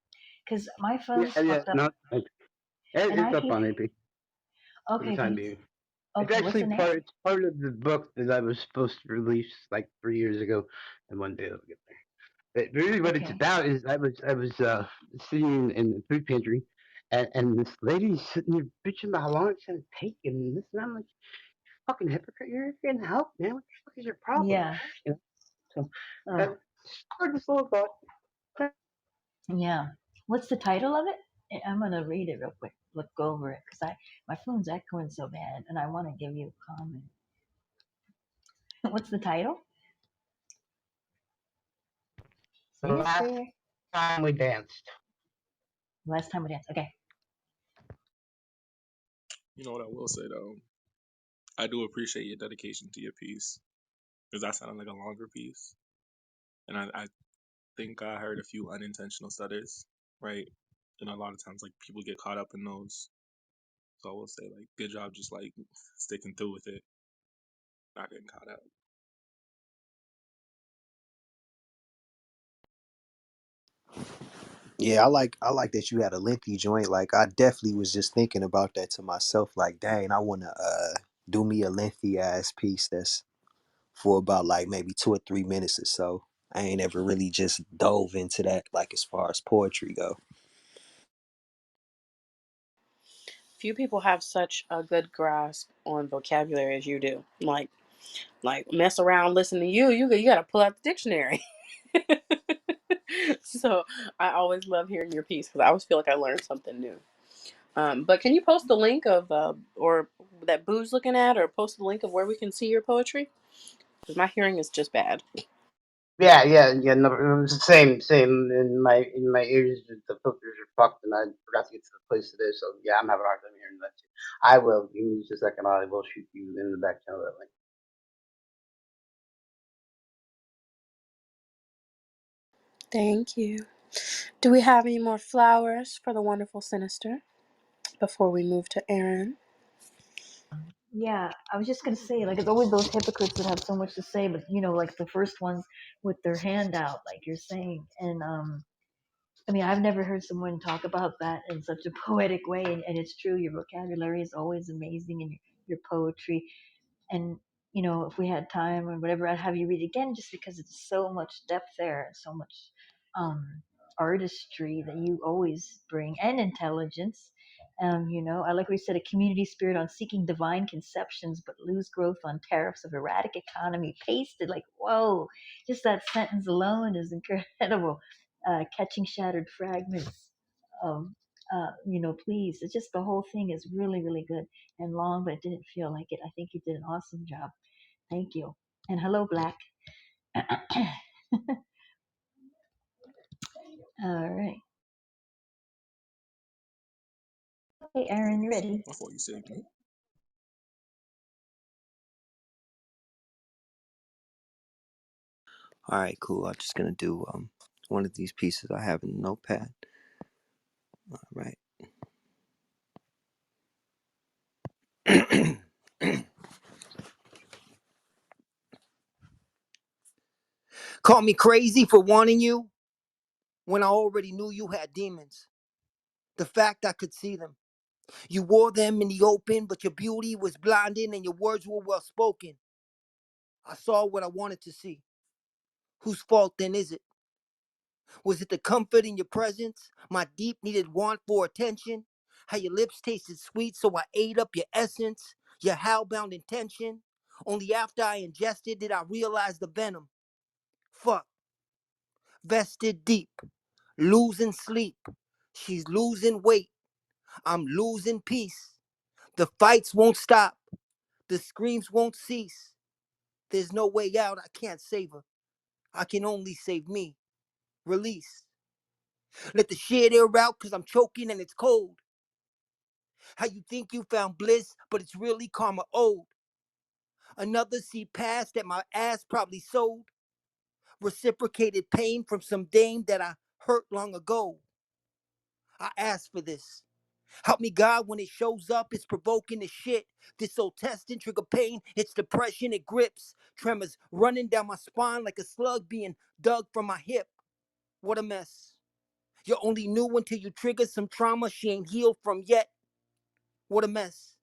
S2: Because my phone's
S21: Yeah,
S2: fucked up.
S21: no,
S2: And I
S21: it's up
S2: hear,
S21: on AP for the
S2: okay,
S21: time
S2: thanks.
S21: being. It's
S2: Okay, what's
S21: actually
S2: the name?
S21: it's part of the book that I was supposed to release like 3 years ago, and one day it'll get there. But really, what it's
S2: Okay.
S21: about is I was sitting in the food pantry, and this lady's sitting there bitching about how long it's gonna take and this, and I'm like, fucking hypocrite, you're getting help, man. What the fuck is your problem?
S2: Yeah.
S21: You know, so
S2: Uh,
S21: that started this little thought.
S2: yeah. What's the title of it? I'm going to read it real quick. look over it because I my phone's echoing so bad, and I want to give you a comment. What's the title?
S21: The
S2: Say it.
S21: last
S2: Say it.
S21: time we danced.
S2: Last time we danced. Okay.
S8: You know what I will say though? I do appreciate your dedication to your piece because that sounded like a longer piece, and I think I heard a few unintentional stutters, right? And a lot of times, like people get caught up in those. So I will say, like, good job, just like sticking through with it, not getting caught up.
S17: Yeah, I like that you had a lengthy joint. Like I definitely was just thinking about that to myself. Like, dang, I wanna do me a lengthy ass piece that's for about like maybe 2 or 3 minutes or so. I ain't ever really just dove into that like as far as poetry go.
S19: Few people have such a good grasp on vocabulary as you do. Like mess around, listen to you. You got to pull out the dictionary. So I always love hearing your piece because I always feel like I learned something new. But can you post the link of or that Boo's looking at, or post the link of where we can see your poetry? Because my hearing is just bad.
S21: Yeah. No, it was the same. In my ears, the filters are fucked, and I forgot to get to the place today. So yeah, I'm having a hard time hearing that too. I will. Give me just a second. I will shoot you in the back channel that link.
S19: Thank you. Do we have any more flowers for the wonderful Sinister before we move to Aaron?
S2: Yeah, I was just gonna say, like, it's always those hypocrites that have so much to say, but like the first ones with their hand out, like you're saying, and I mean, I've never heard someone talk about that in such a poetic way, and it's true. Your vocabulary is always amazing, and your poetry, and if we had time or whatever, I'd have you read it again, just because it's so much depth there and so much um, artistry that you always bring, and intelligence. I like what you said, a community spirit on seeking divine conceptions, but lose growth on tariffs of erratic economy. Pasted, like, whoa, just that sentence alone is incredible. Catching shattered fragments of, please. It's just the whole thing is really, really good and long, but it didn't feel like it. I think you did an awesome job. Thank you. And hello, Black. All right. Okay, Aaron, you ready?
S8: Before you saved me.
S17: All right, cool. I'm just gonna do one of these pieces I have in the notepad. All right. Call me crazy for wanting you when I already knew you had demons. The fact I could see them. You wore them in the open, but your beauty was blinding and your words were well spoken. I saw what I wanted to see. Whose fault then is it? Was it the comfort in your presence? My deep needed want for attention? How your lips tasted sweet, so I ate up your essence? Your howlbound intention? Only after I ingested did I realize the venom. Fuck, vested deep, losing sleep. She's losing weight. I'm losing peace. The fights won't stop. The screams won't cease. There's no way out. I can't save her. I can only save me. Release. Let the shit air out cause I'm choking and it's cold. How you think you found bliss, but it's really karma old. Another see past that my ass probably sold. Reciprocated pain from some dame that I hurt long ago. I asked for this. Help me God when it shows up, it's provoking the shit. This old testing trigger pain, it's depression, it grips. Tremors running down my spine like a slug being dug from my hip. What a mess. You only knew until you triggered some trauma she ain't healed from yet. What a mess.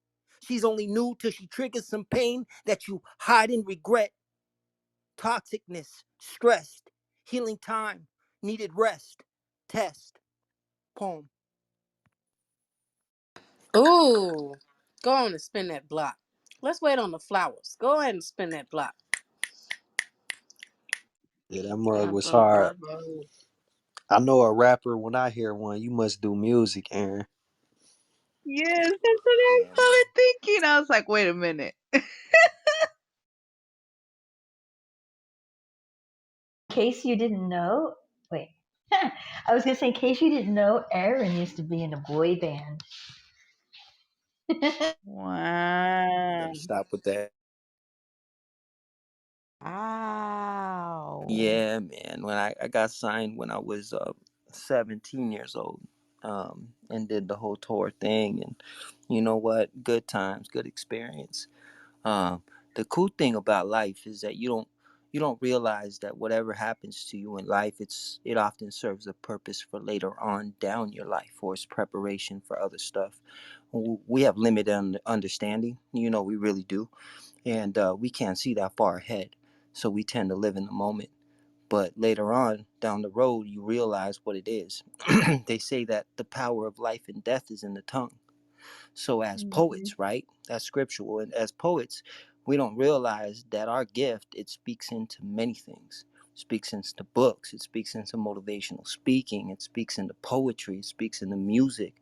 S17: She's only new till she triggers some pain that you hide in regret. Toxicness, stressed, healing time, needed rest. Test, poem.
S19: Ooh, go on and spin that block. Let's wait on the flowers. Go ahead and spin that block.
S17: Yeah, that mug was
S21: Bravo,
S17: hard.
S21: bravo.
S17: I know a rapper when I hear one, you must do music, Aaron.
S15: Yes, that's what I
S14: Yeah, man.
S15: started thinking. I was like, wait a minute.
S2: In case you didn't know, wait. I was gonna say, in case you didn't know, Aaron used to be in a boy band.
S15: Wow.
S4: Better stop with that.
S3: Wow.
S4: Yeah, man. When I got signed when I was 17 years old, and did the whole tour thing, and you know what? Good times, good experience. Um, the cool thing about life is that you don't realize that whatever happens to you in life, it often serves a purpose for later on down your life, or it's preparation for other stuff. We have limited understanding, we really do, and we can't see that far ahead, so we tend to live in the moment. But later on down the road, you realize what it is. They say that the power of life and death is in the tongue. So as
S15: Hmm.
S4: poets, right? That's scriptural. And as poets, we don't realize that our gift, it speaks into many things. It speaks into books, it speaks into motivational speaking, it speaks into poetry, it speaks into music.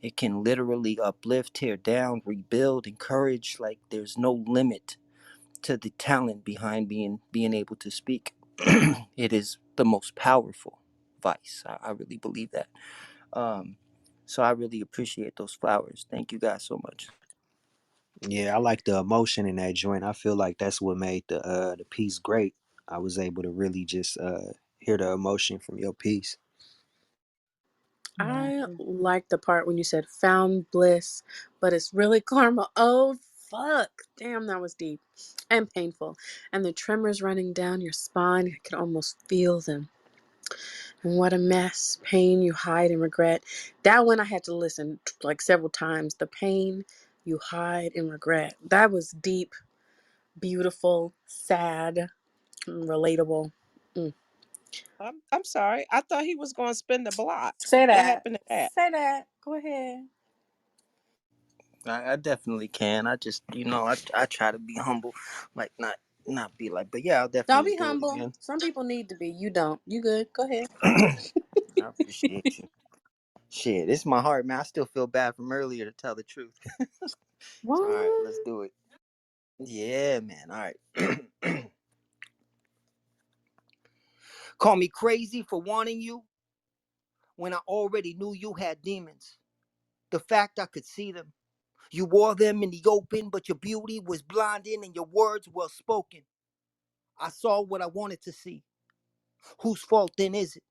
S4: It can literally uplift, tear down, rebuild, encourage. Like there's no limit to the talent behind being able to speak. It is the most powerful vice. I really believe that. Um, so I really appreciate those flowers. Thank you guys so much.
S17: Yeah, I like the emotion in that joint. I feel like that's what made the piece great. I was able to really just hear the emotion from your piece.
S2: Yeah.
S19: I like the part when you said found bliss, but it's really karma. Oh, fuck. Damn, that was deep and painful. And the tremors running down your spine, I could almost feel them. And what a mess. Pain you hide and regret. That one I had to listen like several times. The pain you hide and regret. That was deep, beautiful, sad, relatable. Mm.
S6: I'm sorry. I thought he was going to spin the block.
S19: Say
S6: What
S19: that.
S6: happened to that?
S19: Say that. Go ahead.
S4: I definitely can. I just, I try to be humble, like not be like, but yeah, I'll
S19: Don't
S4: definitely
S19: be
S4: do it
S19: humble.
S4: again.
S19: Some people need to be. You don't. You good. Go ahead.
S4: I appreciate you. Shit, it's my heart, man. I still feel bad from earlier, to tell the truth. All right,
S19: What?
S4: let's do it. Yeah, man. All right. Call me crazy for wanting you when I already knew you had demons. The fact I could see them. You wore them in the open, but your beauty was blinding and your words well spoken. I saw what I wanted to see. Whose fault then is it?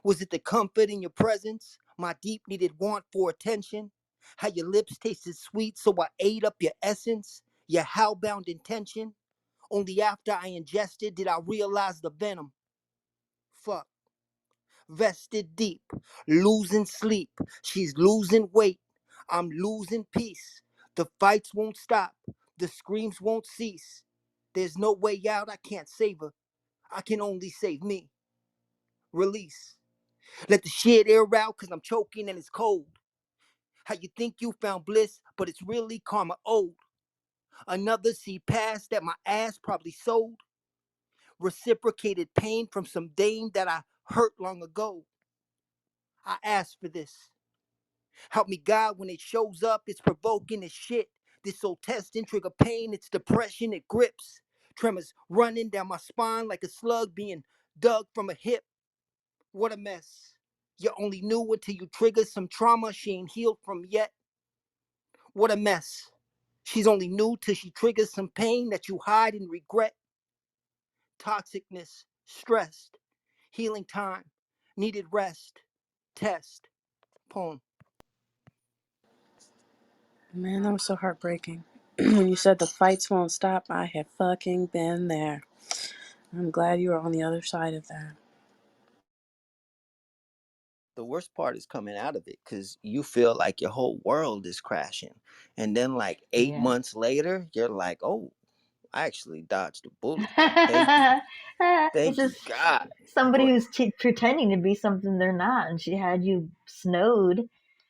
S4: Was it the comfort in your presence? My deep needed want for attention? How your lips tasted sweet, so I ate up your essence? Your howbound intention? Only after I ingested did I realize the venom. Fuck. Vested deep, losing sleep. She's losing weight. I'm losing peace. The fights won't stop. The screams won't cease. There's no way out. I can't save her. I can only save me. Release. Let the shit air out cause I'm choking and it's cold. How you think you found bliss, but it's really karma old. Another see past that my ass probably sold. Reciprocated pain from some dame that I hurt long ago. I asked for this. Help me God when it shows up, it's provoking as shit. This old testing trigger pain, it's depression, it grips. Tremors running down my spine like a slug being dug from a hip. What a mess. You only knew until you triggered some trauma she ain't healed from yet. What a mess. She's only new till she triggers some pain that you hide and regret. Toxicness, stressed, healing time, needed rest, test, poem.
S19: Man, that was so heartbreaking. When you said the fights won't stop, I have fucking been there. I'm glad you were on the other side of that.
S4: The worst part is coming out of it because you feel like your whole world is crashing. And then, like, 8
S2: Yeah.
S4: months later, you're like, oh, I actually dodged a bullet. Like,
S2: It's
S4: thank you,
S2: just
S4: God.
S2: somebody
S4: But
S2: who's pretending to be something they're not, and she had you snowed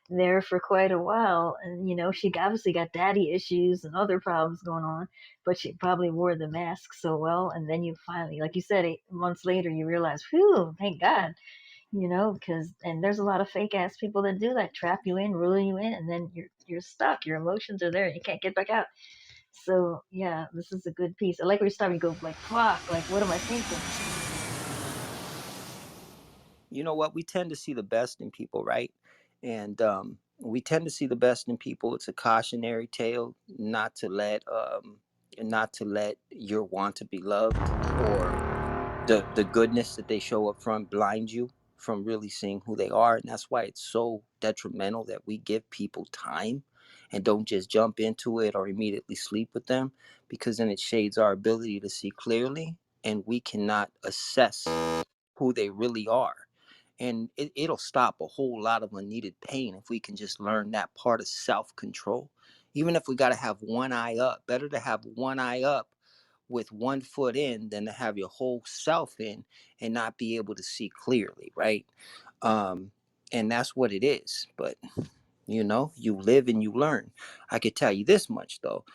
S2: there for quite a while. And she obviously got daddy issues and other problems going on, but she probably wore the mask so well. And then you finally, like you said, 8 months later, you realize, whew, thank God, because and there's a lot of fake ass people that do that, trap you in, rule you in, and then you're stuck. Your emotions are there, and you can't get back out. So yeah, this is a good piece. I like where you stop. You go like, fuck, like what am I thinking?
S4: You know what? We tend to see the best in people, right? And we tend to see the best in people. It's a cautionary tale not to let your want to be loved or the goodness that they show up front blind you from really seeing who they are. And that's why it's so detrimental that we give people time and don't just jump into it or immediately sleep with them, because then it shades our ability to see clearly and we cannot assess who they really are. And it'll stop a whole lot of unneeded pain if we can just learn that part of self-control. Even if we got to have one eye up, better to have one eye up with one foot in than to have your whole self in and not be able to see clearly, right? And that's what it is. But you live and you learn. I could tell you this much though,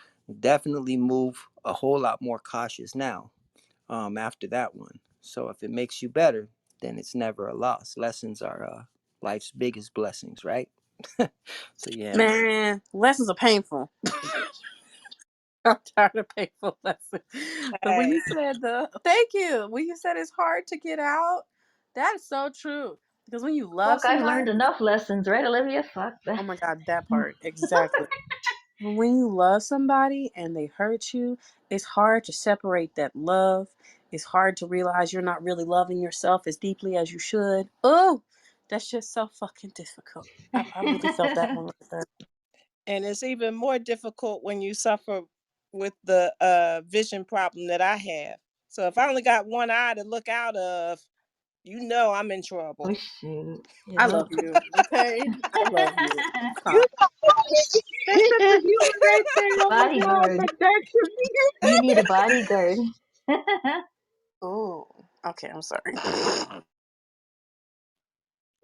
S4: definitely move a whole lot more cautious now, after that one. So if it makes you better, then it's never a loss. Lessons are life's biggest blessings, right? So yeah, man.
S19: Man, lessons are painful. I'm tired of painful lessons. But when
S6: Hey,
S19: you said thank you. When you said it's hard to get out, that's so true. Because when you love
S2: Fuck, I've learned
S19: somebody,
S2: enough lessons, right, Olivia? Fuck
S19: oh
S2: that.
S19: my God, that part. Exactly. But when you love somebody and they hurt you, it's hard to separate that love. It's hard to realize you're not really loving yourself as deeply as you should. Oh, that's just so fucking difficult. I really felt that one right there.
S6: and it's even more difficult when you suffer with the vision problem that I have. So if I only got one eye to look out of, I'm in trouble.
S2: Oh shoot,
S19: I love you. Okay, I love you.
S20: You
S19: Stop.
S20: That's such a human right there. Oh my God,
S2: bodyguard.
S20: protection.
S2: You need a bodyguard.
S19: Oh, okay. I'm sorry.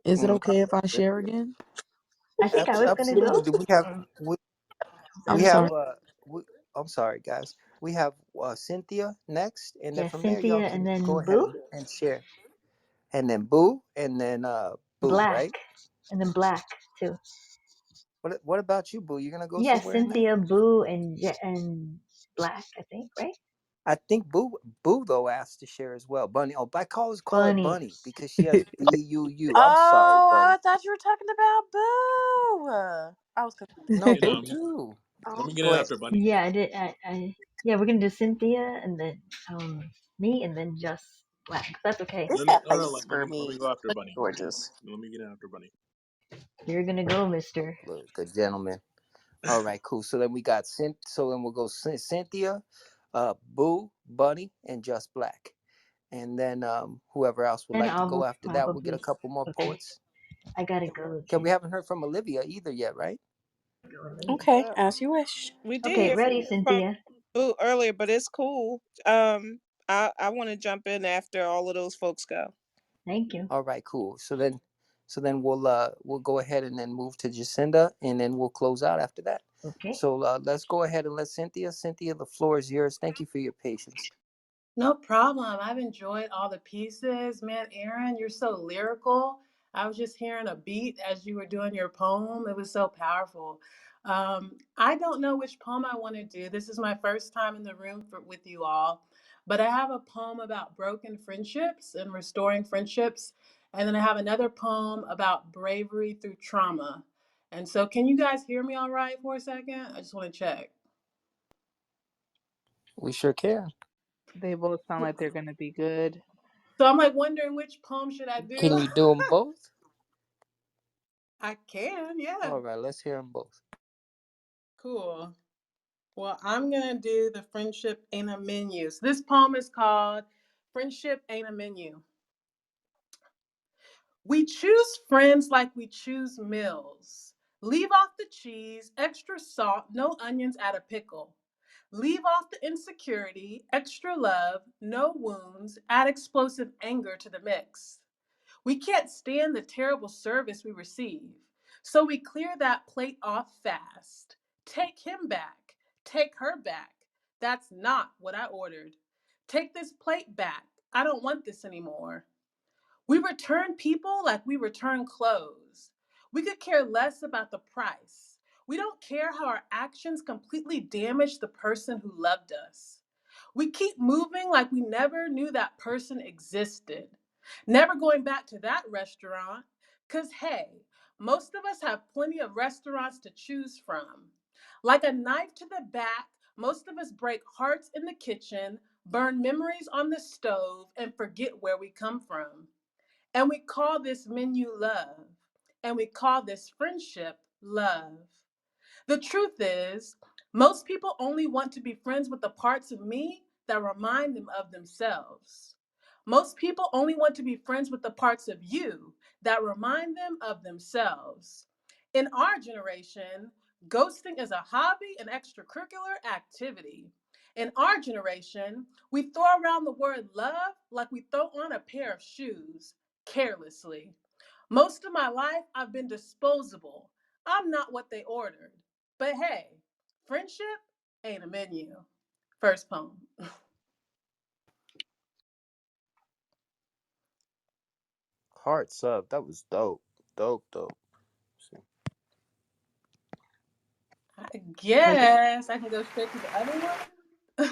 S3: Is it
S4: Mm,
S3: okay if I share again?
S2: I think I was gonna
S4: absolutely.
S2: go.
S4: Do we have
S2: Or
S3: I'm
S4: we
S2: somebody
S4: have
S3: sorry.
S2: else.
S4: I'm sorry guys. We have Cynthia next, and then
S2: Yeah,
S4: from there y'all
S2: Cynthia, and
S4: can go
S2: then
S4: ahead
S2: Boo,
S4: and share. And then Boo, and then Boo,
S2: Black,
S4: right?
S2: and then Black too.
S4: What about you, Boo? You gonna go
S2: Yeah,
S4: somewhere in there?
S2: Cynthia, Boo, and Black. I think, right?
S4: I think Boo though asked to share as well. Bunny. Oh, I always call her
S2: Bunny.
S4: Bunny because she has BUU. I'm sorry,
S19: Oh, I
S4: Bunny.
S19: thought you were talking about Boo. I was confused.
S4: No,
S8: Hey,
S4: Boo
S8: Dom.
S4: too.
S8: Let me
S19: Oh,
S8: get
S4: Go
S8: in
S4: ahead.
S8: after Bunny.
S2: Yeah, I did. Yeah, we're gonna do Cynthia, and then me, and then just Black. That's okay.
S19: it's
S8: Let me
S19: that
S8: no,
S19: face
S8: let
S19: for
S8: me let
S19: me.
S8: me go after
S19: Look
S8: Bunny.
S19: gorgeous.
S8: Let me get in after Bunny.
S2: You're gonna go, Mister.
S4: Look, good gentleman. All right, cool. So then we got So then we'll go Cynthia, Boo, Bunny, and Just Black. And then whoever else would
S2: And
S4: like to
S2: I
S4: go
S2: will
S4: after that, we'll get a
S2: probably.
S4: couple more
S2: Okay,
S4: poets.
S2: I gotta go
S4: Okay,
S2: too.
S4: we haven't heard from Olivia either yet, right?
S2: Go, Olivia.
S19: Okay,
S6: Uh,
S19: as you wish.
S6: we did
S2: Okay,
S6: hear
S2: ready,
S6: from
S2: Cynthia.
S6: Boo earlier, but it's cool. I want to jump in after all of those folks go.
S2: Thank you.
S4: All right, cool. So then we'll go ahead and then move to Jacinda, and then we'll close out after that.
S2: Okay.
S4: So let's go ahead and let Cynthia, the floor is yours. Thank you for your patience.
S9: No problem. I've enjoyed all the pieces. Man, Aaron, you're so lyrical. I was just hearing a beat as you were doing your poem. It was so powerful. I don't know which poem I want to do. This is my first time in the room with you all, but I have a poem about broken friendships and restoring friendships. And then I have another poem about bravery through trauma. And so, can you guys hear me all right for a second? I just want to check.
S4: We sure can.
S15: They both sound like they're gonna be good.
S9: So, I'm like wondering which poem should I do?
S4: Can you do them both?
S9: I can, yeah.
S4: All right, let's hear them both.
S9: Cool. Well, I'm going to do the Friendship Ain't a Menu. So this poem is called Friendship Ain't a Menu. We choose friends like we choose meals. Leave off the cheese, extra salt, no onions, add a pickle. Leave off the insecurity, extra love, no wounds, add explosive anger to the mix. We can't stand the terrible service we receive, so we clear that plate off fast. Take him back. Take her back. That's not what I ordered. Take this plate back. I don't want this anymore. We return people like we return clothes. We could care less about the price. We don't care how our actions completely damage the person who loved us. We keep moving like we never knew that person existed. Never going back to that restaurant, because hey, most of us have plenty of restaurants to choose from. Like a knife to the back, most of us break hearts in the kitchen, burn memories on the stove, and forget where we come from. And we call this menu love. And we call this friendship love. The truth is, most people only want to be friends with the parts of me that remind them of themselves. Most people only want to be friends with the parts of you that remind them of themselves. In our generation, ghosting is a hobby and extracurricular activity. In our generation, we throw around the word love like we throw on a pair of shoes, carelessly. Most of my life, I've been disposable. I'm not what they ordered. But hey, friendship ain't a menu. First poem.
S4: Hearts up. That was dope. Dope, dope.
S9: I
S2: Like
S9: guess I can go straight to the other one.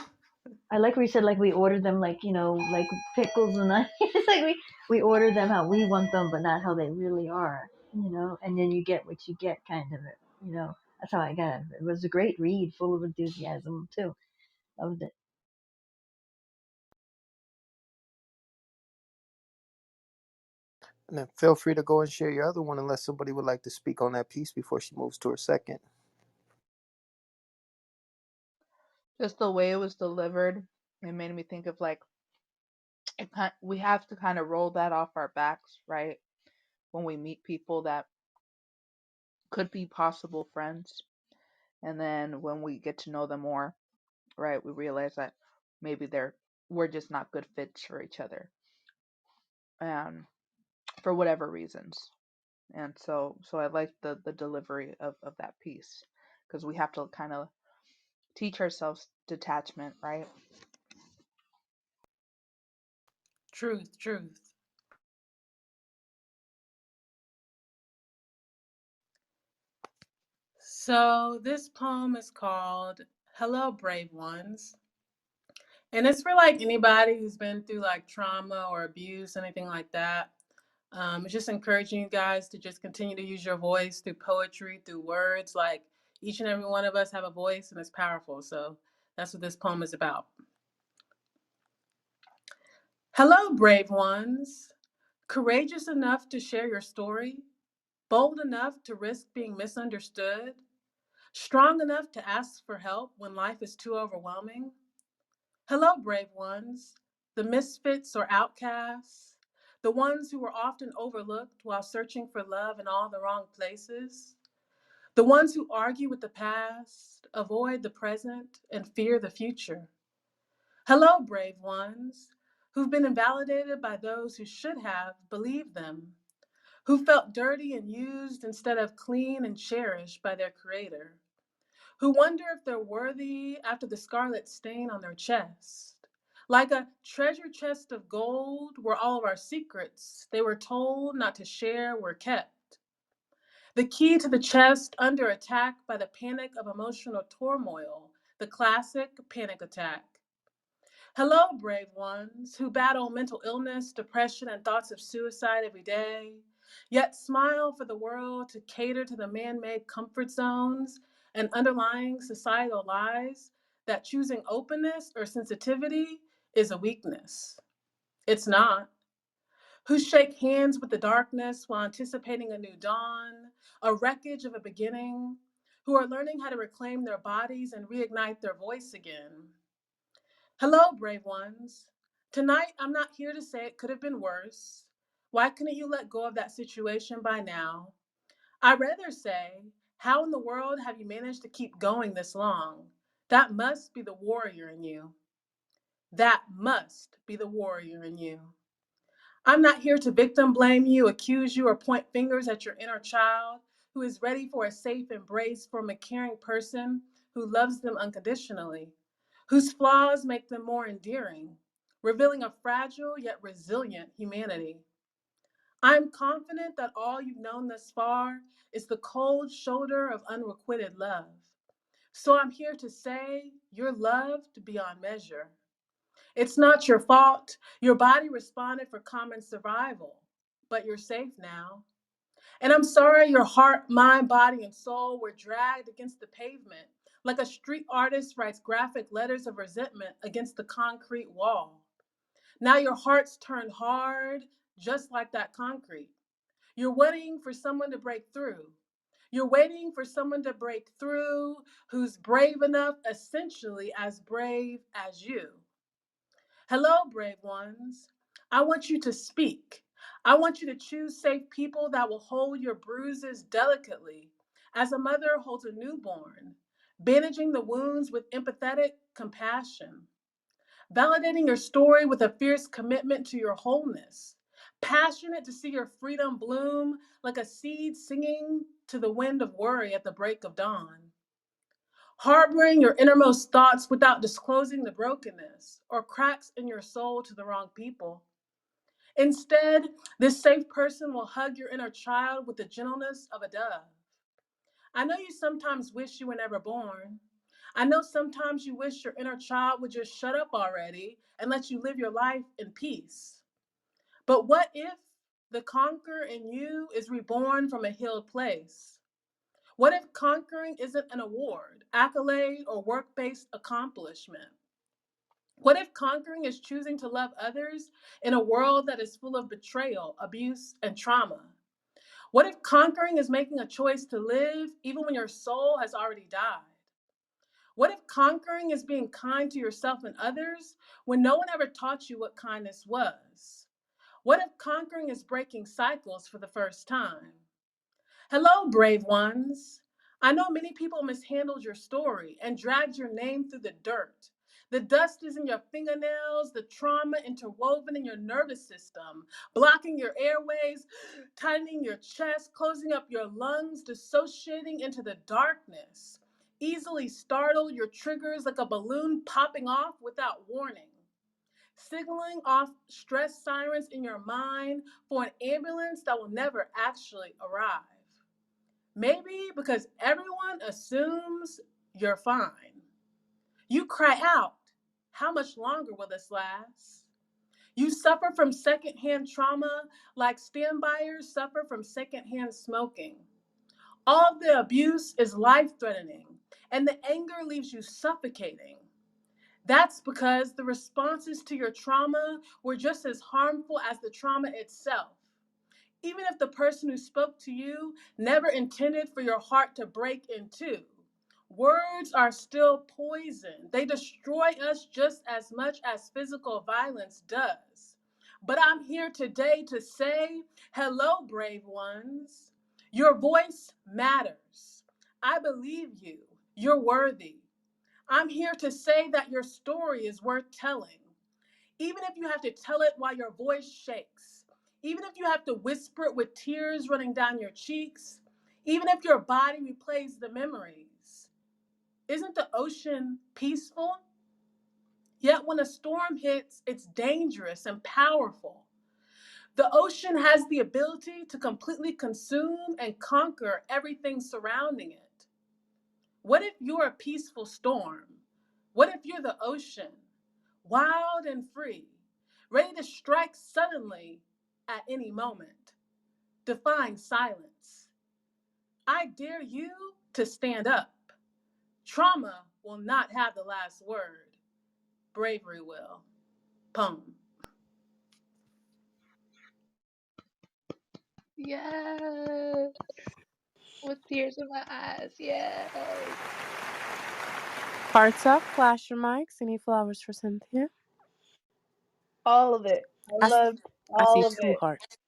S2: I like where you said like we order them like like pickles and onions. Like we order them how we want them, but not how they really are. And then you get what you get, kind of it. That's how I got it. It was a great read, full of enthusiasm too. Loved it.
S4: And then feel free to go and share your other one unless somebody would like to speak on that piece before she moves to her second.
S15: Just the way it was delivered, it made me think of like we have to kind of roll that off our backs, right? When we meet people that could be possible friends, and then when we get to know them more, right, we realize that maybe we're just not good fits for each other, and for whatever reasons. And so I like the delivery of that piece, because we have to kind of teach ourselves detachment, right?
S9: Truth, truth. So this poem is called Hello, Brave Ones. And it's for like anybody who's been through like trauma or abuse, anything like that. It's just encouraging you guys to just continue to use your voice through poetry, through words. Like each and every one of us have a voice and it's powerful. So that's what this poem is about. Hello, brave ones. Courageous enough to share your story, bold enough to risk being misunderstood, strong enough to ask for help when life is too overwhelming. Hello, brave ones, the misfits or outcasts, the ones who were often overlooked while searching for love in all the wrong places, the ones who argue with the past, avoid the present, and fear the future. Hello, brave ones, who've been invalidated by those who should have believed them, who felt dirty and used instead of clean and cherished by their creator, who wonder if they're worthy after the scarlet stain on their chest. Like a treasure chest of gold where all of our secrets they were told not to share were kept. The key to the chest under attack by the panic of emotional turmoil, the classic panic attack. Hello, brave ones who battle mental illness, depression, and thoughts of suicide every day, yet smile for the world to cater to the man made comfort zones and underlying societal lies that choosing openness or sensitivity is a weakness. It's not. Who shake hands with the darkness while anticipating a new dawn, a wreckage of a beginning, who are learning how to reclaim their bodies and reignite their voice again. Hello, brave ones. Tonight, I'm not here to say it could have been worse. Why couldn't you let go of that situation by now? I'd rather say, how in the world have you managed to keep going this long? That must be the warrior in you. That must be the warrior in you. I'm not here to victim blame you, accuse you, or point fingers at your inner child who is ready for a safe embrace from a caring person who loves them unconditionally, whose flaws make them more endearing, revealing a fragile yet resilient humanity. I'm confident that all you've known thus far is the cold shoulder of unrequited love. So I'm here to say you're loved beyond measure. It's not your fault. Your body responded for common survival, but you're safe now. And I'm sorry your heart, mind, body, and soul were dragged against the pavement like a street artist writes graphic letters of resentment against the concrete wall. Now your heart's turned hard, just like that concrete. You're waiting for someone to break through. You're waiting for someone to break through who's brave enough, essentially as brave as you. Hello, brave ones. I want you to speak. I want you to choose safe people that will hold your bruises delicately, as a mother holds a newborn, bandaging the wounds with empathetic compassion, validating your story with a fierce commitment to your wholeness, passionate to see your freedom bloom like a seed singing to the wind of worry at the break of dawn, harboring your innermost thoughts without disclosing the brokenness or cracks in your soul to the wrong people. Instead, this safe person will hug your inner child with the gentleness of a dove. I know you sometimes wish you were never born. I know sometimes you wish your inner child would just shut up already and let you live your life in peace. But what if the conqueror in you is reborn from a healed place? What if conquering isn't an award, accolade, or work based accomplishment? What if conquering is choosing to love others in a world that is full of betrayal, abuse, and trauma? What if conquering is making a choice to live even when your soul has already died? What if conquering is being kind to yourself and others when no one ever taught you what kindness was? What if conquering is breaking cycles for the first time? Hello, brave ones. I know many people mishandled your story and dragged your name through the dirt. The dust is in your fingernails, the trauma interwoven in your nervous system, blocking your airways, tightening your chest, closing up your lungs, dissociating into the darkness. Easily startled, your triggers like a balloon popping off without warning, signaling off stress sirens in your mind for an ambulance that will never actually arrive. Maybe because everyone assumes you're fine. You cry out, how much longer will this last? You suffer from secondhand trauma like standbyers suffer from secondhand smoking. All of the abuse is life threatening, and the anger leaves you suffocating. That's because the responses to your trauma were just as harmful as the trauma itself. Even if the person who spoke to you never intended for your heart to break in two, words are still poison. They destroy us just as much as physical violence does. But I'm here today to say, hello, brave ones. Your voice matters. I believe you. You're worthy. I'm here to say that your story is worth telling. Even if you have to tell it while your voice shakes, even if you have to whisper it with tears running down your cheeks, even if your body replays the memories. Isn't the ocean peaceful? Yet when a storm hits, it's dangerous and powerful. The ocean has the ability to completely consume and conquer everything surrounding it. What if you're a peaceful storm? What if you're the ocean, wild and free, ready to strike suddenly at any moment, defying silence? I dare you to stand up. Trauma will not have the last word. Bravery will. Poem.
S15: Yes. With tears in my eyes. Yes.
S19: Hearts up, flash your mics. Any flowers for Cynthia?
S15: All of it. I
S19: I,
S15: loved
S19: I see
S15: all of
S19: two
S15: it.
S19: hearts.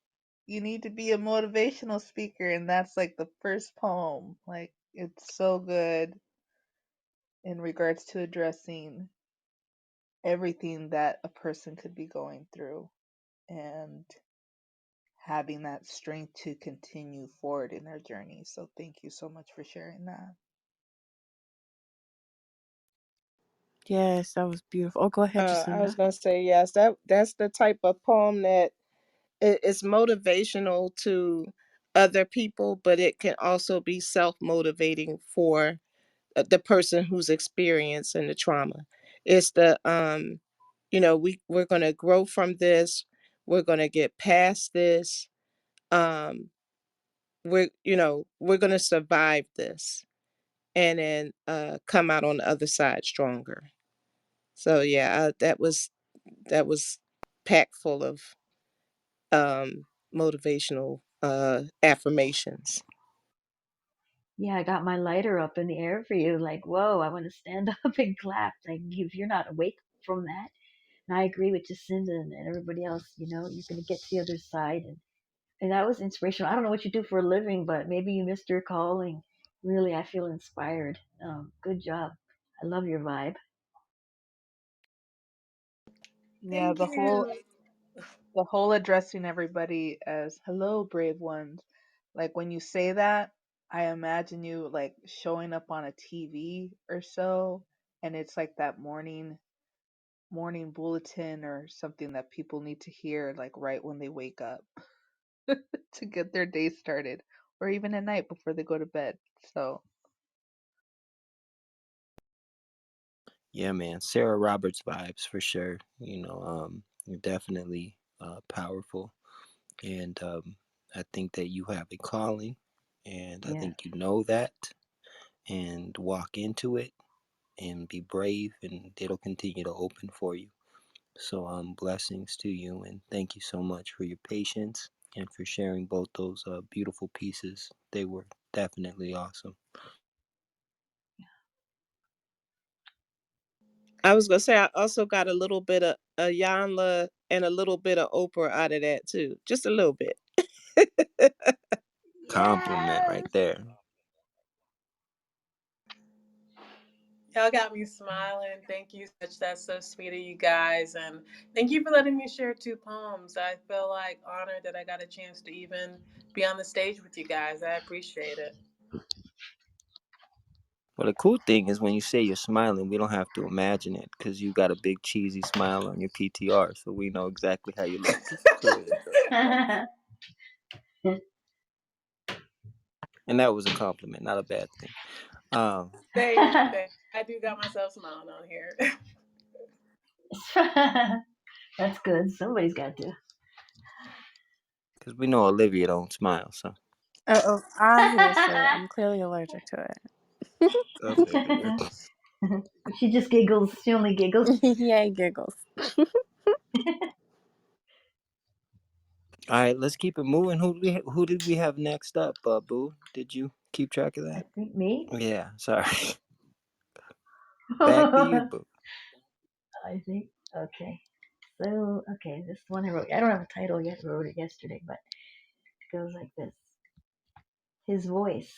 S15: You need to be a motivational speaker, and that's like the first poem. Like, it's so good in regards to addressing everything that a person could be going through and having that strength to continue forward in their journey. So, thank you so much for sharing that.
S19: Yes, that was beautiful. Oh, go ahead,
S6: I was
S19: Jacinda.
S6: gonna say yes. That's the type of poem that it's motivational to other people, but it can also be self-motivating for the person who's experiencing the trauma. It's the we're going to grow from this. We're going to get past this. We're going to survive this, and then come out on the other side stronger. So yeah, that was packed full of motivational affirmations.
S2: Yeah, I got my lighter up in the air for you. Like, whoa, I want to stand up and clap. Like, if you're not awake from that, and I agree with Jacinda and everybody else, you're going to get to the other side. And that was inspirational. I don't know what you do for a living, but maybe you missed your calling. Really, I feel inspired. Good job. I love your vibe.
S15: Yeah,
S9: Thank you.
S15: the whole addressing everybody as hello, brave ones. Like when you say that, I imagine you like showing up on a TV or so, and it's like that morning bulletin or something that people need to hear like right when they wake up to get their day started, or even at night before they go to bed. So
S4: Yeah, man. Sarah Roberts vibes for sure. You're definitely powerful. And I think that you have a calling. And I
S2: Yeah.
S4: think you know that. And walk into it and be brave, and it'll continue to open for you. So, blessings to you. And thank you so much for your patience and for sharing both those beautiful pieces. They were definitely awesome.
S6: I was gonna say I also got a little bit of Ayanla and a little bit of Oprah out of that too, just a little bit.
S4: Compliment
S2: Yes.
S4: right there.
S9: Y'all got me smiling. Thank you so much. That's so sweet of you guys. And thank you for letting me share two poems. I feel like honored that I got a chance to even be on the stage with you guys. I appreciate it.
S4: Well, the cool thing is when you say you're smiling, we don't have to imagine it because you got a big cheesy smile on your PTR, so we know exactly how you look. Go ahead, enjoy your poem. And that was a compliment, not a bad thing. Um,
S9: Stage, I do got myself smiling on here.
S2: That's good. Somebody's got to.
S4: because we know Olivia don't smile, so
S19: Oh, I'm here, sir. I'm clearly allergic to it.
S4: go figure.
S2: She just giggles. She only giggles.
S19: Yay, giggles.
S4: All right, let's keep it moving. Who did we have next up, Boo? Did you keep track of
S2: I
S4: that?
S2: think me.
S4: Yeah, sorry. Back to you,
S2: I
S4: Boo.
S2: think. Okay. So, okay, this one I wrote. I don't have a title yet. I wrote it yesterday, but it goes like this. His voice,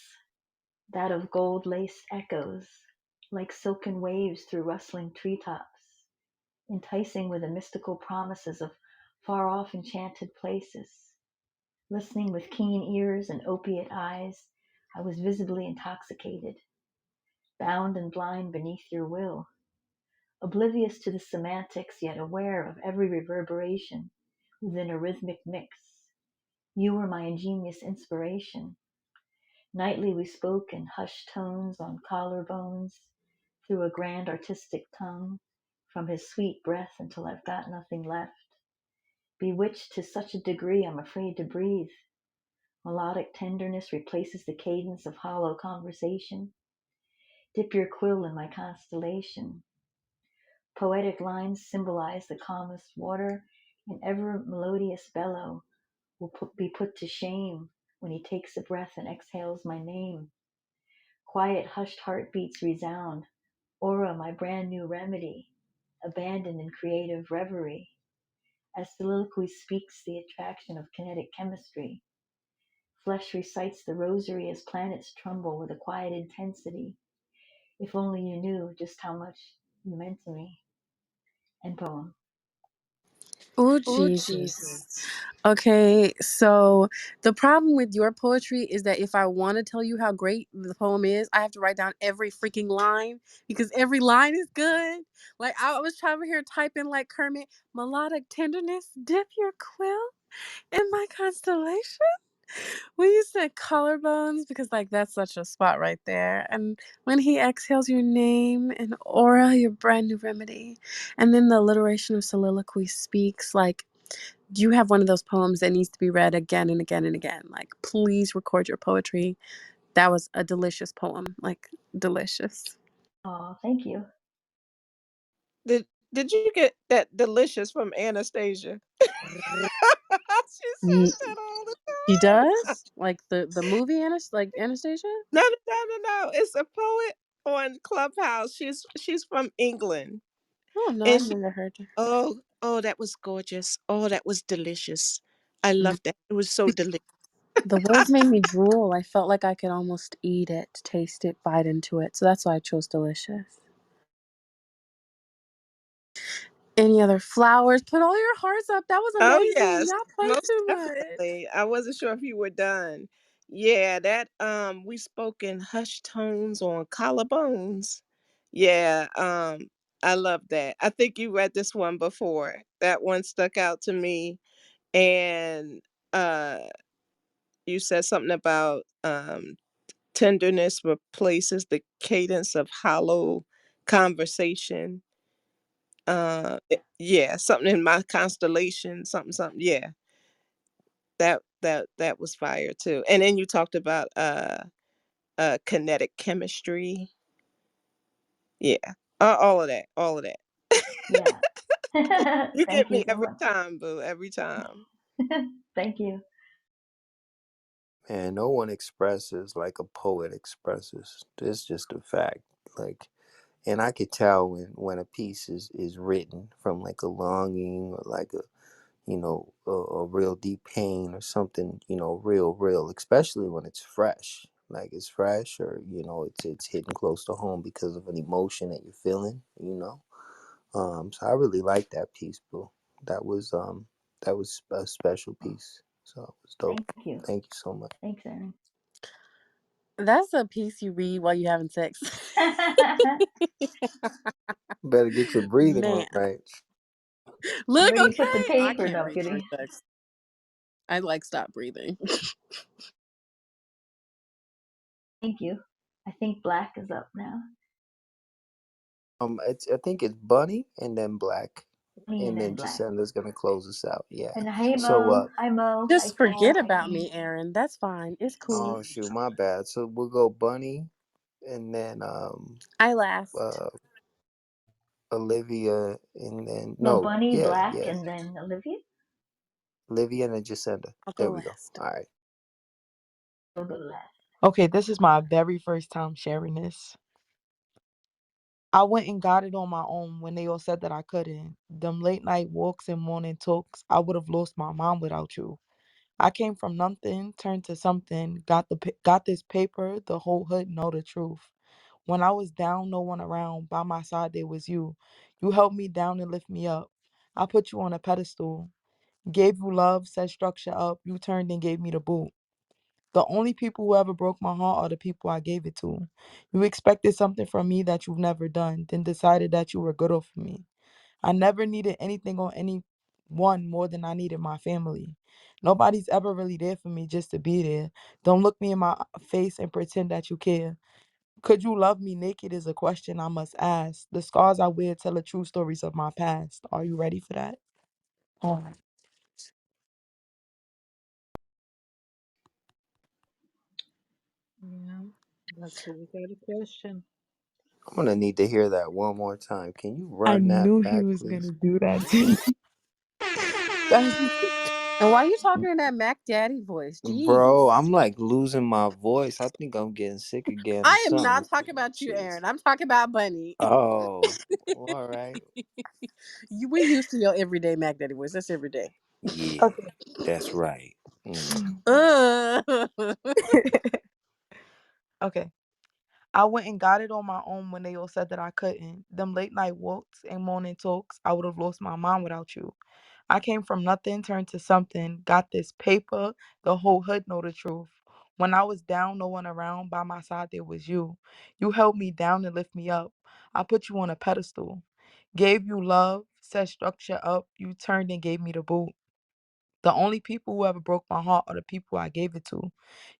S2: that of gold laced echoes, like silken waves through rustling treetops, enticing with the mystical promises of far off enchanted places. Listening with keen ears and opiate eyes, I was visibly intoxicated, bound and blind beneath your will, oblivious to the semantics, yet aware of every reverberation within a rhythmic mix. You were my ingenious inspiration. Nightly we spoke in hushed tones on collarbones, through a grand artistic tongue, from his sweet breath until I've got nothing left. Bewitched to such a degree I'm afraid to breathe. Melodic tenderness replaces the cadence of hollow conversation. Dip your quill in my constellation. Poetic lines symbolize the calmest water, and ever melodious bellow will be put to shame when he takes a breath and exhales my name. Quiet, hushed heartbeats resound. Aura, my brand new remedy, abandoned in creative reverie. As soliloquy speaks the attraction of kinetic chemistry, flesh recites the rosary as planets tremble with a quiet intensity. If only you knew just how much you meant to me. End poem.
S19: Oh,
S2: Oh,
S19: Jesus.
S2: Jesus.
S19: Okay, so the problem with your poetry is that if I want to tell you how great the poem is, I have to write down every freaking line because every line is good. Like I was trying to here typing like Kermit, melodic tenderness, dip your quill. In my constellation? When you said collarbones, because like that's such a spot right there. And when he exhales your name and aura, your brand new remedy. And then the alliteration of soliloquy speaks like you have one of those poems that needs to be read again and again and again. Like, please record your poetry. That was a delicious poem. Like, delicious.
S2: Oh, thank you.
S6: Did you get that delicious from Anastasia? She says
S19: Mm,
S6: that all the
S19: she
S6: time.
S19: does? Like the movie like Anastasia?
S6: No, no, no, no, no. It's a poet on Clubhouse. She's from England,
S19: Oh no,
S6: and
S19: I've
S6: she
S19: never heard her.
S6: oh that was gorgeous. Oh, that was delicious. I
S19: Mm.
S6: loved that. It was so delicious.
S19: The words made me drool. I felt like I could almost eat it, taste it, bite into it. So that's why I chose delicious. Any other flowers? Put all your hearts up. That was
S6: Oh
S19: amazing.
S6: yes,
S19: Y'all play
S6: most
S19: too much.
S6: definitely. I wasn't sure if you were done. Yeah, that we spoke in hushed tones on collarbones. Yeah, I love that. I think you read this one before. That one stuck out to me. And uh you said something about tenderness replaces the cadence of hollow conversation. Yeah, something in my constellation, something something. Yeah, that was fire too. And then you talked about kinetic chemistry. Yeah, all of that, all of that.
S2: Yeah.
S6: You
S2: Thank
S6: get
S2: you
S6: me
S2: so
S6: every
S2: much.
S6: time, boo, every time.
S2: Thank you.
S4: Man, no one expresses like a poet expresses. It's just a fact. Like, and I could tell when a piece is written from like a longing or like a a real deep pain or something, real, especially when it's fresh. Like it's fresh or it's hitting close to home because of an emotion that you're feeling. So I really like that piece, boo. That was that was a special piece. So it was dope.
S2: Thank you.
S4: Thank you so much.
S2: Thanks, Erin.
S19: That's a piece you read while you're having sex.
S4: Better get your breathing
S19: Man.
S4: right.
S19: Look,
S2: Where do you put the
S19: okay. I
S2: paper?
S19: can't
S2: No
S19: read during
S2: kidding.
S19: sex. I like stop breathing.
S2: Thank you. I think Black is up now.
S4: I think it's Bunny and then Black,
S2: Me and
S4: and
S2: then
S4: then
S2: Black.
S4: Jacinda's gonna close us out. Yeah.
S2: And hey
S4: So
S2: Mo. Hi Mo. Hi
S19: Just
S2: Paul.
S19: forget
S2: Hi
S19: about
S2: King.
S19: me, Aaron. That's fine. It's cool.
S4: oh shoot, my bad. So we'll go Bunny, and then
S19: I last.
S4: uh Olivia, and then
S2: No,
S4: no,
S2: Bunny,
S4: yeah,
S2: Black,
S4: yeah,
S2: and then Olivia.
S4: Olivia and then Jacinda.
S19: I'll go
S4: There we go.
S19: last.
S4: All right.
S2: We'll go last.
S3: Okay, this is my very first time sharing this. I went and got it on my own when they all said that I couldn't. Them late night walks and morning talks, I would have lost my mind without you. I came from nothing, turned to something, got this paper, the whole hood know the truth. When I was down, no one around, by my side there was you. You held me down and lift me up. I put you on a pedestal, gave you love, set structure up, you turned and gave me the boot. The only people who ever broke my heart are the people I gave it to. You expected something from me that you've never done, then decided that you were good off of me. I never needed anything or anyone more than I needed my family. Nobody's ever really there for me just to be there. Don't look me in my face and pretend that you care. Could you love me naked is a question I must ask. The scars I wear tell the true stories of my past. Are you ready for that? Oh.
S20: Yeah. That's what we got a question.
S4: I'm gonna need to hear that one more time. Can you
S3: I
S4: run that
S3: knew he
S4: back,
S3: was
S4: please?
S3: gonna do that to me.
S19: And why are you talking in that Mac Daddy voice?
S4: Bro,
S19: Jeez.
S4: I'm like losing my voice. I think I'm getting sick again or
S19: I am
S4: something.
S19: not talking about you,
S4: Jeez.
S19: Aaron. I'm talking about Bunny.
S4: Oh, all right.
S19: We used to your everyday Mac Daddy voice. That's every day.
S4: Yeah,
S3: Okay.
S4: that's right.
S19: Uh.
S3: Okay. I went and got it on my own when they all said that I couldn't. Them late night walks and morning talks, I would have lost my mind without you. I came from nothing, turned to something, got this paper, the whole hood know the truth. When I was down, no one around, by my side there was you. You held me down and lift me up. I put you on a pedestal. Gave you love, set structure up, you turned and gave me the boot. The only people who ever broke my heart are the people I gave it to.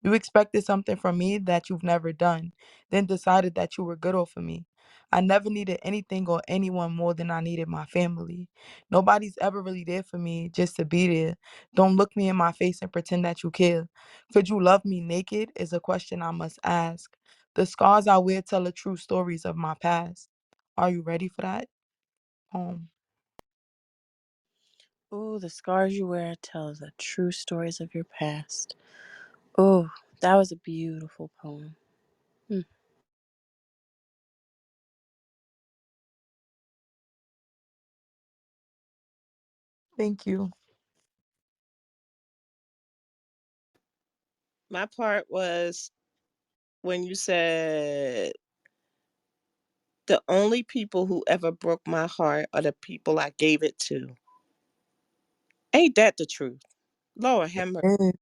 S3: You expected something from me that you've never done, then decided that you were good off of me. I never needed anything or anyone more than I needed my family. Nobody's ever really there for me just to be there. Don't look me in my face and pretend that you care. Could you love me naked is a question I must ask. The scars I wear tell the true stories of my past. Are you ready for that? Home.
S19: Ooh, the scars you wear tell the true stories of your past. Oh, that was a beautiful poem. Hmm.
S3: Thank you.
S6: My part was when you said the only people who ever broke my heart are the people I gave it to. Ain't that the truth? Lord have mercy.
S3: It,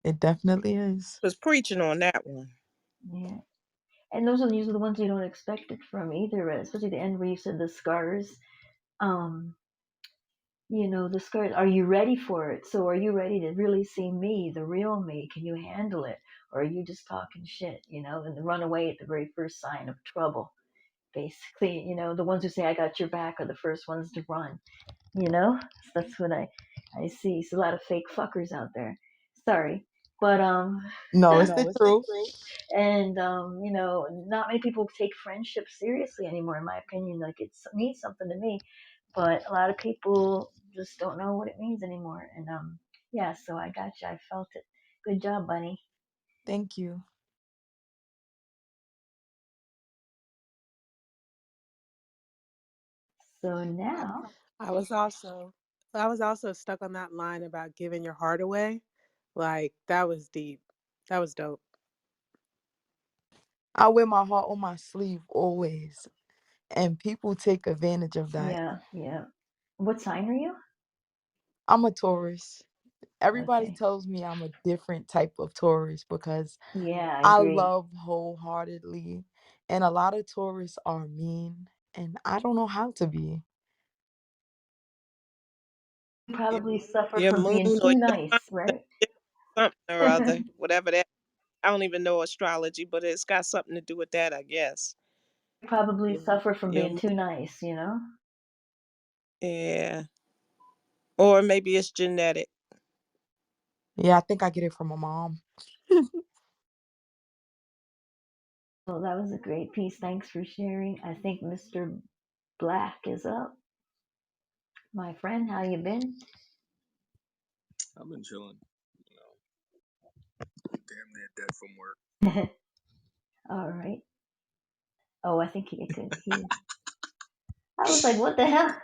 S3: it definitely is.
S6: Was preaching on that one.
S2: Yeah. And those are usually the ones you don't expect it from either, especially the end where you said the scars. Um, the scars. Are you ready for it? So are you ready to really see me, the real me? Can you handle it? Or are you just talking shit, and then run away at the very first sign of trouble? Basically, the ones who say I got your back are the first ones to run. That's what I see. It's a lot of fake fuckers out there. Sorry, but
S3: No, it's the
S2: no, it's the
S3: truth.
S2: truth. And not many people take friendship seriously anymore, in my opinion. Like it means something to me, but a lot of people just don't know what it means anymore. And yeah, so I got you. I felt it. Good job, Bunny.
S3: Thank you.
S2: So now,
S9: I was also I was also stuck on that line about giving your heart away. Like that was deep. That was dope.
S3: I wear my heart on my sleeve always, and people take advantage of that.
S2: yeah, yeah. What sign are you?
S3: I'm a Taurus. Everybody
S2: Okay.
S3: tells me I'm a different type of Taurus because
S2: Yeah, I
S3: I
S2: agree.
S3: love wholeheartedly, and a lot of Taurus are mean, and I don't know how to be.
S2: You probably suffer
S6: Your
S2: from
S6: moon
S2: being
S6: or
S2: too
S6: your
S2: nice,
S6: sun,
S2: right?
S6: something or other,
S2: You
S6: whatever that. I don't even know astrology, but it's got something to do with that, I guess.
S2: probably
S6: Your,
S2: suffer from
S6: your
S2: being too nice.
S6: yeah, or maybe it's genetic.
S3: Yeah, I think I get it from my mom.
S2: Well, that was a great piece. Thanks for sharing. I think Mr. Black is up. My friend, how you been?
S8: I've been chilling, you know, damn near dead from work.
S2: All right. Oh, I think he could. I was like, what the hell?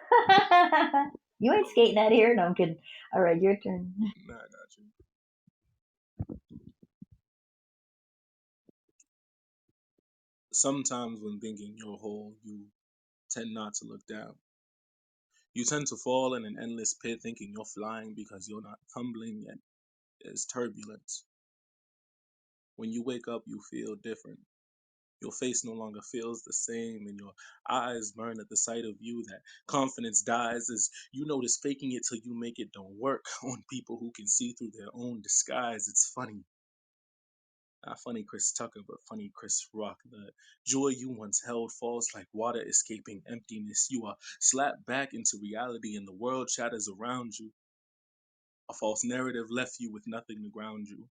S2: You ain't skating out of here. No, I'm kidding. All right, your turn.
S8: Nah, I got you. Sometimes when thinking you're whole, you tend not to look down. You tend to fall in an endless pit thinking you're flying because you're not tumbling yet. There's turbulence. When you wake up, you feel different. Your face no longer feels the same, and your eyes burn at the sight of you. That confidence dies as you notice faking it till you make it don't work on people who can see through their own disguise. It's funny. Not funny Chris Tucker, but funny Chris Rock. The joy you once held falls like water escaping emptiness. You are slapped back into reality, and the world shatters around you. A false narrative left you with nothing to ground you.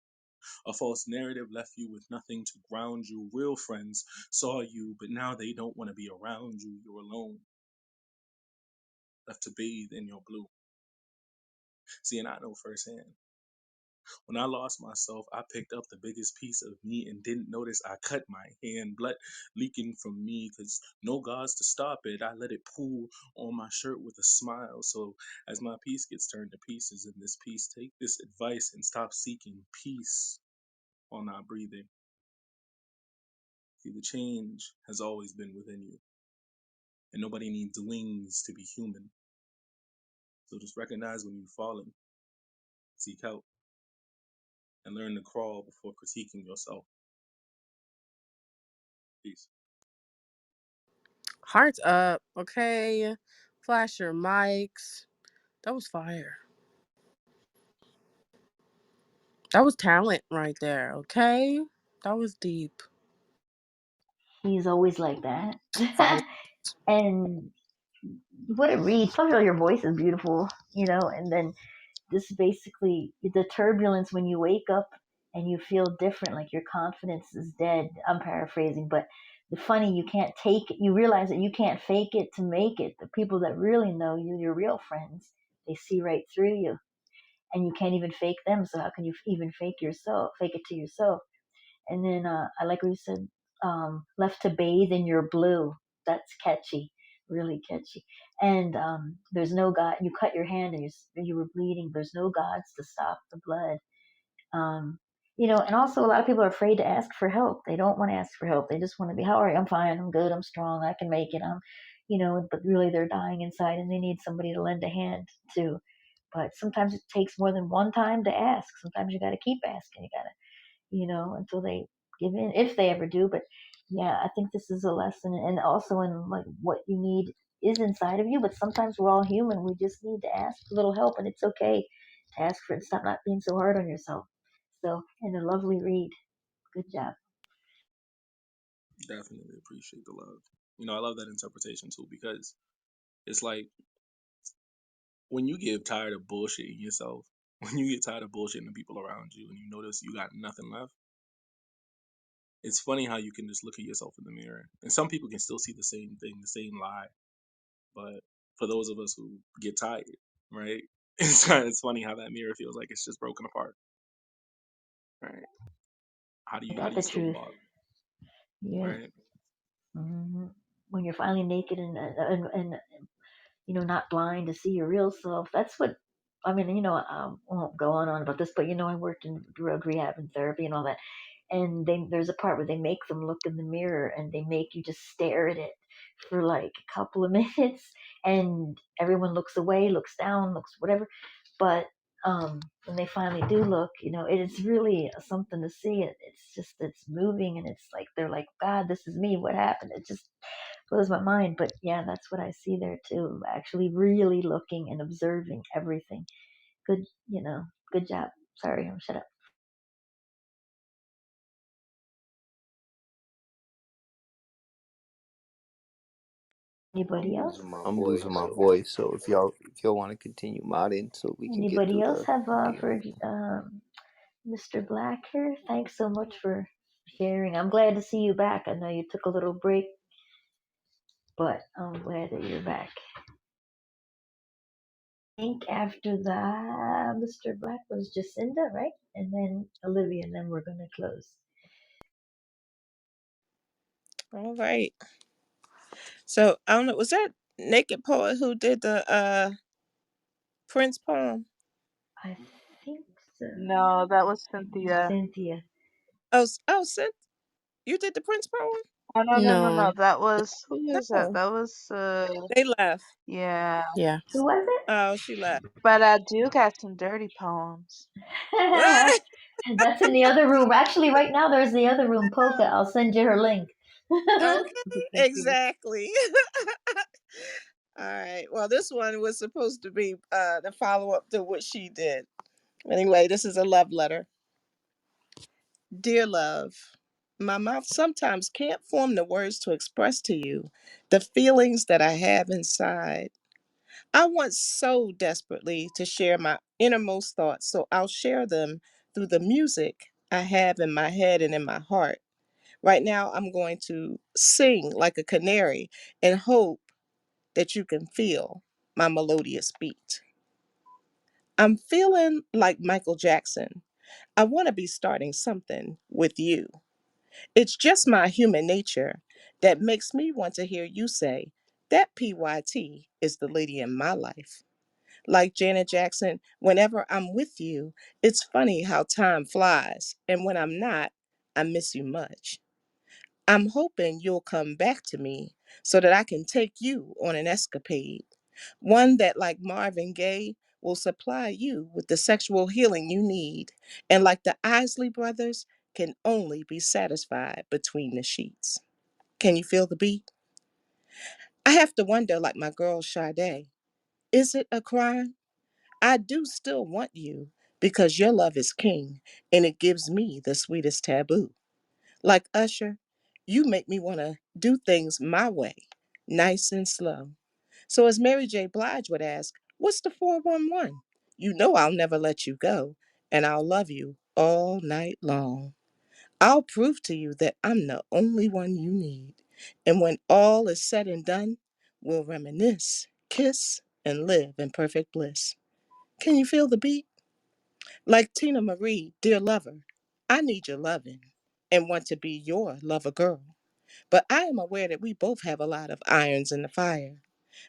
S8: A false narrative left you with nothing to ground you. Real friends saw you, but now they don't want to be around you. You're alone, left to bathe in your blue. See, and I know firsthand. When I lost myself, I picked up the biggest piece of me and didn't notice I cut my hand, blood leaking from me, because no guards to stop it. I let it pool on my shirt with a smile. So as my piece gets turned to pieces in this piece, take this advice and stop seeking peace while not breathing. See, the change has always been within you, and nobody needs wings to be human. So just recognize when you've fallen, seek help, and learn to crawl before critiquing yourself. Peace.
S19: Hearts up, okay? Flash your mics. That was fire. That was talent right there, okay? That was deep.
S2: He's always like that.
S19: Fire.
S2: And what a read. First of all, your voice is beautiful, and then this basically the turbulence when you wake up and you feel different, like your confidence is dead. I'm paraphrasing, but the funny, you can't take it. You realize that you can't fake it to make it. The people that really know you, your real friends, they see right through you, and you can't even fake them. So how can you even fake it to yourself? And then I like what you said, left to bathe in your blue. That's catchy, really catchy. And there's no God. You cut your hand and you were bleeding. There's no gods to stop the blood. Um, and also a lot of people are afraid to ask for help. They don't want to ask for help. They just want to be, all right, I'm fine, I'm good, I'm strong, I can make it. But really they're dying inside and they need somebody to lend a hand to. But sometimes it takes more than one time to ask. Sometimes you got to keep asking. You got to until they give in, if they ever do. But yeah, I think this is a lesson, and also in like what you need is inside of you. But sometimes we're all human. We just need to ask for a little help, and it's okay to ask for it. Stop not being so hard on yourself. So, and a lovely read. Good job.
S8: Definitely appreciate the love. I love that interpretation too because it's like when you get tired of bullshitting yourself, when you get tired of bullshitting the people around you and you notice you got nothing left, it's funny how you can just look at yourself in the mirror. And some people can still see the same thing, the same lie. But for those of us who get tired, right? It's funny how that mirror feels like it's just broken apart, right? How do
S2: Ain't
S8: you how
S2: that
S8: do you
S2: the
S8: still
S2: truth?
S8: walk,
S2: Yeah.
S8: right?
S2: hmm When you're finally naked and not blind to see your real self. That's what I mean. I won't go on about this, but I worked in drug rehab and therapy and all that. And there's a part where they make them look in the mirror and they make you just stare at it for like a couple of minutes, and everyone looks away, looks down, looks whatever. But when they finally do look, it is really something to see. It's moving, and it's like they're like, God, this is me. What happened? It just blows my mind. But yeah, that's what I see there too. Actually, really looking and observing everything. Good, good job. Sorry, I'm shut up. Anybody else?
S1: I'm losing my voice, so if y'all want to continue modding, so we can get
S2: Anybody
S1: through
S2: else
S1: the
S2: have
S1: thing.
S2: for Mr. Black here? Thanks so much for sharing. I'm glad to see you back. I know you took a little break, but I'm glad that you're back. I think after that, Mr. Black was Jacinda, right? And then Olivia, and then we're gonna close.
S6: All right. So I don't know. Was that Naked Poet who did the Prince poem?
S2: I think so.
S15: No, that was Cynthia.
S2: Cynthia.
S6: Oh, Sid, you did the Prince poem?
S15: Oh no no no
S19: No.
S15: no. That was who is that?
S6: No,
S15: That was
S6: they left.
S15: yeah.
S19: Yeah.
S2: Who was
S6: Oh, she left.
S15: But I do got some dirty poems.
S2: it? That's in the other room. Actually, right now there's the other room, Polka. I'll send you her link.
S6: Okay, exactly. All right. Well, this one was supposed to be the follow up to what she did. Anyway, this is a love letter. Dear love, my mouth sometimes can't form the words to express to you the feelings that I have inside. I want so desperately to share my innermost thoughts, so I'll share them through the music I have in my head and in my heart. Right now, I'm going to sing like a canary and hope that you can feel my melodious beat. I'm feeling like Michael Jackson. I want to be starting something with you. It's just my human nature that makes me want to hear you say that PYT is the lady in my life. Like Janet Jackson, whenever I'm with you, it's funny how time flies, and when I'm not, I miss you much. I'm hoping you'll come back to me so that I can take you on an escapade, one that, like Marvin Gaye, will supply you with the sexual healing you need, and like the Isley brothers, can only be satisfied between the sheets. Can you feel the beat? I have to wonder, like my girl Sade, is it a crime? I do still want you, because your love is king and it gives me the sweetest taboo. Like Usher, you make me want to do things my way, nice and slow. So, as Mary J. Blige would ask, what's the 411? You know I'll never let you go, and I'll love you all night long. I'll prove to you that I'm the only one you need. And when all is said and done, we'll reminisce, kiss, and live in perfect bliss. Can you feel the beat? Like Tina Marie, dear lover, I need your loving and want to be your lover girl. But I am aware that we both have a lot of irons in the fire.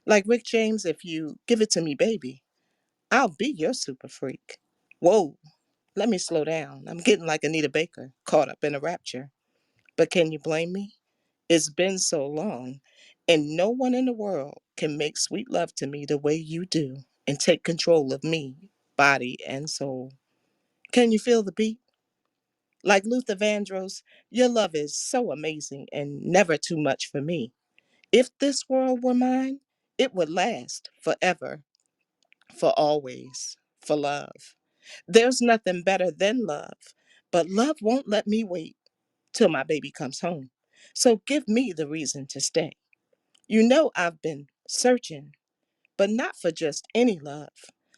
S6: Like Rick James, if you give it to me, baby, I'll be your super freak. Whoa, let me slow down. I'm getting like Anita Baker, caught up in a rapture. But can you blame me? It's been so long, and no one in the world can make sweet love to me the way you do and take control of me, body and soul. Can you feel the beat? Like Luther Vandross, your love is so amazing and never too much for me. If this world were mine, it would last forever, for always, for love. There's nothing better than love, but love won't let me wait till my baby comes home. So give me the reason to stay. You know I've been searching, but not for just any love.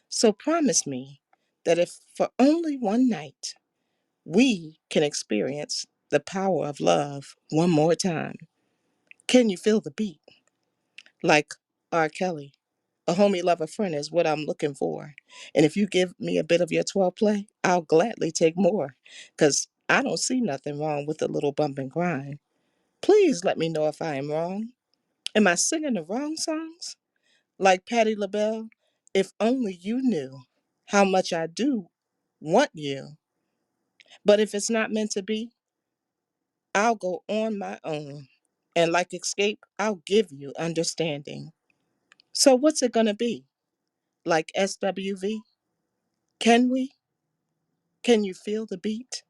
S6: So promise me that if for only one night, we can experience the power of love one more time. Can you feel the beat? Like R. Kelly, a homie lover friend is what I'm looking for. And if you give me a bit of your 12 play, I'll gladly take more. Because I don't see nothing wrong with a little bump and grind. Please let me know if I am wrong. Am I singing the wrong songs? Like Patti LaBelle, if only you knew how much I do want you. But if it's not meant to be, I'll go on my own. And like Escape, I'll give you understanding. So what's it gonna be? Like SWV? Can we? Can you feel the beat?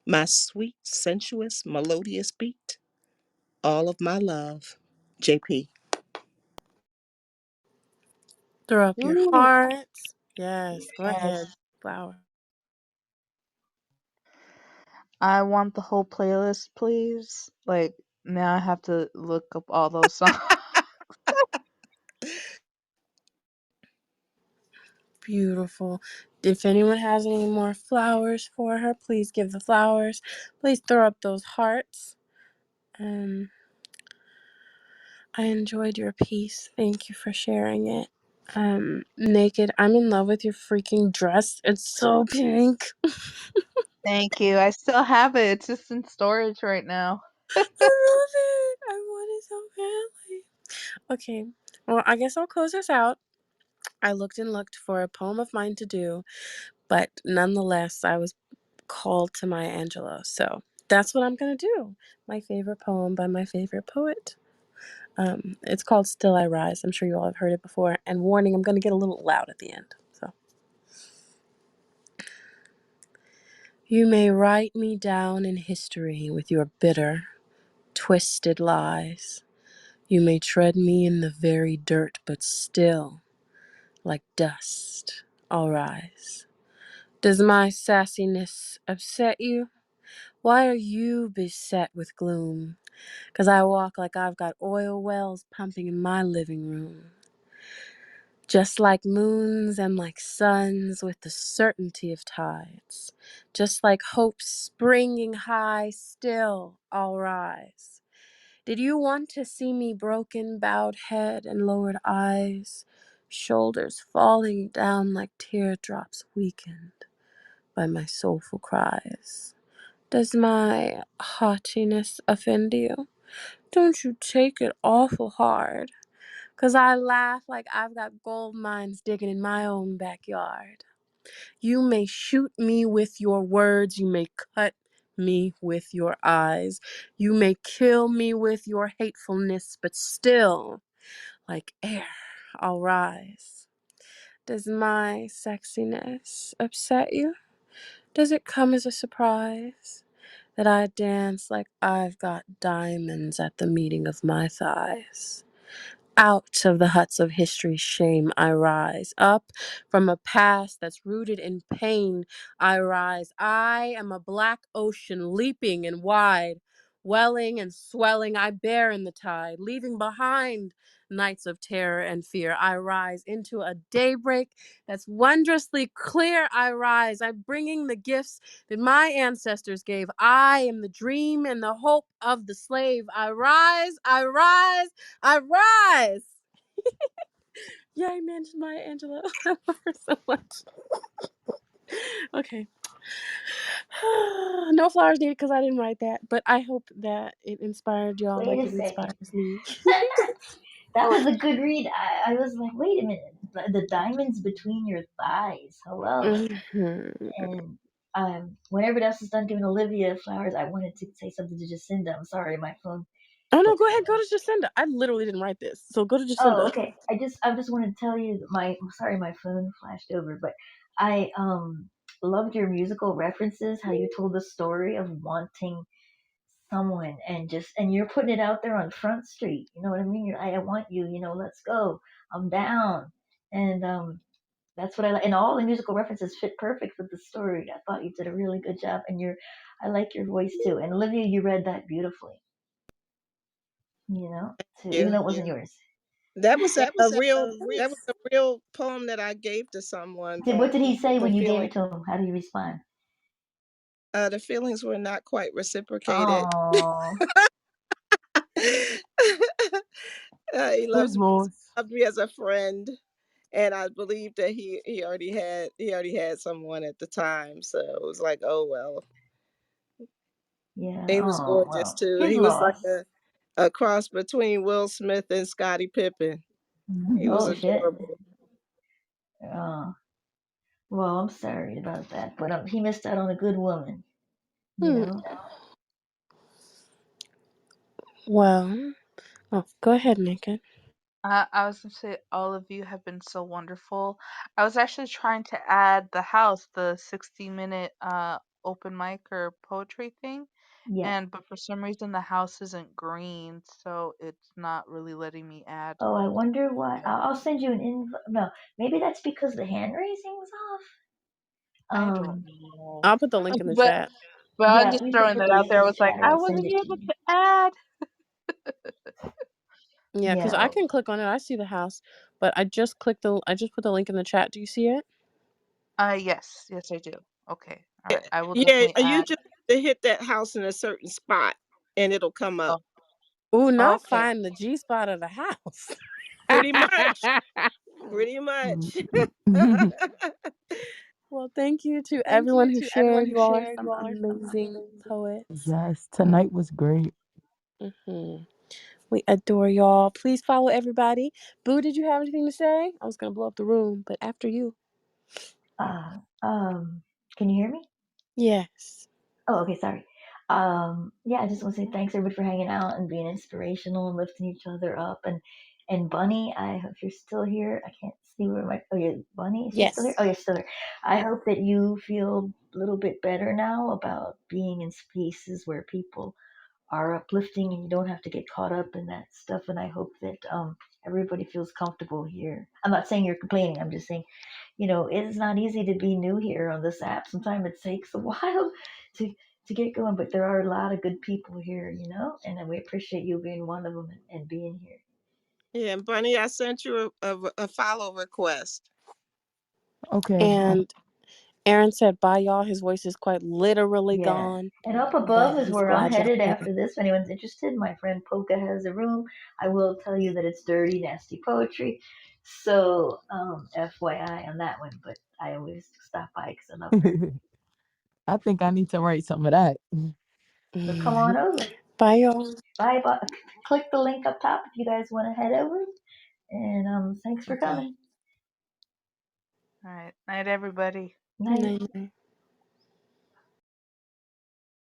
S6: My sweet, sensuous, melodious beat? All of my love. JP.
S19: Throw up your
S10: Ooh,
S19: hearts. Yes, go ahead.
S10: yes.
S19: Flower.
S15: I want the whole playlist, please. Like, now I have to look up all those songs.
S19: Beautiful. If anyone has any more flowers for her, please give the flowers. Please throw up those hearts. Um, I enjoyed your piece. Thank you for sharing it. Naked, I'm in love with your freaking dress. It's so pink.
S15: Thank you. I still have it. It's just in storage right now.
S19: I love it. I want it so badly. Okay, well, I guess I'll close this out. I looked and looked for a poem of mine to do, but nonetheless, I was called to Maya Angelou. So that's what I'm going to do. My favorite poem by my favorite poet. It's called Still I Rise. I'm sure you all have heard it before. And warning, I'm going to get a little loud at the end. So you may write me down in history with your bitter, twisted lies. You may tread me in the very dirt, but still, like dust, I'll rise. Does my sassiness upset you? Why are you beset with gloom? 'Cause I walk like I've got oil wells pumping in my living room. Just like moons and like suns with the certainty of tides. Just like hope springing high, still I'll rise. Did you want to see me broken, bowed head and lowered eyes? Shoulders falling down like teardrops weakened by my soulful cries. Does my haughtiness offend you? Don't you take it awful hard, 'cause I laugh like I've got gold mines digging in my own backyard. You may shoot me with your words, you may cut me with your eyes, you may kill me with your hatefulness, but still, like air, I'll rise. Does my sexiness upset you? Does it come as a surprise that I dance like I've got diamonds at the meeting of my thighs? Out of the huts of history's shame, I rise. Up from a past that's rooted in pain, I rise. I am a black ocean leaping and wide, welling and swelling, I bear in the tide, leaving behind nights of terror and fear. I rise into a daybreak that's wondrously clear. I rise. I'm bringing the gifts that my ancestors gave. I am the dream and the hope of the slave. I rise. I rise. I rise. Yay, man, Maya Angelou. I love her so much. Okay. No flowers needed because I didn't write that, but I hope that it inspired y'all
S2: Wait
S19: like
S2: a
S19: it
S2: second.
S19: inspires me.
S2: That was a good read. I was like, wait a minute. The diamonds between your thighs. Hello.
S19: Mhm.
S2: And whenever else is done giving Olivia flowers, I wanted to say something to Jacinda. I'm sorry, my phone
S19: Oh no,
S2: kept.
S19: go ahead, go to Jacinda. I literally didn't write this, so go to
S2: Oh,
S19: Jacinda.
S2: okay. I just wanted to tell you that sorry, my phone flashed over, but I loved your musical references. How you told the story of wanting someone and you're putting it out there on Front Street. You know what I mean? I want you. You know, let's go. I'm down. And that's what I like. And all the musical references fit perfect with the story. I thought you did a really good job, and I like your voice too. And Olivia, you read that beautifully. You know, too, even
S6: You.
S2: though it wasn't yours.
S6: That was a real poem that I gave to someone,
S2: What
S6: but
S2: did he say
S6: the
S2: when you gave
S6: feeling
S2: it to him? How did he respond?
S6: the feelings were not quite reciprocated.
S2: Oh,
S6: He
S3: His voice.
S6: loved me as a friend, and I believe that he already had someone at the time. So it was like, oh well.
S2: yeah.
S6: He was
S2: Oh,
S6: gorgeous
S2: well,
S6: too.
S2: his
S6: He was like
S2: loss.
S6: a cross between Will Smith and Scottie Pippen. He was
S2: Oh shit.
S6: adorable.
S2: Oh, well, I'm sorry about that, but he missed out on a good woman. You
S19: Hmm.
S2: know.
S19: Well, oh, go ahead, Naked.
S15: I was gonna say all of you have been so wonderful. I was actually trying to add the house, the 60-minute open mic or poetry thing,
S2: Yeah.
S15: and but for some reason the house isn't green, so it's not really letting me add
S2: Oh, I wonder why.
S15: it.
S2: I'll send you an invite. No, maybe that's because the hand raising's off.
S15: I don't
S2: Um,
S15: know.
S19: I'll put the link in the
S15: But
S19: chat.
S15: I'm
S2: yeah,
S15: just
S2: please
S15: throwing
S2: put
S15: that
S2: the
S15: out
S2: link
S15: there.
S2: in
S15: I
S2: the
S15: was like,
S2: chat or
S15: I
S2: I'll send
S15: wasn't
S2: it to
S15: able
S2: you.
S15: to add.
S19: Yeah, because
S2: Yeah.
S19: I can click on it. I see the house, but I just put the link in the chat. Do you see it?
S15: Yes, I do. Okay, all right. I will
S6: Yeah,
S15: definitely
S6: you
S15: add.
S6: just have to hit that house in a certain spot, and it'll come up.
S15: Oh,
S19: Ooh, not
S15: okay.
S19: find the G spot of the house.
S6: Pretty much. Pretty much.
S19: Well, thank you to everyone who shared. You all are some amazing poets.
S3: Yes, tonight was great.
S19: Hmm. We adore y'all. Please follow everybody. Boo, did you have anything to say? I was gonna blow up the room, but after you.
S2: Uh, can you hear me?
S19: Yes.
S2: Oh, okay, sorry. Yeah, I just want to say thanks everybody for hanging out and being inspirational and lifting each other up. And Bunny, I hope you're still here. I can't see where oh yeah, Bunny, is she still here?
S19: Yes.
S2: Oh, you're still here. I hope that you feel a little bit better now about being in spaces where people are uplifting and you don't have to get caught up in that stuff. And I hope that everybody feels comfortable here. I'm not saying you're complaining. I'm just saying, it's not easy to be new here on this app. Sometimes it takes a while to to get going, but there are a lot of good people here, and we appreciate you being one of them and being here.
S6: Yeah, and Bunny, I sent you a follow request.
S3: Okay.
S19: And Aaron said, bye, y'all. His voice is quite literally
S2: Yeah.
S19: gone,
S2: And up
S19: but
S2: above is
S19: he's
S2: where I'm
S19: glad y'all
S2: headed
S19: came.
S2: after this. If anyone's interested, my friend Polka has a room. I will tell you that it's dirty, nasty poetry. So, FYI on that one, but I always stop by because I love her.
S3: I think I need to write some of that.
S2: So come on over.
S19: Bye, y'all.
S2: Bye, bye. Click the link up top if you guys want to head over. And thanks for
S15: Okay.
S2: coming.
S15: All right. Night, everybody.
S2: Night.
S19: Night.